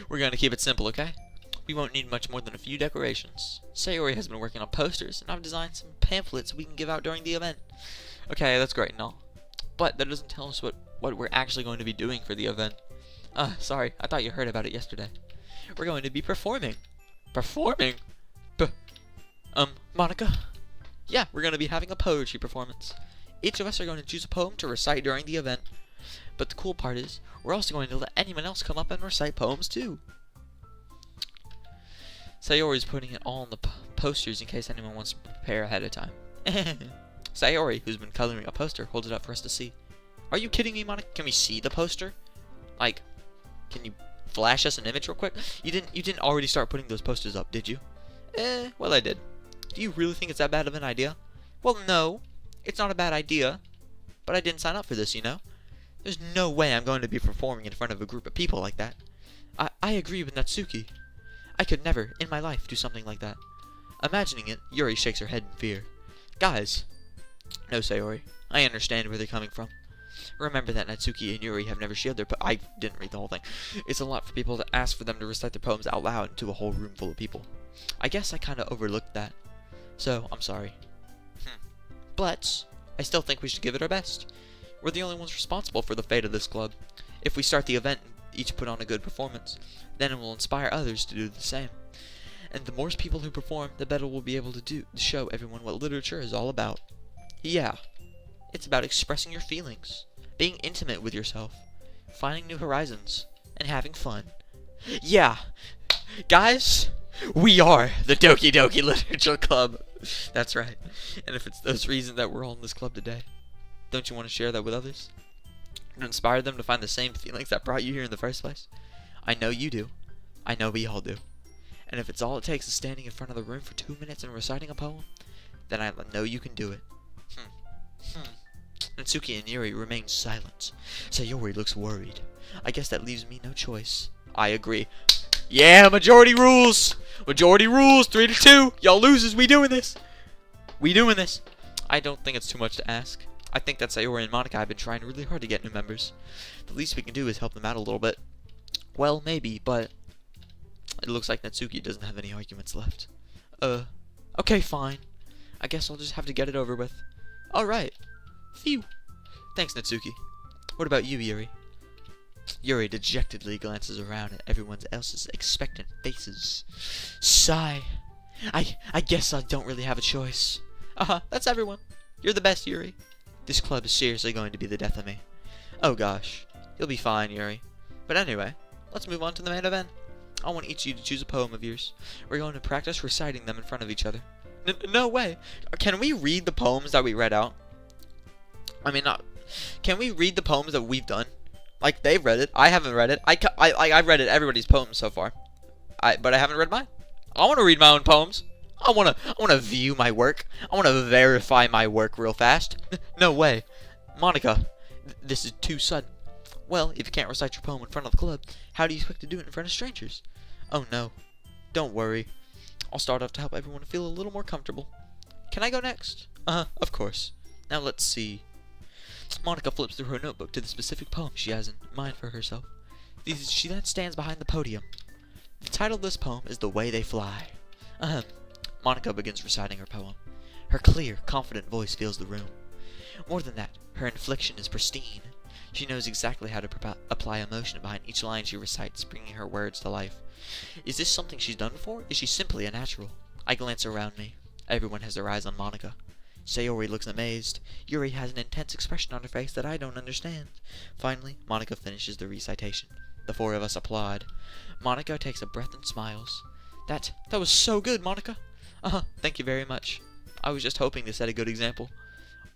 we're going to keep it simple, okay? We won't need much more than a few decorations. Sayori has been working on posters, and I've designed some pamphlets we can give out during the event. Okay, that's great and all. But that doesn't tell us what we're actually going to be doing for the event. Sorry, I thought you heard about it yesterday. We're going to be performing. Performing? Monica? Yeah, we're going to be having a poetry performance. Each of us are going to choose a poem to recite during the event. But the cool part is, we're also going to let anyone else come up and recite poems too. Sayori's putting it all on the posters in case anyone wants to prepare ahead of time. Sayori, who's been coloring a poster, holds it up for us to see. Are you kidding me, Monica? Can we see the poster? Like, can you flash us an image real quick? You didn't already start putting those posters up, did you? Well, I did. Do you really think it's that bad of an idea? Well, no, it's not a bad idea, but I didn't sign up for this, you know? There's no way I'm going to be performing in front of a group of people like that. I agree with Natsuki. I could never, in my life, do something like that. Imagining it, Yuri shakes her head in fear. Guys. No, Sayori. I understand where they're coming from. Remember that Natsuki and Yuri have never shared their I didn't read the whole thing. It's a lot for people to ask for them to recite their poems out loud to a whole room full of people. I guess I kind of overlooked that. So, I'm sorry. But, I still think we should give it our best. We're the only ones responsible for the fate of this club. If we start the event and each put on a good performance, then it will inspire others to do the same. And the more people who perform, the better we'll be able to show everyone what literature is all about. Yeah, it's about expressing your feelings, being intimate with yourself, finding new horizons, and having fun. Yeah, guys, we are the Doki Doki Literature Club. That's right. And if it's those reasons that we're all in this club today, don't you want to share that with others? And inspire them to find the same feelings that brought you here in the first place? I know you do. I know we all do. And if it's all it takes is standing in front of the room for 2 minutes and reciting a poem, then I know you can do it. Natsuki and Yuri remain silent. Sayori looks worried. I guess that leaves me no choice. I agree. Yeah, majority rules! Majority rules, 3-2. Y'all losers, we doing this. We doing this. I don't think it's too much to ask. I think that Sayori and Monica have been trying really hard to get new members. The least we can do is help them out a little bit. Well, maybe, but it looks like Natsuki doesn't have any arguments left. Okay, fine. I guess I'll just have to get it over with. Alright. Phew. Thanks, Natsuki. What about you, Yuri? Yuri dejectedly glances around at everyone else's expectant faces. Sigh. I guess I don't really have a choice. That's everyone. You're the best, Yuri. This club is seriously going to be the death of me. Oh gosh. You'll be fine, Yuri. But anyway, let's move on to the main event. I want each of you to choose a poem of yours. We're going to practice reciting them in front of each other. No way. Can we read the poems that we read out? I mean, not. Can we read the poems that we've done? Like, they've read it. I haven't read it. I've read everybody's poems so far. But I haven't read mine. I want to read my own poems. I want to view my work. I want to verify my work real fast. No way. Monica, this is too sudden. Well, if you can't recite your poem in front of the club, how do you expect to do it in front of strangers? Oh no. Don't worry. I'll start off to help everyone feel a little more comfortable. Can I go next? Of course. Now let's see. Monica flips through her notebook to the specific poem she has in mind for herself. She then stands behind the podium. The title of this poem is The Way They Fly. Monica begins reciting her poem. Her clear, confident voice fills the room. More than that, her inflection is pristine. She knows exactly how to apply emotion behind each line she recites, bringing her words to life. Is this something she's done before? Is she simply a natural? I glance around me. Everyone has their eyes on Monica. Sayori looks amazed. Yuri has an intense expression on her face that I don't understand. Finally, Monica finishes the recitation. The four of us applaud. Monica takes a breath and smiles. That was so good, Monica. Thank you very much. I was just hoping to set a good example.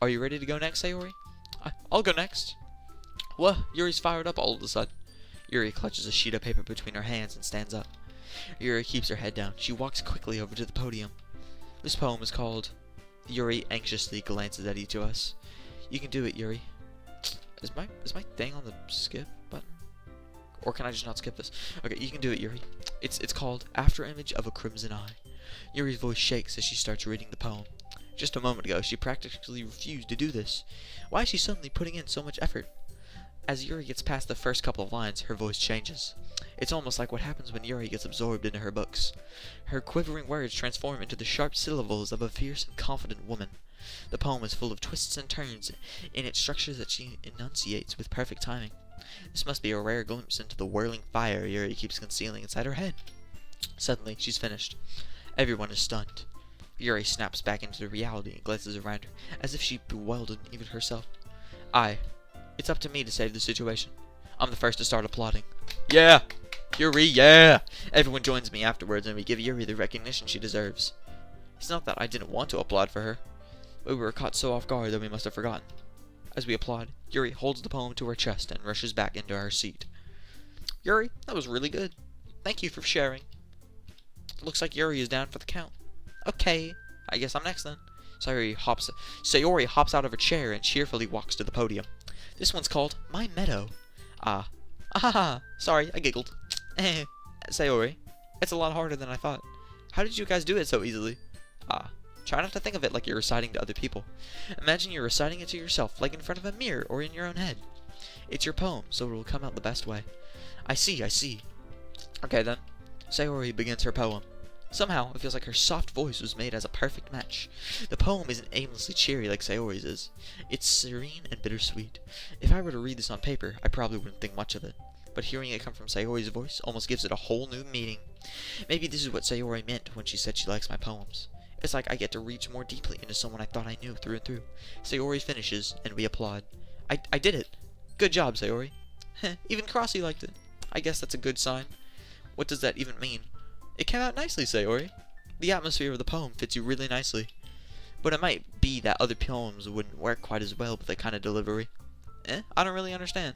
Are you ready to go next, Sayori? I'll go next. What? Yuri's fired up all of a sudden. Yuri clutches a sheet of paper between her hands and stands up. Yuri keeps her head down. She walks quickly over to the podium. This poem is called... Yuri anxiously glances at each of us. You can do it, Yuri. Is my thing on the skip button? Or can I just not skip this? Okay, you can do it, Yuri. It's called After Image of a Crimson Eye. Yuri's voice shakes as she starts reading the poem. Just a moment ago, she practically refused to do this. Why is she suddenly putting in so much effort? As Yuri gets past the first couple of lines, her voice changes. It's almost like what happens when Yuri gets absorbed into her books. Her quivering words transform into the sharp syllables of a fierce and confident woman. The poem is full of twists and turns in its structure that she enunciates with perfect timing. This must be a rare glimpse into the whirling fire Yuri keeps concealing inside her head. Suddenly, she's finished. Everyone is stunned. Yuri snaps back into reality and glances around her, as if she bewildered even herself. It's up to me to save the situation. I'm the first to start applauding. Yeah! Yuri, yeah! Everyone joins me afterwards and we give Yuri the recognition she deserves. It's not that I didn't want to applaud for her. We were caught so off guard that we must have forgotten. As we applaud, Yuri holds the poem to her chest and rushes back into her seat. Yuri, that was really good. Thank you for sharing. Looks like Yuri is down for the count. Okay, I guess I'm next then. Sayori hops out of her chair and cheerfully walks to the podium. This one's called My Meadow. Sorry, I giggled. Sayori, it's a lot harder than I thought. How did you guys do it so easily? Try not to think of it like you're reciting to other people. Imagine you're reciting it to yourself, like in front of a mirror or in your own head. It's your poem, so it will come out the best way. I see. Okay then. Sayori begins her poem. Somehow, it feels like her soft voice was made as a perfect match. The poem isn't aimlessly cheery like Sayori's is. It's serene and bittersweet. If I were to read this on paper, I probably wouldn't think much of it. But hearing it come from Sayori's voice almost gives it a whole new meaning. Maybe this is what Sayori meant when she said she likes my poems. It's like I get to reach more deeply into someone I thought I knew through and through. Sayori finishes, and we applaud. I did it! Good job, Sayori. Even Crossy liked it. I guess that's a good sign. What does that even mean? It came out nicely, Sayori. The atmosphere of the poem fits you really nicely. But it might be that other poems wouldn't work quite as well with that kind of delivery. I don't really understand.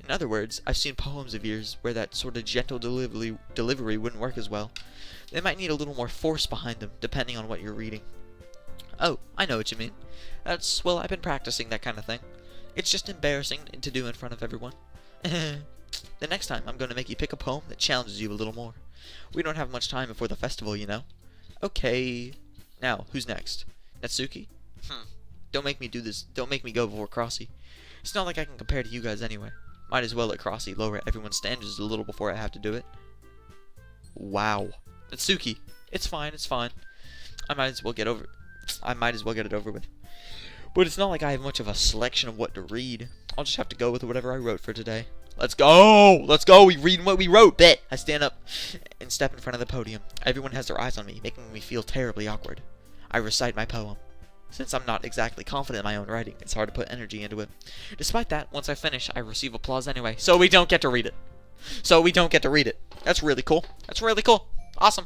In other words, I've seen poems of yours where that sort of gentle delivery wouldn't work as well. They might need a little more force behind them, depending on what you're reading. Oh, I know what you mean. Well, I've been practicing that kind of thing. It's just embarrassing to do in front of everyone. The next time, I'm going to make you pick a poem that challenges you a little more. We don't have much time before the festival, you know. Okay. Now, who's next? Natsuki? Don't make me do this. Don't make me go before Crossy. It's not like I can compare to you guys anyway. Might as well let Crossy lower everyone's standards a little before I have to do it. Wow. Natsuki. It's fine. I might as well get it over with. But it's not like I have much of a selection of what to read. I'll just have to go with whatever I wrote for today. Let's go! We read what we wrote, bet! I stand up and step in front of the podium. Everyone has their eyes on me, making me feel terribly awkward. I recite my poem. Since I'm not exactly confident in my own writing, it's hard to put energy into it. Despite that, once I finish, I receive applause anyway, so we don't get to read it. That's really cool. Awesome.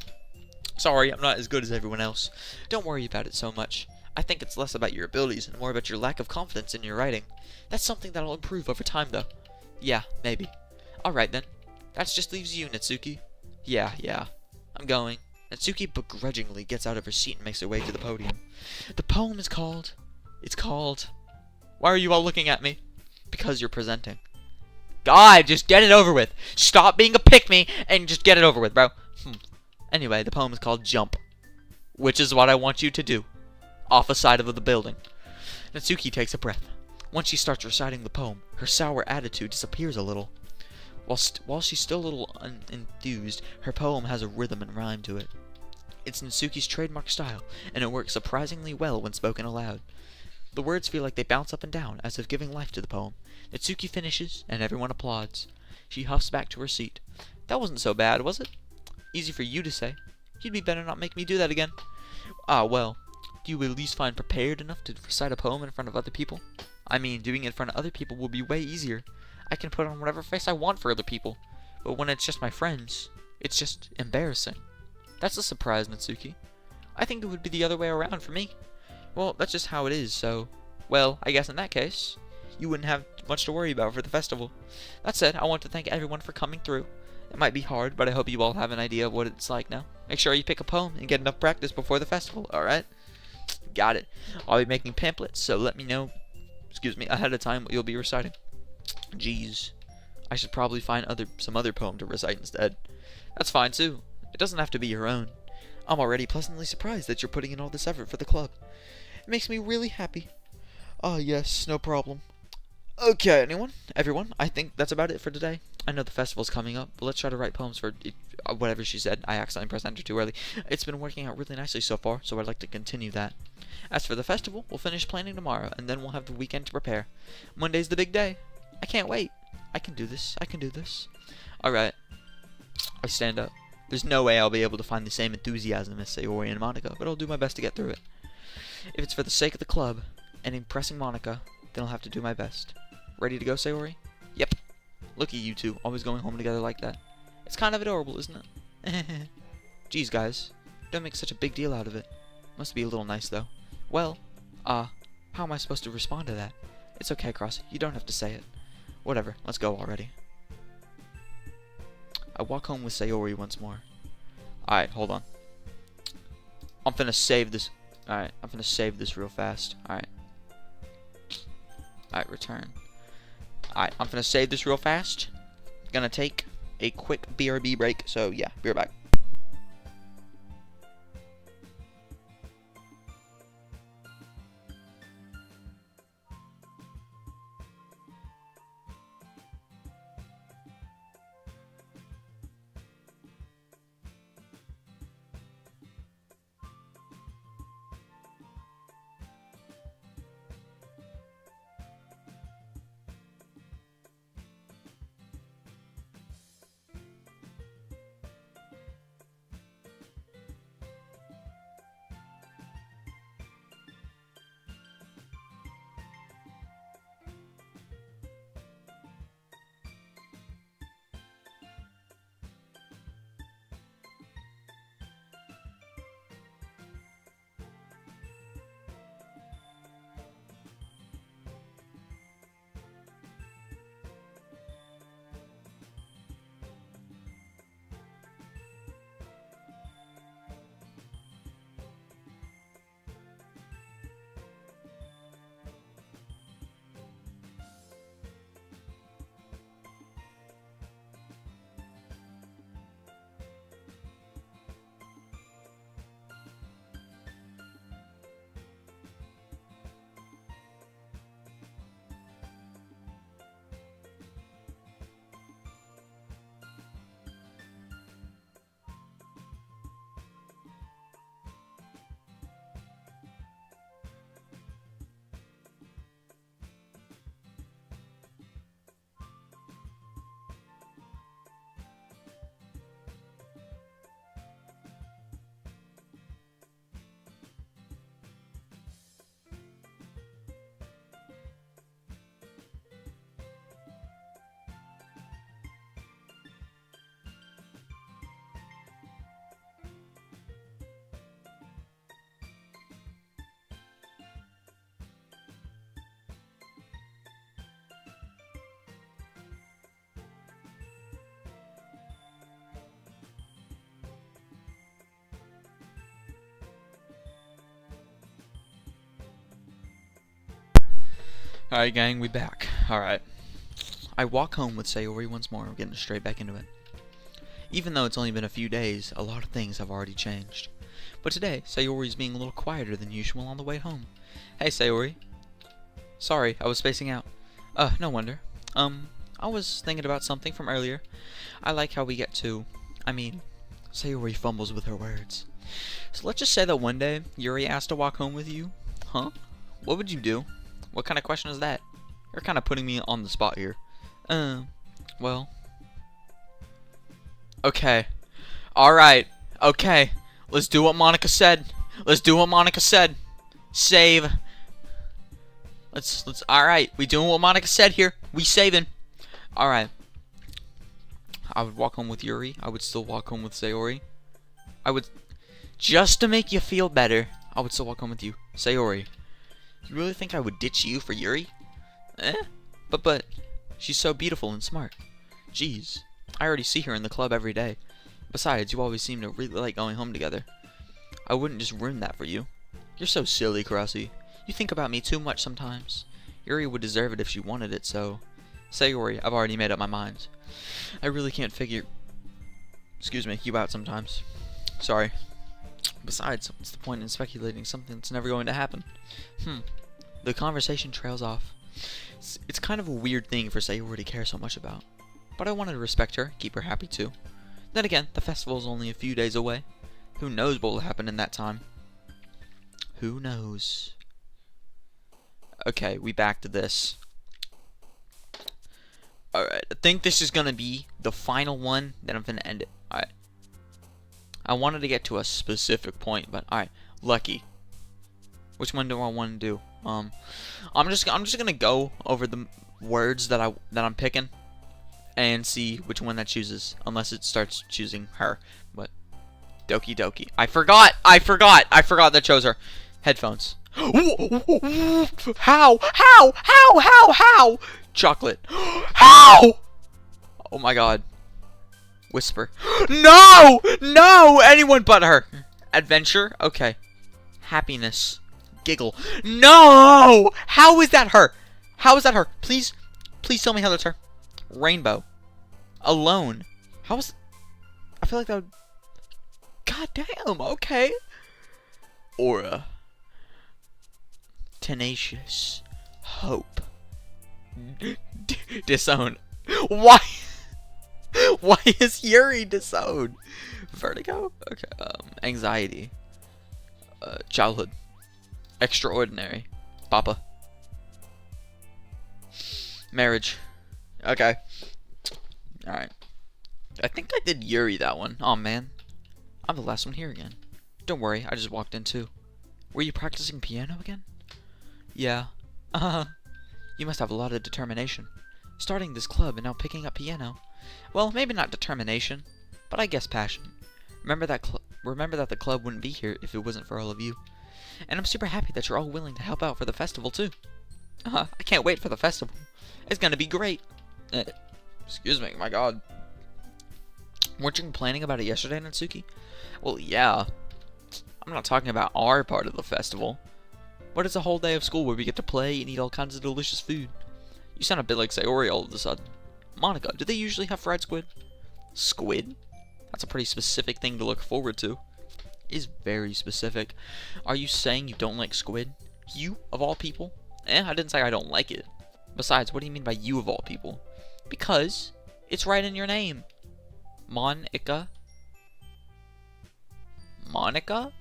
Sorry, I'm not as good as everyone else. Don't worry about it so much. I think it's less about your abilities and more about your lack of confidence in your writing. That's something that'll improve over time, though. Yeah, maybe. Alright then. That just leaves you, Natsuki. Yeah. I'm going. Natsuki begrudgingly gets out of her seat and makes her way to the podium. The poem is called... Why are you all looking at me? Because you're presenting. God, just get it over with. Stop being a pick-me and just get it over with, bro. Anyway, the poem is called Jump. Which is what I want you to do. Off the side of the building. Natsuki takes a breath. Once she starts reciting the poem, her sour attitude disappears a little. While she's still a little unenthused, her poem has a rhythm and rhyme to it. It's Natsuki's trademark style, and it works surprisingly well when spoken aloud. The words feel like they bounce up and down, as if giving life to the poem. Natsuki finishes, and everyone applauds. She huffs back to her seat. That wasn't so bad, was it? Easy for you to say. You'd be better not make me do that again. Well, do you at least find prepared enough to recite a poem in front of other people? I mean, doing it in front of other people will be way easier. I can put on whatever face I want for other people. But when it's just my friends, it's just embarrassing. That's a surprise, Natsuki. I think it would be the other way around for me. Well, that's just how it is, so... Well, I guess in that case, you wouldn't have much to worry about for the festival. That said, I want to thank everyone for coming through. It might be hard, but I hope you all have an idea of what it's like now. Make sure you pick a poem and get enough practice before the festival, alright? Got it. I'll be making pamphlets, so let me know, ahead of time what you'll be reciting. Jeez. I should probably find some other poem to recite instead. That's fine too. It doesn't have to be your own. I'm already pleasantly surprised that you're putting in all this effort for the club. It makes me really happy. Yes, no problem. Okay, everyone, I think that's about it for today. I know the festival's coming up, but let's try to write poems for whatever she said. I accidentally pressed enter too early. It's been working out really nicely so far, so I'd like to continue that. As for the festival, we'll finish planning tomorrow, and then we'll have the weekend to prepare. Monday's the big day. I can't wait. I can do this. Alright. I stand up. There's no way I'll be able to find the same enthusiasm as Sayori and Monica, but I'll do my best to get through it. If it's for the sake of the club, and impressing Monica, then I'll have to do my best. Ready to go, Sayori? Yep. Look at you two, always going home together like that. It's kind of adorable, isn't it? Geez, guys. Don't make such a big deal out of it. Must be a little nice, though. Well, how am I supposed to respond to that? It's okay, Crossy. You don't have to say it. Whatever. Let's go already. I walk home with Sayori once more. Alright, hold on. I'm finna save this. Alright, I'm finna save this real fast. Alright. Alright, return. Alright, I'm finna save this real fast. Gonna take a quick BRB break. So, yeah, be right back. Alright, gang, we back. Alright. I walk home with Sayori once more. We're getting straight back into it. Even though it's only been a few days, a lot of things have already changed. But today, Sayori's being a little quieter than usual on the way home. Hey, Sayori. Sorry, I was spacing out. No wonder. I was thinking about something from earlier. I like how we get to... Sayori fumbles with her words. So let's just say that one day, Yuri asked to walk home with you. Huh? What would you do? What kind of question is that? You're kind of putting me on the spot here. Well. Okay. Alright. Okay. Let's do what Monica said. Let's do what Monica said. Save. Alright. We doing what Monica said here. We saving. Alright. I would walk home with Yuri. I would still walk home with Sayori. Just to make you feel better, I would still walk home with you. Sayori. You really think I would ditch you for Yuri? But, she's so beautiful and smart. Jeez, I already see her in the club every day. Besides, you always seem to really like going home together. I wouldn't just ruin that for you. You're so silly, Crossy. You think about me too much sometimes. Yuri would deserve it if she wanted it, so... Sayori, I've already made up my mind. I really can't figure... you out sometimes. Sorry. Besides, what's the point in speculating something that's never going to happen? The conversation trails off. It's kind of a weird thing for Sayori to care so much about. But I wanted to respect her, keep her happy too. Then again, the festival's only a few days away. Who knows what will happen in that time? Who knows? Okay, we back to this. Alright, I think this is gonna be the final one, then I'm gonna end it. Alright. I wanted to get to a specific point, but alright. Lucky. Which one do I want to do? I'm just gonna go over the words that I'm picking and see which one that chooses, unless it starts choosing her. But Doki Doki. I forgot that chose her. Headphones. How? How? How? How? How? Chocolate. How? Oh my god. Whisper. No! No! Anyone but her. Adventure? Okay. Happiness. Giggle. No! How is that her? How is that her? Please tell me how that's her. Rainbow. Alone. How is... I feel like that would... God damn, okay. Aura. Tenacious. Hope. Disown. Why? Why is Yuri disowned? Vertigo? Okay. Anxiety. Childhood. Extraordinary. Papa. Marriage. Okay. Alright. I think I did Yuri that one. Oh man. I'm the last one here again. Don't worry, I just walked in too. Were you practicing piano again? Yeah. You must have a lot of determination. Starting this club and now picking up piano. Well, maybe not determination, but I guess passion. Remember that the club wouldn't be here if it wasn't for all of you. And I'm super happy that you're all willing to help out for the festival too. I can't wait for the festival. It's gonna be great. Excuse me, my god. Weren't you complaining about it yesterday, Natsuki? Well, yeah. I'm not talking about our part of the festival. But it's a whole day of school where we get to play and eat all kinds of delicious food. You sound a bit like Sayori all of a sudden. Monica, do they usually have fried squid? Squid? That's a pretty specific thing to look forward to. It is very specific. Are you saying you don't like squid? You, of all people? I didn't say I don't like it. Besides, what do you mean by you of all people? Because it's right in your name. Monica? Monica?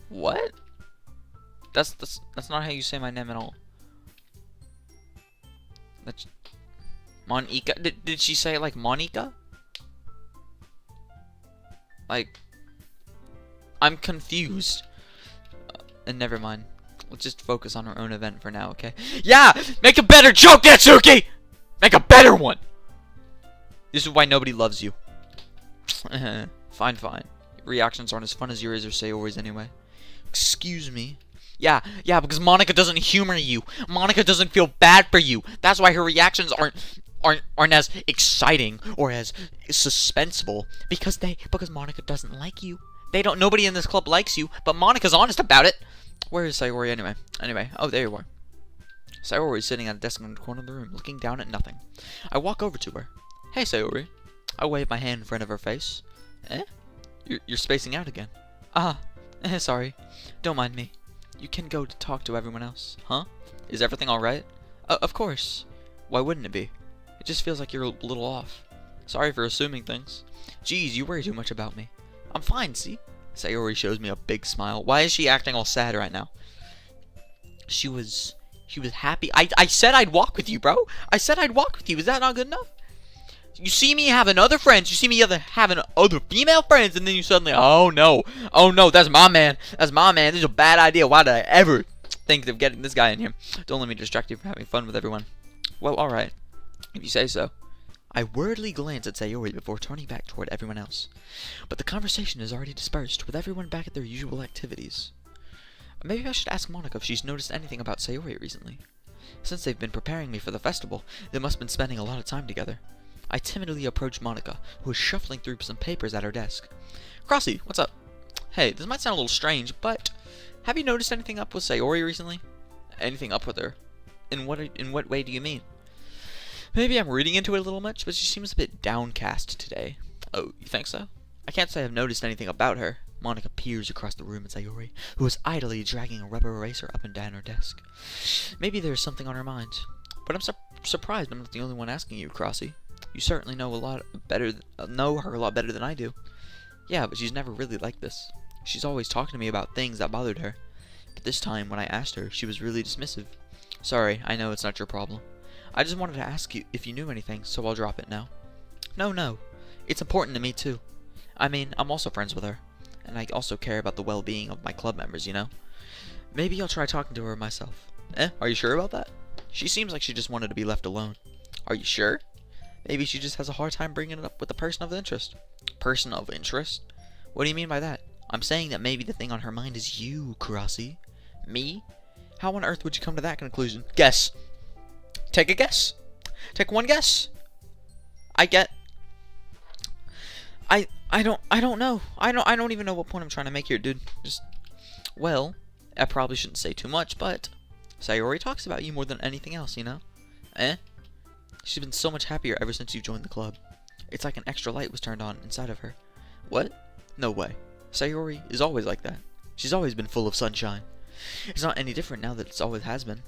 What? That's not how you say my name at all. That's Monica. Did she say it like Monica? Like, I'm confused. And never mind. Let's just focus on our own event for now, okay? Yeah! Make a better joke, Natsuki! Make a better one! This is why nobody loves you. Fine. Reactions aren't as fun as yours or Sayori's anyway. Excuse me. Yeah, because Monica doesn't humor you. Monica doesn't feel bad for you. That's why her reactions aren't as exciting or as suspenseful. Because Monica doesn't like you. Nobody in this club likes you, but Monica's honest about it. Where is Sayori anyway? Oh, there you are. Sayori is sitting at a desk in the corner of the room, looking down at nothing. I walk over to her. Hey, Sayori. I wave my hand in front of her face. You're spacing out again. Sorry. Don't mind me. You can go to talk to everyone else. Huh? Is everything alright? Of course. Why wouldn't it be? It just feels like you're a little off. Sorry for assuming things. Geez, you worry too much about me. I'm fine, see? Sayori shows me a big smile. Why is she acting all sad right now? She was happy. I said I'd walk with you, bro. I said I'd walk with you. Is that not good enough? You see me having other friends. You see me having other female friends, and then you suddenly, oh no, that's my man. That's my man. This is a bad idea. Why did I ever think of getting this guy in here? Don't let me distract you from having fun with everyone. Well, alright. If you say so. I worriedly glance at Sayori before turning back toward everyone else. But the conversation is already dispersed, with everyone back at their usual activities. Maybe I should ask Monica if she's noticed anything about Sayori recently. Since they've been preparing me for the festival, they must have been spending a lot of time together. I timidly approach Monica, who is shuffling through some papers at her desk. Crossy, what's up? Hey, this might sound a little strange, but have you noticed anything up with Sayori recently? Anything up with her? In what way do you mean? Maybe I'm reading into it a little much, but she seems a bit downcast today. Oh, you think so? I can't say I've noticed anything about her. Monica peers across the room at Sayori, who is idly dragging a rubber eraser up and down her desk. Maybe there's something on her mind. But I'm surprised I'm not the only one asking you, Crossy. You certainly know her a lot better than I do. Yeah, but she's never really like this. She's always talking to me about things that bothered her. But this time, when I asked her, she was really dismissive. Sorry, I know it's not your problem. I just wanted to ask you if you knew anything, so I'll drop it now. No. It's important to me, too. I mean, I'm also friends with her. And I also care about the well-being of my club members, you know? Maybe I'll try talking to her myself. Are you sure about that? She seems like she just wanted to be left alone. Are you sure? Maybe she just has a hard time bringing it up with a person of interest. Person of interest? What do you mean by that? I'm saying that maybe the thing on her mind is you, Kurasi. Me? How on earth would you come to that conclusion? Guess. Take a guess. Take one guess. I don't know. I don't even know what point I'm trying to make here, dude. Well, I probably shouldn't say too much, but Sayori talks about you more than anything else, you know? Eh? She's been so much happier ever since you joined the club. It's like an extra light was turned on inside of her. What? No way. Sayori is always like that. She's always been full of sunshine. It's not any different now that it always has been.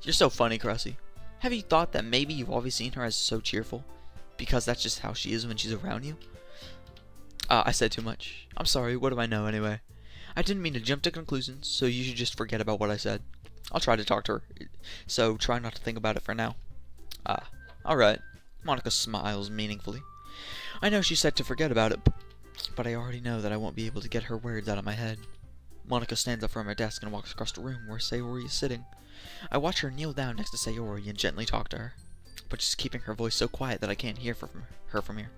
You're so funny, Crossy. Have you thought that maybe you've always seen her as so cheerful? Because that's just how she is when she's around you? I said too much. I'm sorry, what do I know anyway? I didn't mean to jump to conclusions, so you should just forget about what I said. I'll try to talk to her, so try not to think about it for now. Alright. Monica smiles meaningfully. I know she said to forget about it, but I already know that I won't be able to get her words out of my head. Monica stands up from her desk and walks across the room where Sayori is sitting. I watch her kneel down next to Sayori and gently talk to her, but she's keeping her voice so quiet that I can't hear her from here.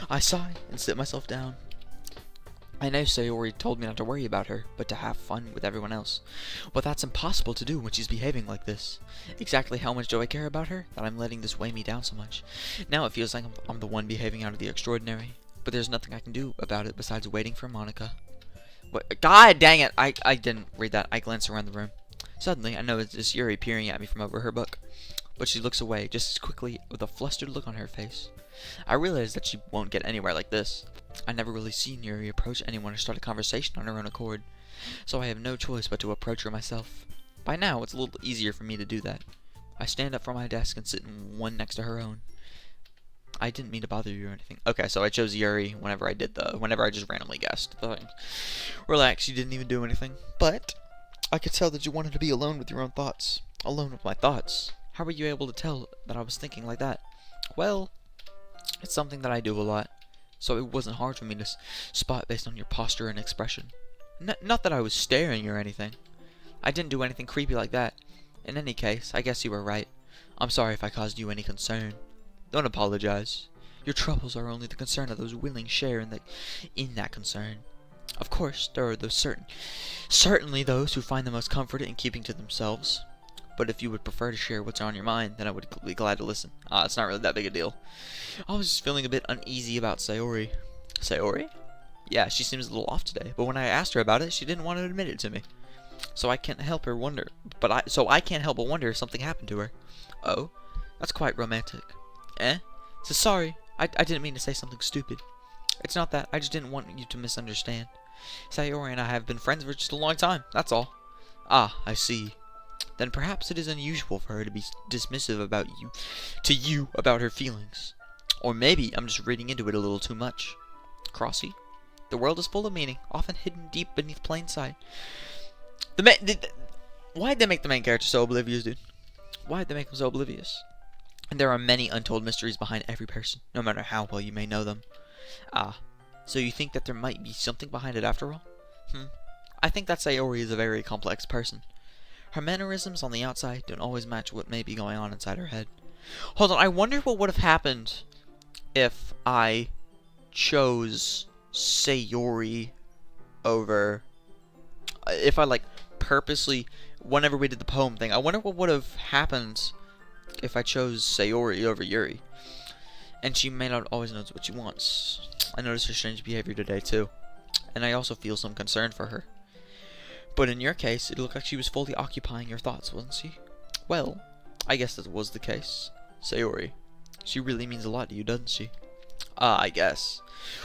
I sigh and sit myself down. I know Sayori told me not to worry about her, but to have fun with everyone else. But that's impossible to do when she's behaving like this. Exactly how much do I care about her, that I'm letting this weigh me down so much? Now it feels like I'm the one behaving out of the extraordinary, but there's nothing I can do about it besides waiting for Monica. What? God dang it! I didn't read that. I glance around the room. Suddenly, I notice Yuri peering at me from over her book, but she looks away just as quickly with a flustered look on her face. I realize that she won't get anywhere like this. I never really seen Yuri approach anyone or start a conversation on her own accord, so I have no choice but to approach her myself. By now, it's a little easier for me to do that. I stand up from my desk and sit in one next to her own. I didn't mean to bother you or anything. Okay, so I chose Yuri whenever I just randomly guessed. Relax, you didn't even do anything. But I could tell that you wanted to be alone with your own thoughts. Alone with my thoughts. How were you able to tell that I was thinking like that? Well, it's something that I do a lot, so it wasn't hard for me to spot based on your posture and expression. Not that I was staring or anything. I didn't do anything creepy like that. In any case, I guess you were right. I'm sorry if I caused you any concern. Don't apologize. Your troubles are only the concern of those willing share in that concern. Of course, there are certainly those who find the most comfort in keeping to themselves. But if you would prefer to share what's on your mind, then I would be glad to listen. It's not really that big a deal. I was just feeling a bit uneasy about Sayori. Sayori? Yeah, she seems a little off today, but when I asked her about it, she didn't want to admit it to me. So I can't help but wonder if something happened to her. Oh, that's quite romantic. So sorry, I didn't mean to say something stupid. It's not that, I just didn't want you to misunderstand. Sayori and I have been friends for just a long time, that's all. I see. Then perhaps it is unusual for her to be dismissive about her feelings. Or maybe I'm just reading into it a little too much. Crossy, the world is full of meaning, often hidden deep beneath plain sight. Why'd they make the main character so oblivious, dude? Why'd they make him so oblivious? And there are many untold mysteries behind every person, no matter how well you may know them. So you think that there might be something behind it after all? I think that Sayori is a very complex person. Her mannerisms on the outside don't always match what may be going on inside her head. Hold on, I wonder what would have happened if I chose Sayori over... If I, purposely... Whenever we did the poem thing, I wonder what would have happened if I chose Sayori over Yuri. And she may not always know what she wants. I noticed her strange behavior today, too. And I also feel some concern for her. But in your case, it looked like she was fully occupying your thoughts, wasn't she? Well, I guess that was the case. Sayori, she really means a lot to you, doesn't she? I guess.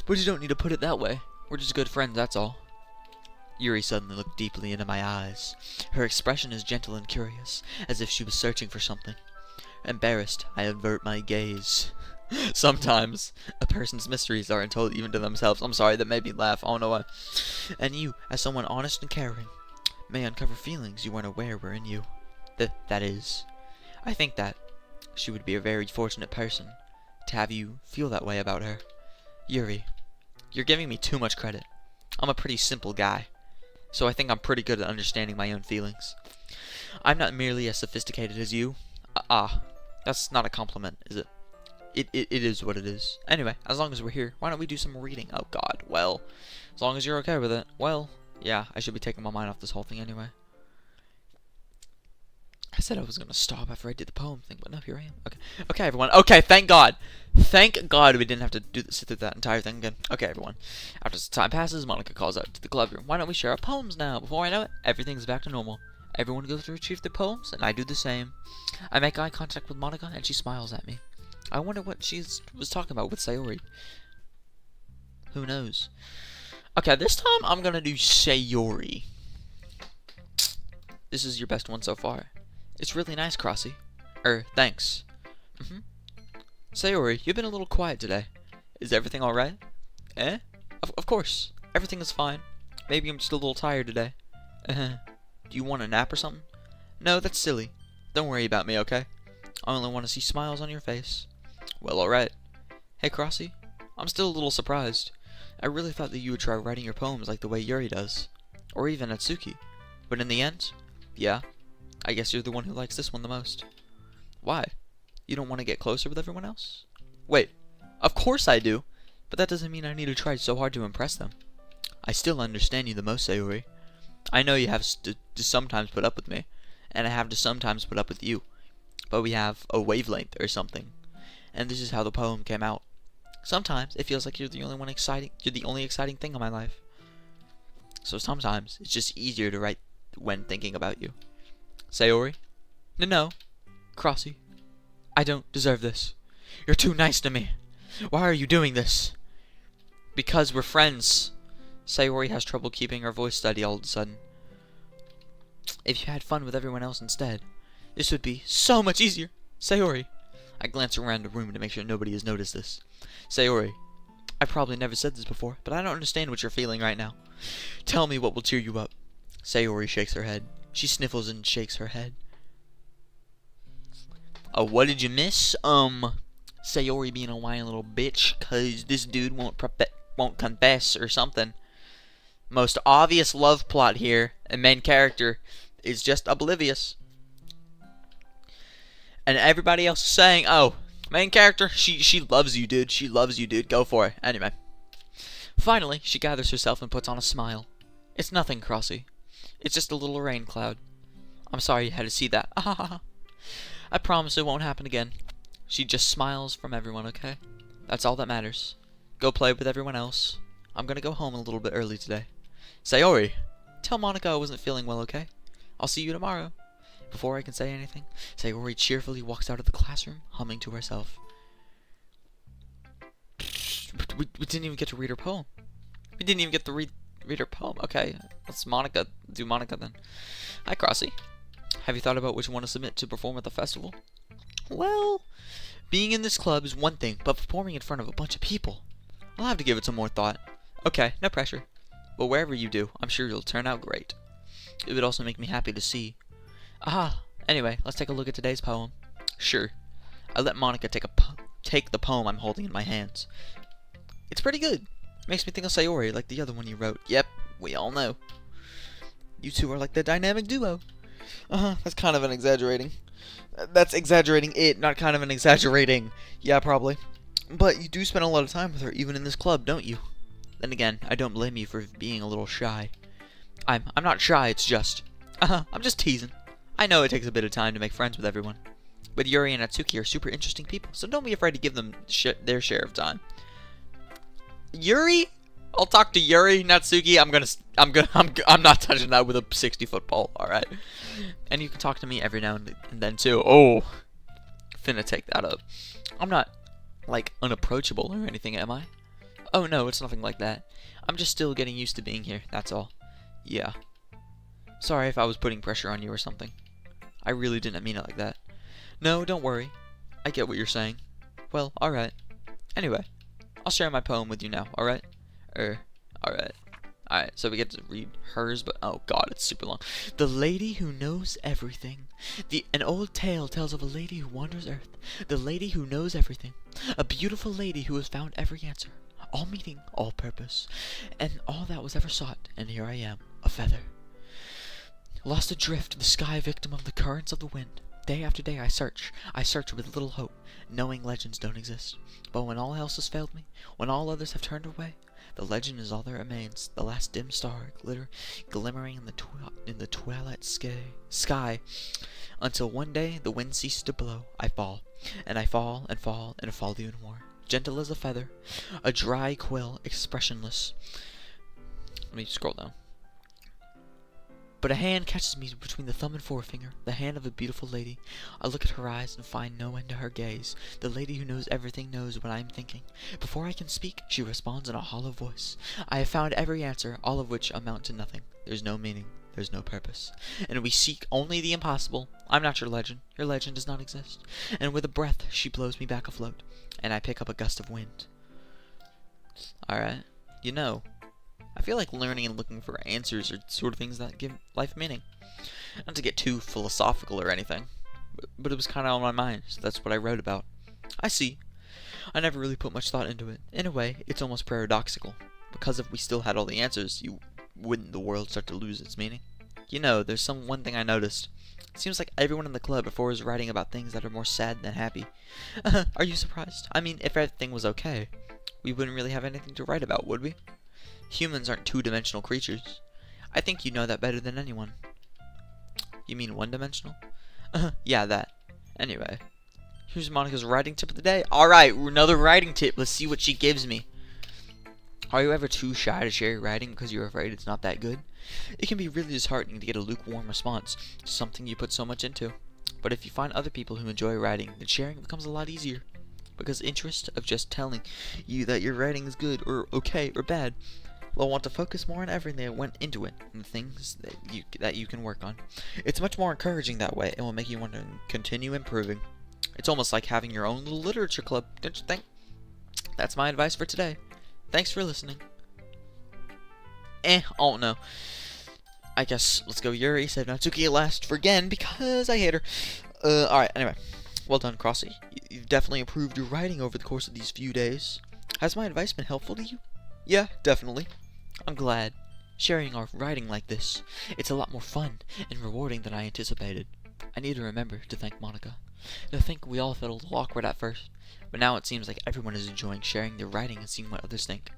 But you don't need to put it that way. We're just good friends, that's all. Yuri suddenly looked deeply into my eyes. Her expression is gentle and curious, as if she was searching for something. Embarrassed, I avert my gaze. Sometimes, a person's mysteries aren't told even to themselves. I'm sorry, that made me laugh. I don't know why. And you, as someone honest and caring, may uncover feelings you weren't aware were in you. That is, I think that she would be a very fortunate person to have you feel that way about her. Yuri, you're giving me too much credit. I'm a pretty simple guy, so I think I'm pretty good at understanding my own feelings. I'm not merely as sophisticated as you. That's not a compliment, is it? It is what it is. Anyway, as long as we're here, why don't we do some reading? Oh god, well, as long as you're okay with it. Well, Yeah, I should be taking my mind off this whole thing anyway. I said I was gonna stop after I did the poem thing, but no, here I am. Okay, okay, everyone. Okay, thank God. Thank God we didn't have to sit through that entire thing again. Okay, everyone. After some time passes, Monica calls out to the club room. Why don't we share our poems now? Before I know it, everything's back to normal. Everyone goes to retrieve their poems, and I do the same. I make eye contact with Monica, and she smiles at me. I wonder what she was talking about with Sayori. Who knows? Okay, this time I'm gonna do Sayori. This is your best one so far. It's really nice, Crossy. Thanks. Sayori, you've been a little quiet today. Is everything alright? Eh? Of course. Everything is fine. Maybe I'm just a little tired today. Do you want a nap or something? No, that's silly. Don't worry about me, okay? I only want to see smiles on your face. Well, alright. Hey, Crossy. I'm still a little surprised. I really thought that you would try writing your poems like the way Yuri does. Or even Natsuki. But in the end, yeah. I guess you're the one who likes this one the most. Why? You don't want to get closer with everyone else? Wait, of course I do. But that doesn't mean I need to try so hard to impress them. I still understand you the most, Sayori. I know you have to sometimes put up with me. And I have to sometimes put up with you. But we have a wavelength or something. And this is how the poem came out. Sometimes it feels like you're the only exciting thing in my life. So sometimes it's just easier to write when thinking about you. Sayori? No. Crossy. I don't deserve this. You're too nice to me. Why are you doing this? Because we're friends. Sayori has trouble keeping her voice steady all of a sudden. If you had fun with everyone else instead, this would be so much easier. Sayori. I glance around the room to make sure nobody has noticed this. Sayori. I probably never said this before, but I don't understand what you're feeling right now. Tell me what will cheer you up. Sayori shakes her head. She sniffles and shakes her head. Oh, what did you miss? Sayori being a whiny little bitch, cause this dude won't confess or something. Most obvious love plot here, and main character is just oblivious. And everybody else is saying, oh, main character, she loves you, dude. She loves you, dude. Go for it. Anyway. Finally, she gathers herself and puts on a smile. It's nothing, Crossy. It's just a little rain cloud. I'm sorry you had to see that. I promise it won't happen again. She just smiles from everyone, okay? That's all that matters. Go play with everyone else. I'm gonna go home a little bit early today. Sayori! Tell Monica I wasn't feeling well, okay? I'll see you tomorrow. Before I can say anything, Sayori cheerfully walks out of the classroom, humming to herself. We didn't even get to read her poem. We didn't even get to read her poem. Okay, let's do Monica then. Hi, Crossy. Have you thought about which one to submit to perform at the festival? Well, being in this club is one thing, but performing in front of a bunch of people, I'll have to give it some more thought. Okay, no pressure. But wherever you do, I'm sure you'll turn out great. It would also make me happy to see. Anyway, let's take a look at today's poem. Sure. I let Monica take the poem I'm holding in my hands. It's pretty good. Makes me think of Sayori, like the other one you wrote. Yep, we all know. You two are like the dynamic duo. That's kind of an exaggerating. That's exaggerating it, not kind of an exaggerating. Yeah, probably. But you do spend a lot of time with her, even in this club, don't you? Then again, I don't blame you for being a little shy. I'm not shy, it's just... I'm just teasing. I know it takes a bit of time to make friends with everyone. But Yuri and Natsuki are super interesting people, so don't be afraid to give them their share of time. Yuri? I'll talk to Yuri. Natsuki, I'm not touching that with a 60-foot pole, alright? And you can talk to me every now and then too. Oh, finna take that up. I'm not, like, unapproachable or anything, am I? Oh no, it's nothing like that. I'm just still getting used to being here, that's all. Yeah. Sorry if I was putting pressure on you or something. I really didn't mean it like that. No, don't worry. I get what you're saying. Well, alright. Anyway, I'll share my poem with you now, alright? Alright. Alright, so we get to read hers, but oh god, it's super long. The lady who knows everything. An old tale tells of a lady who wanders earth. The lady who knows everything. A beautiful lady who has found every answer. All meaning, all purpose, and all that was ever sought, and here I am, a feather. Lost adrift in the sky, victim of the currents of the wind. Day after day I search with little hope, knowing legends don't exist. But when all else has failed me, when all others have turned away, The legend is all that remains, the last dim star glimmering in the twilight sky, until one day the wind ceases to blow. I fall, and I fall, and fall, and fall even more. Gentle as a feather, a dry quill, expressionless. Let me scroll down. But a hand catches me between the thumb and forefinger, the hand of a beautiful lady. I look at her eyes and find no end to her gaze. The lady who knows everything knows what I am thinking. Before I can speak, she responds in a hollow voice. I have found every answer, all of which amount to nothing. There's no meaning. There's no purpose. And we seek only the impossible. I'm not your legend. Your legend does not exist. And with a breath, she blows me back afloat, and I pick up a gust of wind. Alright. You know, I feel like learning and looking for answers are sort of things that give life meaning. Not to get too philosophical or anything, but it was kind of on my mind, so that's what I wrote about. I see. I never really put much thought into it. In a way, it's almost paradoxical, because if we still had all the answers, wouldn't the world start to lose its meaning? You know, there's one thing I noticed. It seems like everyone in the club before is writing about things that are more sad than happy. Are you surprised? I mean, if everything was okay, we wouldn't really have anything to write about, would we? Humans aren't two-dimensional creatures. I think you know that better than anyone. You mean one-dimensional? Yeah, that. Anyway, here's Monica's writing tip of the day. Alright, another writing tip. Let's see what she gives me. Are you ever too shy to share your writing because you're afraid it's not that good? It can be really disheartening to get a lukewarm response to something you put so much into. But if you find other people who enjoy writing, then sharing becomes a lot easier. Because interest of just telling you that your writing is good or okay or bad, will want to focus more on everything that went into it and the things that you can work on. It's much more encouraging that way and will make you want to continue improving. It's almost like having your own little literature club, don't you think? That's my advice for today. Thanks for listening. Oh no. I guess let's go Yuri, save Natsuki last for again because I hate her. Alright, anyway. Well done, Crossy. You've definitely improved your writing over the course of these few days. Has my advice been helpful to you? Yeah, definitely. I'm glad. Sharing our writing like this, it's a lot more fun and rewarding than I anticipated. I need to remember to thank Monica. To think we all felt a little awkward at first, but now it seems like everyone is enjoying sharing their writing and seeing what others think.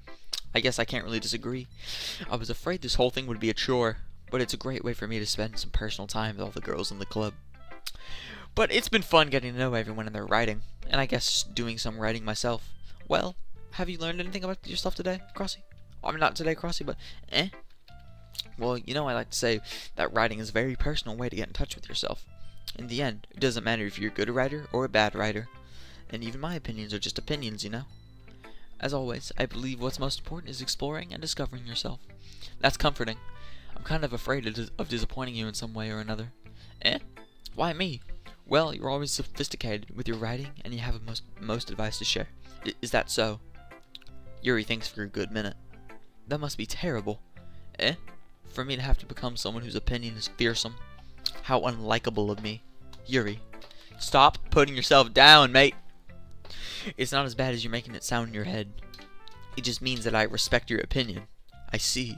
I guess I can't really disagree. I was afraid this whole thing would be a chore, but it's a great way for me to spend some personal time with all the girls in the club. But it's been fun getting to know everyone and their writing, and I guess doing some writing myself. Well, have you learned anything about yourself today, Crossy? I mean, not today, Crossy, but Well, you know I like to say that writing is a very personal way to get in touch with yourself. In the end, it doesn't matter if you're a good writer or a bad writer. And even my opinions are just opinions, you know? As always, I believe what's most important is exploring and discovering yourself. That's comforting. I'm kind of afraid of disappointing you in some way or another. Why me? Well, you're always sophisticated with your writing, and you have most advice to share. Is that so? Yuri thinks for a good minute. That must be terrible. For me to have to become someone whose opinion is fearsome. How unlikable of me. Yuri, stop putting yourself down, mate. It's not as bad as you're making it sound in your head. It just means that I respect your opinion. I see.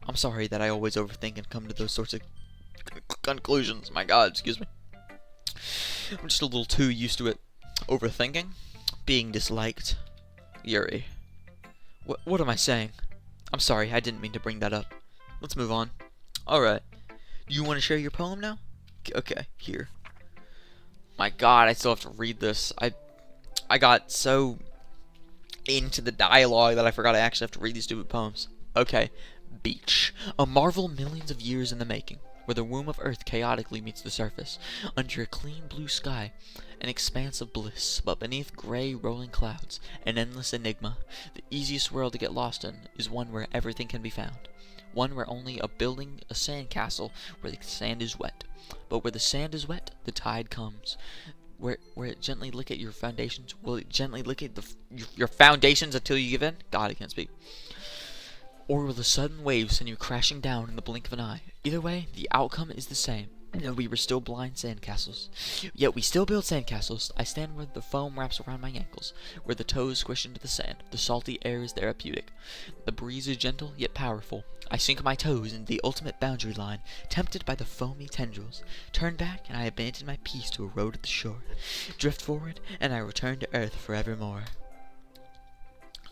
I'm sorry that I always overthink and come to those sorts of conclusions. My God, excuse me. I'm just a little too used to it. Overthinking? Being disliked? Yuri. What am I saying? I'm sorry, I didn't mean to bring that up. Let's move on. Alright. You want to share your poem now? Okay, here. My God, I still have to read this. I got so into the dialogue that I forgot I actually have to read these stupid poems. Okay. Beach. A marvel millions of years in the making, where the womb of Earth chaotically meets the surface, under a clean blue sky, an expanse of bliss, but beneath gray rolling clouds, an endless enigma. The easiest world to get lost in is one where everything can be found. One where only building a sand castle where the sand is wet. But where the sand is wet, the tide comes. Where it gently lick at your foundations. Will it gently lick at your foundations until you give in? God, I can't speak. Or will the sudden waves send you crashing down in the blink of an eye? Either way, the outcome is the same. And we were still blind sandcastles. Yet we still build sandcastles. I stand where the foam wraps around my ankles, where the toes squish into the sand. The salty air is therapeutic. The breeze is gentle, yet powerful. I sink my toes into the ultimate boundary line, tempted by the foamy tendrils. Turn back, and I abandon my peace to erode at the shore. Drift forward, and I return to earth forevermore.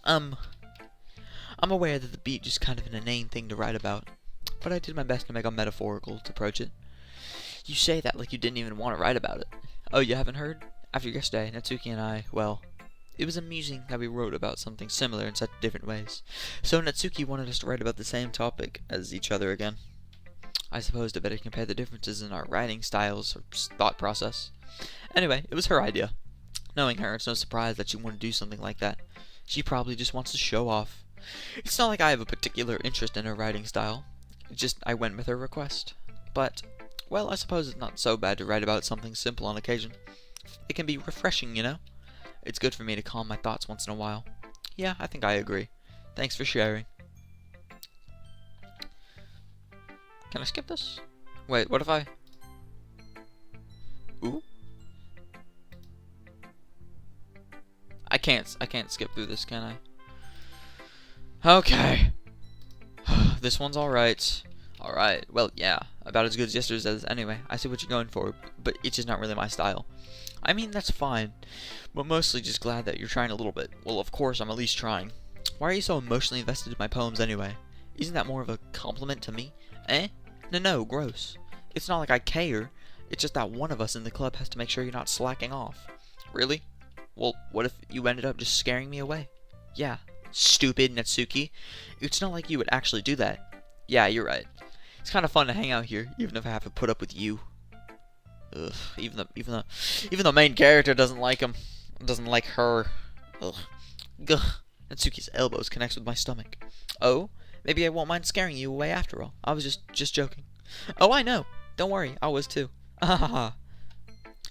I'm I'm aware that the beach is kind of an inane thing to write about, but I did my best to make a metaphorical to approach it. You say that like you didn't even want to write about it. Oh, you haven't heard? After yesterday, Natsuki and I, well, it was amusing that we wrote about something similar in such different ways. So Natsuki wanted us to write about the same topic as each other again. I supposed it better compare the differences in our writing styles or thought process. Anyway, it was her idea. Knowing her, it's no surprise that she wanted to do something like that. She probably just wants to show off. It's not like I have a particular interest in her writing style. Just I went with her request. But, well, I suppose it's not so bad to write about something simple on occasion. It can be refreshing, you know? It's good for me to calm my thoughts once in a while. Yeah, I think I agree. Thanks for sharing. Can I skip this? Wait, what if I... Ooh? I can't skip through this, can I? Okay. This one's alright. Alright, well, yeah. About as good as yesterday's anyway. I see what you're going for, but it's just not really my style. I mean, that's fine. But mostly just glad that you're trying a little bit. Well, of course, I'm at least trying. Why are you so emotionally invested in my poems anyway? Isn't that more of a compliment to me? Eh? No, gross. It's not like I care. It's just that one of us in the club has to make sure you're not slacking off. Really? Well, what if you ended up just scaring me away? Yeah, stupid Natsuki. It's not like you would actually do that. Yeah, you're right. It's kind of fun to hang out here, even if I have to put up with you. Ugh, even the main character doesn't like him. Doesn't like her. Ugh. Gugh. Natsuki's elbows connects with my stomach. Oh? Maybe I won't mind scaring you away after all. I was just joking. Oh, I know. Don't worry, I was too. How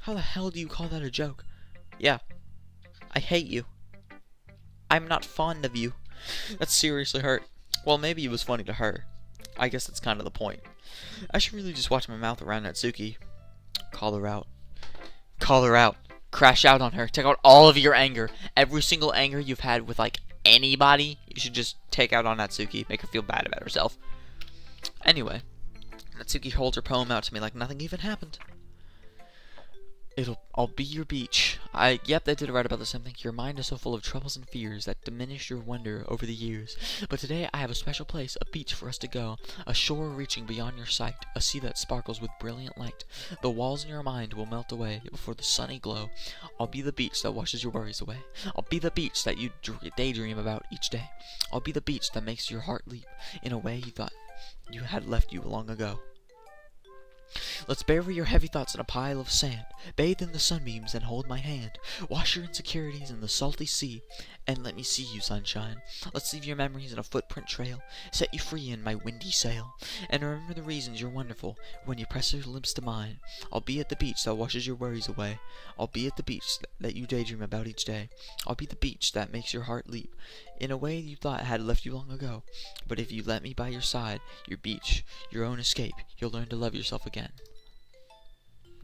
the hell do you call that a joke? Yeah. I hate you. I'm not fond of you. That seriously hurt. Well, maybe it was funny to her. I guess that's kind of the point. I should really just watch my mouth around Natsuki. Call her out. Call her out. Crash out on her. Take out all of your anger. Every single anger you've had with, like, anybody, you should just take out on Natsuki. Make her feel bad about herself. Anyway, Natsuki holds her poem out to me like nothing even happened. I'll be your beach. Yep, they did write about the same thing. Your mind is so full of troubles and fears that diminish your wonder over the years. But today I have a special place, a beach for us to go, a shore reaching beyond your sight, a sea that sparkles with brilliant light. The walls in your mind will melt away before the sunny glow. I'll be the beach that washes your worries away. I'll be the beach that you daydream about each day. I'll be the beach that makes your heart leap in a way you thought you had left you long ago. Let's bury your heavy thoughts in a pile of sand, bathe in the sunbeams and hold my hand, wash your insecurities in the salty sea, and let me see you, sunshine. Let's leave your memories in a footprint trail, set you free in my windy sail, and remember the reasons you're wonderful when you press your lips to mine. I'll be at the beach that washes your worries away. I'll be at the beach that you daydream about each day. I'll be the beach that makes your heart leap in a way you thought had left you long ago. But if you let me by your side, your beach, your own escape, you'll learn to love yourself again.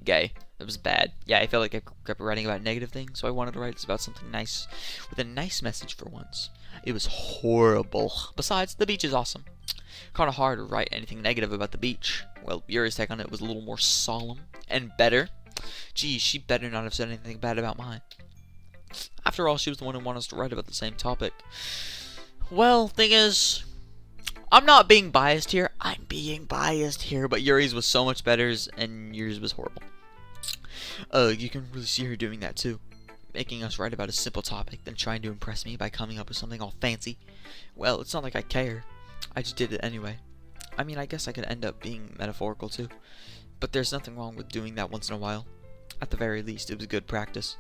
Gay. That was bad. Yeah, I felt like I kept writing about negative things, so I wanted to write about something nice, with a nice message for once. It was horrible. Besides, the beach is awesome. Kinda hard to write anything negative about the beach. Well, Yuri's take on it was a little more solemn, and better. Geez, she better not have said anything bad about mine. After all, she was the one who wanted us to write about the same topic. Well, thing is, I'm not being biased here. I'm being biased here, but Yuri's was so much better, and yours was horrible. You can really see her doing that too. Making us write about a simple topic, then trying to impress me by coming up with something all fancy. Well, it's not like I care. I just did it anyway. I mean, I guess I could end up being metaphorical too. But there's nothing wrong with doing that once in a while. At the very least, it was good practice.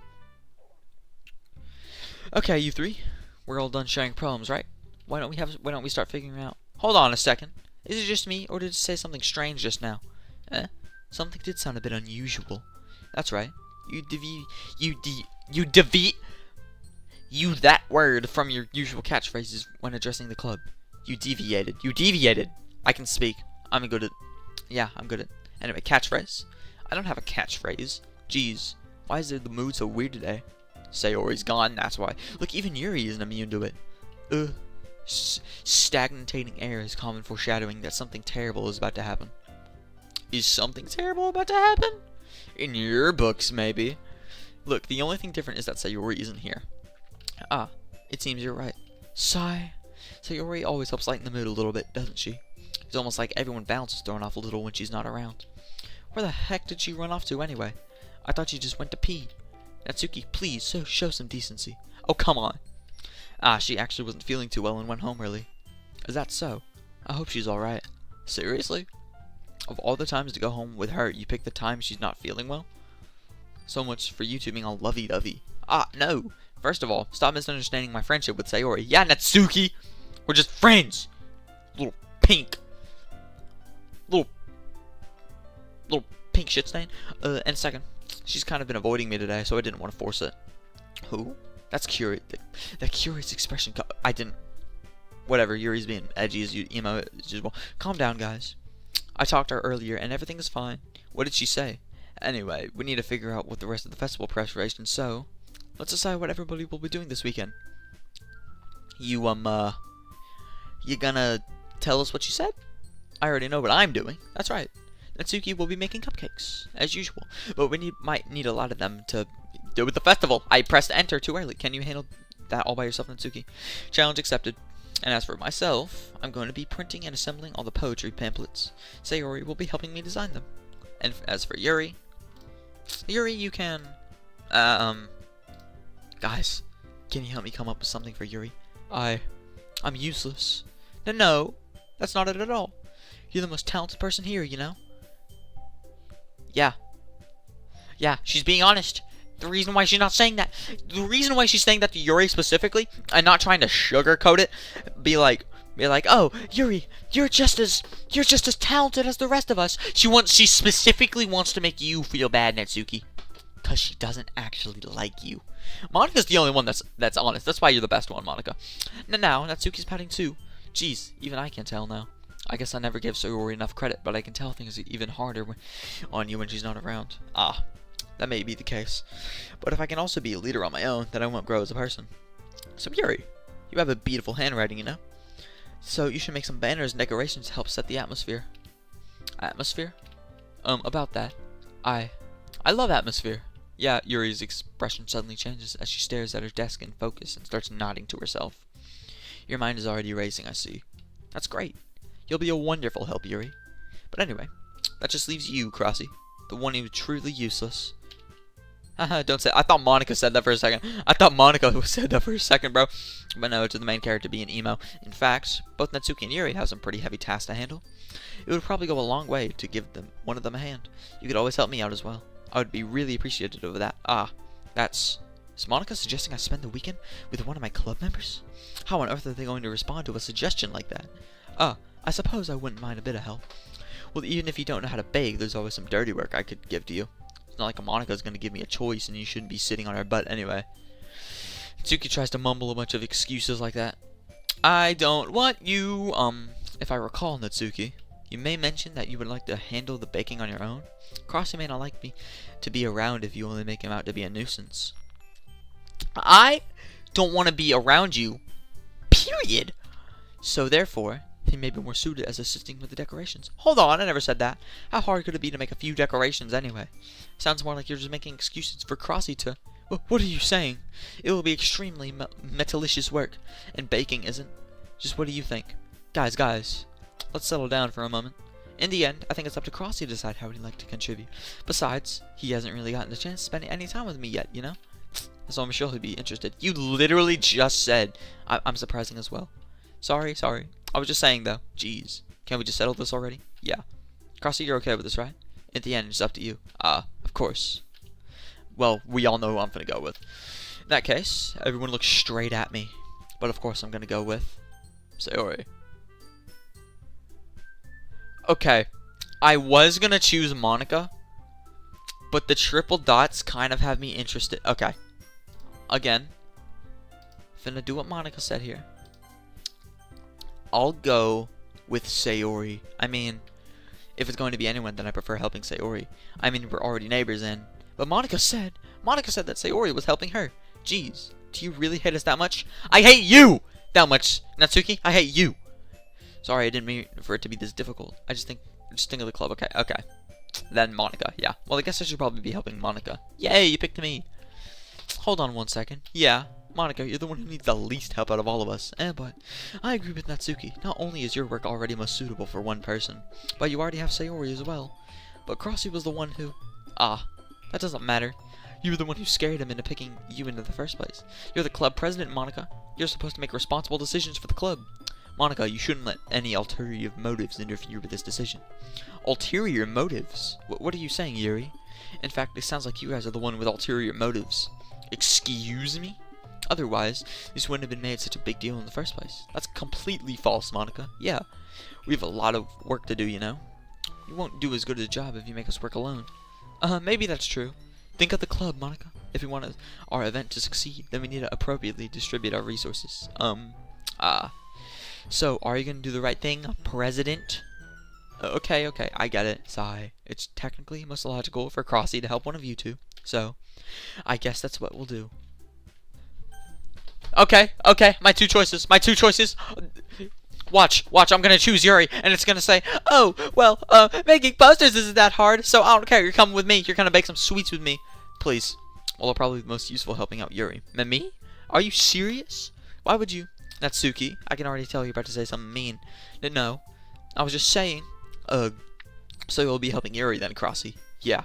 Okay, you three. We're all done sharing poems, right? Why don't we start figuring out... Hold on a second. Is it just me, or did it say something strange just now? Something did sound a bit unusual. That's right. You that word from your usual catchphrases when addressing the club. You deviated. I can speak. I'm good at... Yeah, I'm good at... Anyway, catchphrase. I don't have a catchphrase. Jeez. Why is the mood so weird today? Sayori's gone, that's why. Look, even Yuri isn't immune to it. Stagnating air is common foreshadowing that something terrible is about to happen. Is something terrible about to happen? In your books, maybe. Look, the only thing different is that Sayori isn't here. It seems you're right. Sigh. Sayori always helps lighten the mood a little bit, doesn't she? It's almost like everyone's balance is thrown off a little when she's not around. Where the heck did she run off to anyway? I thought she just went to pee. Natsuki, please, show some decency. Oh, come on. She actually wasn't feeling too well and went home early. Is that so? I hope she's alright. Seriously? Of all the times to go home with her, you pick the time she's not feeling well? So much for you two being all lovey-dovey. No! First of all, stop misunderstanding my friendship with Sayori. Yeah, Natsuki! We're just friends! Little pink shit stain. And second, she's kind of been avoiding me today, so I didn't want to force it. Who? That's curious. That curious expression. I didn't. Whatever. Yuri's being edgy as emo as usual. Calm down, guys. I talked to her earlier, and everything is fine. What did she say? Anyway, we need to figure out what the rest of the festival preparations. So, let's decide what everybody will be doing this weekend. You gonna tell us what she said? I already know what I'm doing. That's right. Natsuki will be making cupcakes, as usual. But we might need a lot of them to do with the festival. I pressed enter too early. Can you handle that all by yourself, Natsuki? Challenge accepted. And as for myself, I'm going to be printing and assembling all the poetry pamphlets. Sayori will be helping me design them. And as for Yuri, you can, guys, can you help me come up with something for Yuri? I'm useless. No, that's not it at all. You're the most talented person here, you know? Yeah, she's being honest. The reason why she's not saying that, the reason why she's saying that to Yuri specifically, and not trying to sugarcoat it, be like, oh, Yuri, you're just as talented as the rest of us. She specifically wants to make you feel bad, Natsuki, because she doesn't actually like you. Monika's the only one that's honest. That's why you're the best one, Monika. Now, Natsuki's pouting too. Jeez, even I can tell now. I guess I never give Sayori enough credit, but I can tell things even harder on you when she's not around. That may be the case. But if I can also be a leader on my own, then I won't grow as a person. So Yuri, you have a beautiful handwriting, you know? So you should make some banners and decorations to help set the atmosphere. Atmosphere? About that. I love atmosphere. Yeah, Yuri's expression suddenly changes as she stares at her desk in focus and starts nodding to herself. Your mind is already racing, I see. That's great. You'll be a wonderful help, Yuri. But anyway, that just leaves you, Crossy, the one who's truly useless. Haha, don't say. I thought Monika said that for a second. Bro. But no, to the main character being emo. In fact, both Natsuki and Yuri have some pretty heavy tasks to handle. It would probably go a long way to give one of them a hand. You could always help me out as well. I would be really appreciative of that. Is Monika suggesting I spend the weekend with one of my club members? How on earth are they going to respond to a suggestion like that? I suppose I wouldn't mind a bit of help. Well, even if you don't know how to bake, there's always some dirty work I could give to you. It's not like Monika's going to give me a choice and you shouldn't be sitting on her butt anyway. Tsuki tries to mumble a bunch of excuses like that. I don't want you. If I recall, Natsuki, you may mention that you would like to handle the baking on your own. Crossy may not like me to be around if you only make him out to be a nuisance. I don't want to be around you, period. So therefore, he may be more suited as assisting with the decorations. Hold on, I never said that. How hard could it be to make a few decorations anyway? Sounds more like you're just making excuses for Crossy to... What are you saying? It will be extremely metallicious work, and baking isn't. Just what do you think? Guys, let's settle down for a moment. In the end, I think it's up to Crossy to decide how he'd like to contribute. Besides, he hasn't really gotten the chance to spend any time with me yet, you know? So I'm sure he'd be interested. You literally just said I'm surprising as well. Sorry. I was just saying, though. Jeez. Can't we just settle this already? Yeah. Crossy, you're okay with this, right? In the end, it's up to you. Of course. Well, we all know who I'm gonna go with. In that case, everyone looks straight at me. But of course, I'm gonna go with Sayori. Okay. I was gonna choose Monika, but the triple dots kind of have me interested. Okay. Again. Finna do what Monika said here. I'll go with Sayori. I mean, if it's going to be anyone, then I prefer helping Sayori. I mean, we're already neighbors and... But Monika said that Sayori was helping her. Jeez, do you really hate us that much? I hate you that much, Natsuki. I hate you. Sorry, I didn't mean for it to be this difficult. I just think of the club. Okay. Then Monika, yeah. Well, I guess I should probably be helping Monika. Yay, you picked me. Hold on one second. Yeah, Monica, you're the one who needs the least help out of all of us. But I agree with Natsuki. Not only is your work already most suitable for one person, but you already have Sayori as well. But Crossy was the one who... that doesn't matter. You were the one who scared him into picking you into the first place. You're the club president, Monica. You're supposed to make responsible decisions for the club. Monica, you shouldn't let any ulterior motives interfere with this decision. Ulterior motives? What are you saying, Yuri? In fact, it sounds like you guys are the one with ulterior motives. Excuse me? Otherwise, this wouldn't have been made such a big deal in the first place. That's completely false, Monica. Yeah, we have a lot of work to do, you know. You won't do as good a job if you make us work alone. Maybe that's true. Think of the club, Monica. If we want our event to succeed, then we need to appropriately distribute our resources. So, are you going to do the right thing, President? Okay, I get it. Sigh. It's technically most logical for Crossy to help one of you two. So, I guess that's what we'll do. Okay, my two choices. Watch, I'm gonna choose Yuri, and it's gonna say, oh, well, making posters isn't that hard, so I don't care, you're coming with me, you're gonna bake some sweets with me. Please. Well, probably the most useful helping out Yuri. Me? Are you serious? Why would you? Natsuki, I can already tell you're about to say something mean. No, I was just saying, so you'll be helping Yuri then, Crossy. Yeah,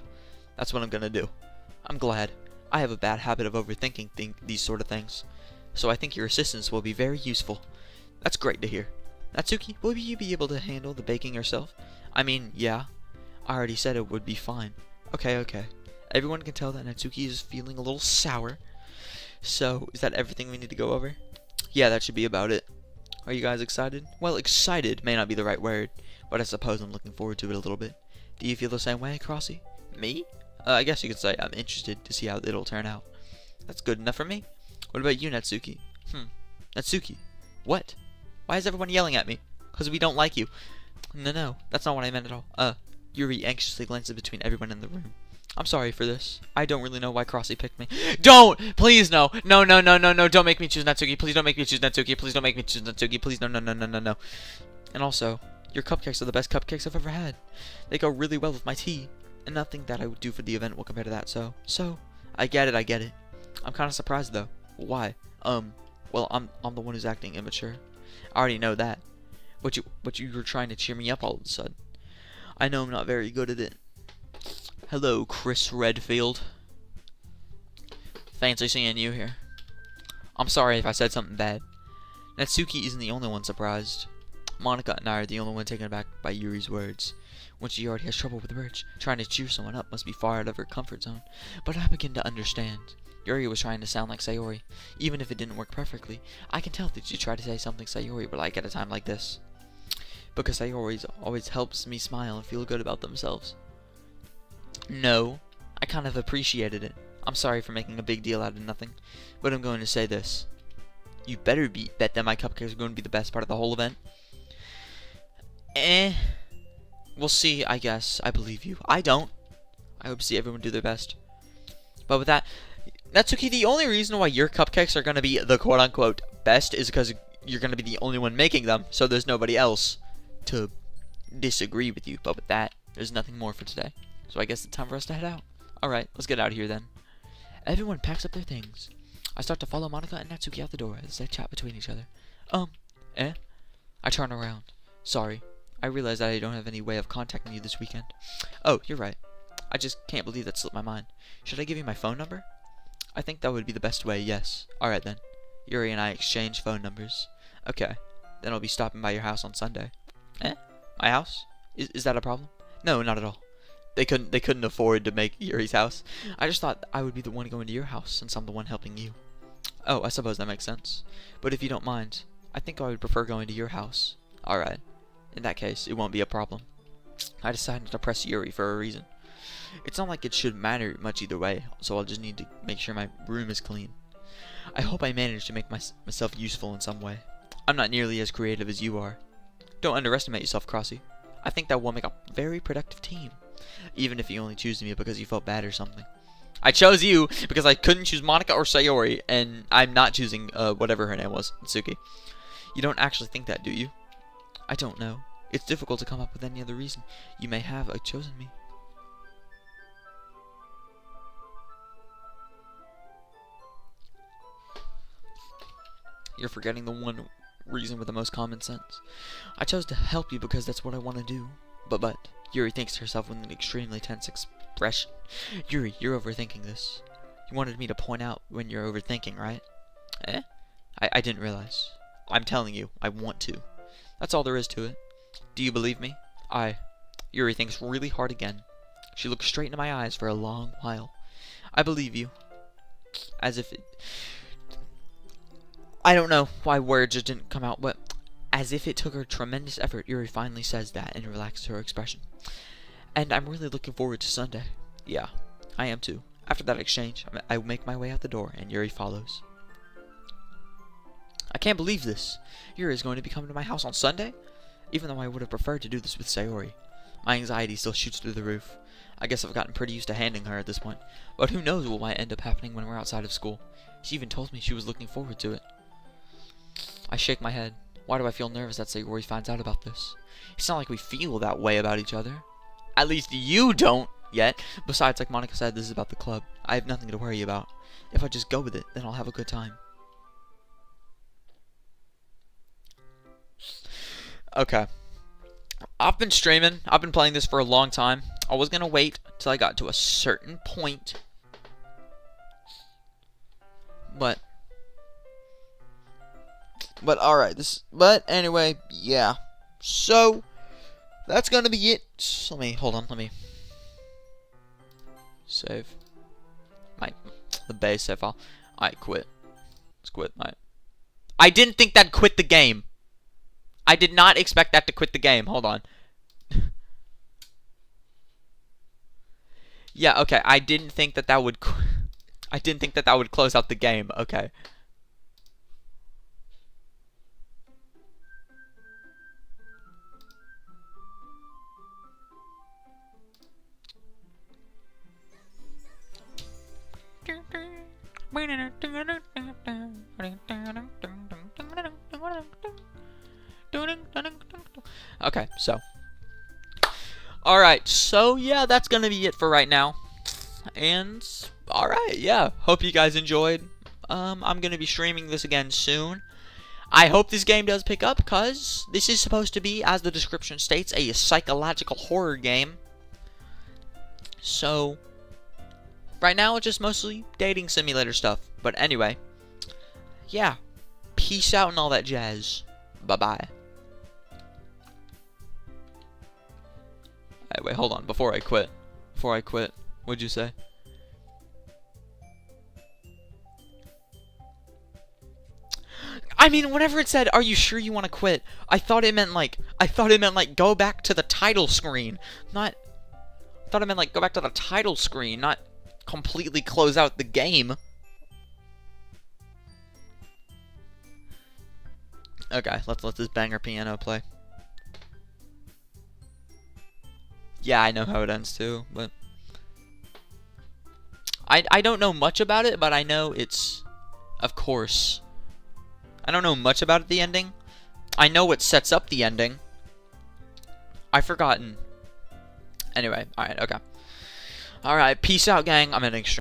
that's what I'm gonna do. I'm glad. I have a bad habit of overthinking these sort of things, so I think your assistance will be very useful. That's great to hear. Natsuki, will you be able to handle the baking yourself? I mean, yeah. I already said it would be fine. Okay. Everyone can tell that Natsuki is feeling a little sour. So, is that everything we need to go over? Yeah, that should be about it. Are you guys excited? Well, excited may not be the right word, but I suppose I'm looking forward to it a little bit. Do you feel the same way, Crossy? Me? I guess you could say I'm interested to see how it'll turn out. That's good enough for me. What about you, Natsuki? Natsuki? What? Why is everyone yelling at me? Because we don't like you. No, that's not what I meant at all. Yuri anxiously glances between everyone in the room. I'm sorry for this. I don't really know why Crossy picked me. Don't! Please, no! No, don't make me choose Natsuki. Please don't make me choose Natsuki. Please don't make me choose Natsuki. Please, no. And also, your cupcakes are the best cupcakes I've ever had. They go really well with my tea. And nothing that I would do for the event will compare to that, so, I get it. I'm kind of surprised, though. Why? Well, I'm the one who's acting immature. I already know that. But you were trying to cheer me up all of a sudden. I know I'm not very good at it. Hello, Chris Redfield. Fancy seeing you here. I'm sorry if I said something bad. Natsuki isn't the only one surprised. Monica and I are the only one taken aback by Yuri's words. When she already has trouble with words, trying to cheer someone up must be far out of her comfort zone. But I begin to understand. Yuri was trying to sound like Sayori. Even if it didn't work perfectly, I can tell that she tried to say something Sayori would like at a time like this. Because Sayori always helps me smile and feel good about themselves. No, I kind of appreciated it. I'm sorry for making a big deal out of nothing, but I'm going to say this. You better bet that my cupcakes are going to be the best part of the whole event. We'll see, I guess. I believe you. I don't. I hope to see everyone do their best. But with that, Natsuki, the only reason why your cupcakes are going to be the quote-unquote best is because you're going to be the only one making them, so there's nobody else to disagree with you. But with that, there's nothing more for today. So I guess it's time for us to head out. Alright, let's get out of here then. Everyone packs up their things. I start to follow Monica and Natsuki out the door as they chat between each other. I turn around. Sorry. I realize that I don't have any way of contacting you this weekend. Oh, you're right. I just can't believe that slipped my mind. Should I give you my phone number? I think that would be the best way, yes. Alright then. Yuri and I exchange phone numbers. Okay. Then I'll be stopping by your house on Sunday. My house? Is that a problem? No, not at all. They couldn't afford to make Yuri's house. I just thought I would be the one going to your house since I'm the one helping you. Oh, I suppose that makes sense. But if you don't mind, I think I would prefer going to your house. Alright. In that case, it won't be a problem. I decided to press Yuri for a reason. It's not like it should matter much either way, so I'll just need to make sure my room is clean. I hope I manage to make myself useful in some way. I'm not nearly as creative as you are. Don't underestimate yourself, Crossy. I think that we'll make a very productive team. Even if you only choose me because you felt bad or something. I chose you because I couldn't choose Monica or Sayori, and I'm not choosing whatever her name was, Natsuki. You don't actually think that, do you? I don't know. It's difficult to come up with any other reason you may have chosen me. You're forgetting the one reason with the most common sense. I chose to help you because that's what I want to do. But, Yuri thinks to herself with an extremely tense expression. Yuri, you're overthinking this. You wanted me to point out when you're overthinking, right? Eh? I didn't realize. I'm telling you, I want to. That's all there is to it. Do you believe me? Yuri thinks really hard again. She looks straight into my eyes for a long while. I believe you. As if it... I don't know why words just didn't come out, but as if it took her tremendous effort, Yuri finally says that and relaxes her expression. And I'm really looking forward to Sunday. Yeah, I am too. After that exchange, I make my way out the door, and Yuri follows. I can't believe this. Yuri is going to be coming to my house on Sunday? Even though I would have preferred to do this with Sayori. My anxiety still shoots through the roof. I guess I've gotten pretty used to handling her at this point. But who knows what might end up happening when we're outside of school. She even told me she was looking forward to it. I shake my head. Why do I feel nervous that Sayori finds out about this? It's not like we feel that way about each other. At least you don't yet. Besides, like Monica said, this is about the club. I have nothing to worry about. If I just go with it, then I'll have a good time. Okay. I've been streaming. I've been playing this for a long time. I was gonna wait till I got to a certain point. But alright, but anyway, yeah. So that's gonna be it. Let me save the base save file. Alright, quit. Let's quit. Alright. I didn't think that'd quit the game. I did not expect that to quit the game. Hold on. Yeah, okay. I didn't think that would close out the game. Okay. Okay, so. Alright, so yeah, that's gonna be it for right now. And, alright, yeah. Hope you guys enjoyed. I'm gonna be streaming this again soon. I hope this game does pick up, because this is supposed to be, as the description states, a psychological horror game. So, right now it's just mostly dating simulator stuff. But anyway, yeah. Peace out and all that jazz. Bye-bye. Hey, wait, hold on. Before I quit, what'd you say? I mean, whenever it said, "Are you sure you want to quit?" I thought it meant like go back to the title screen. I thought it meant like go back to the title screen, not completely close out the game. Okay, let's let this banger piano play. Yeah, I know how it ends too, but I don't know much about it, but I know it's, of course. I don't know much about the ending. I know what sets up the ending. I've forgotten. Anyway, alright, okay. Alright, peace out, gang. I'm ending stream.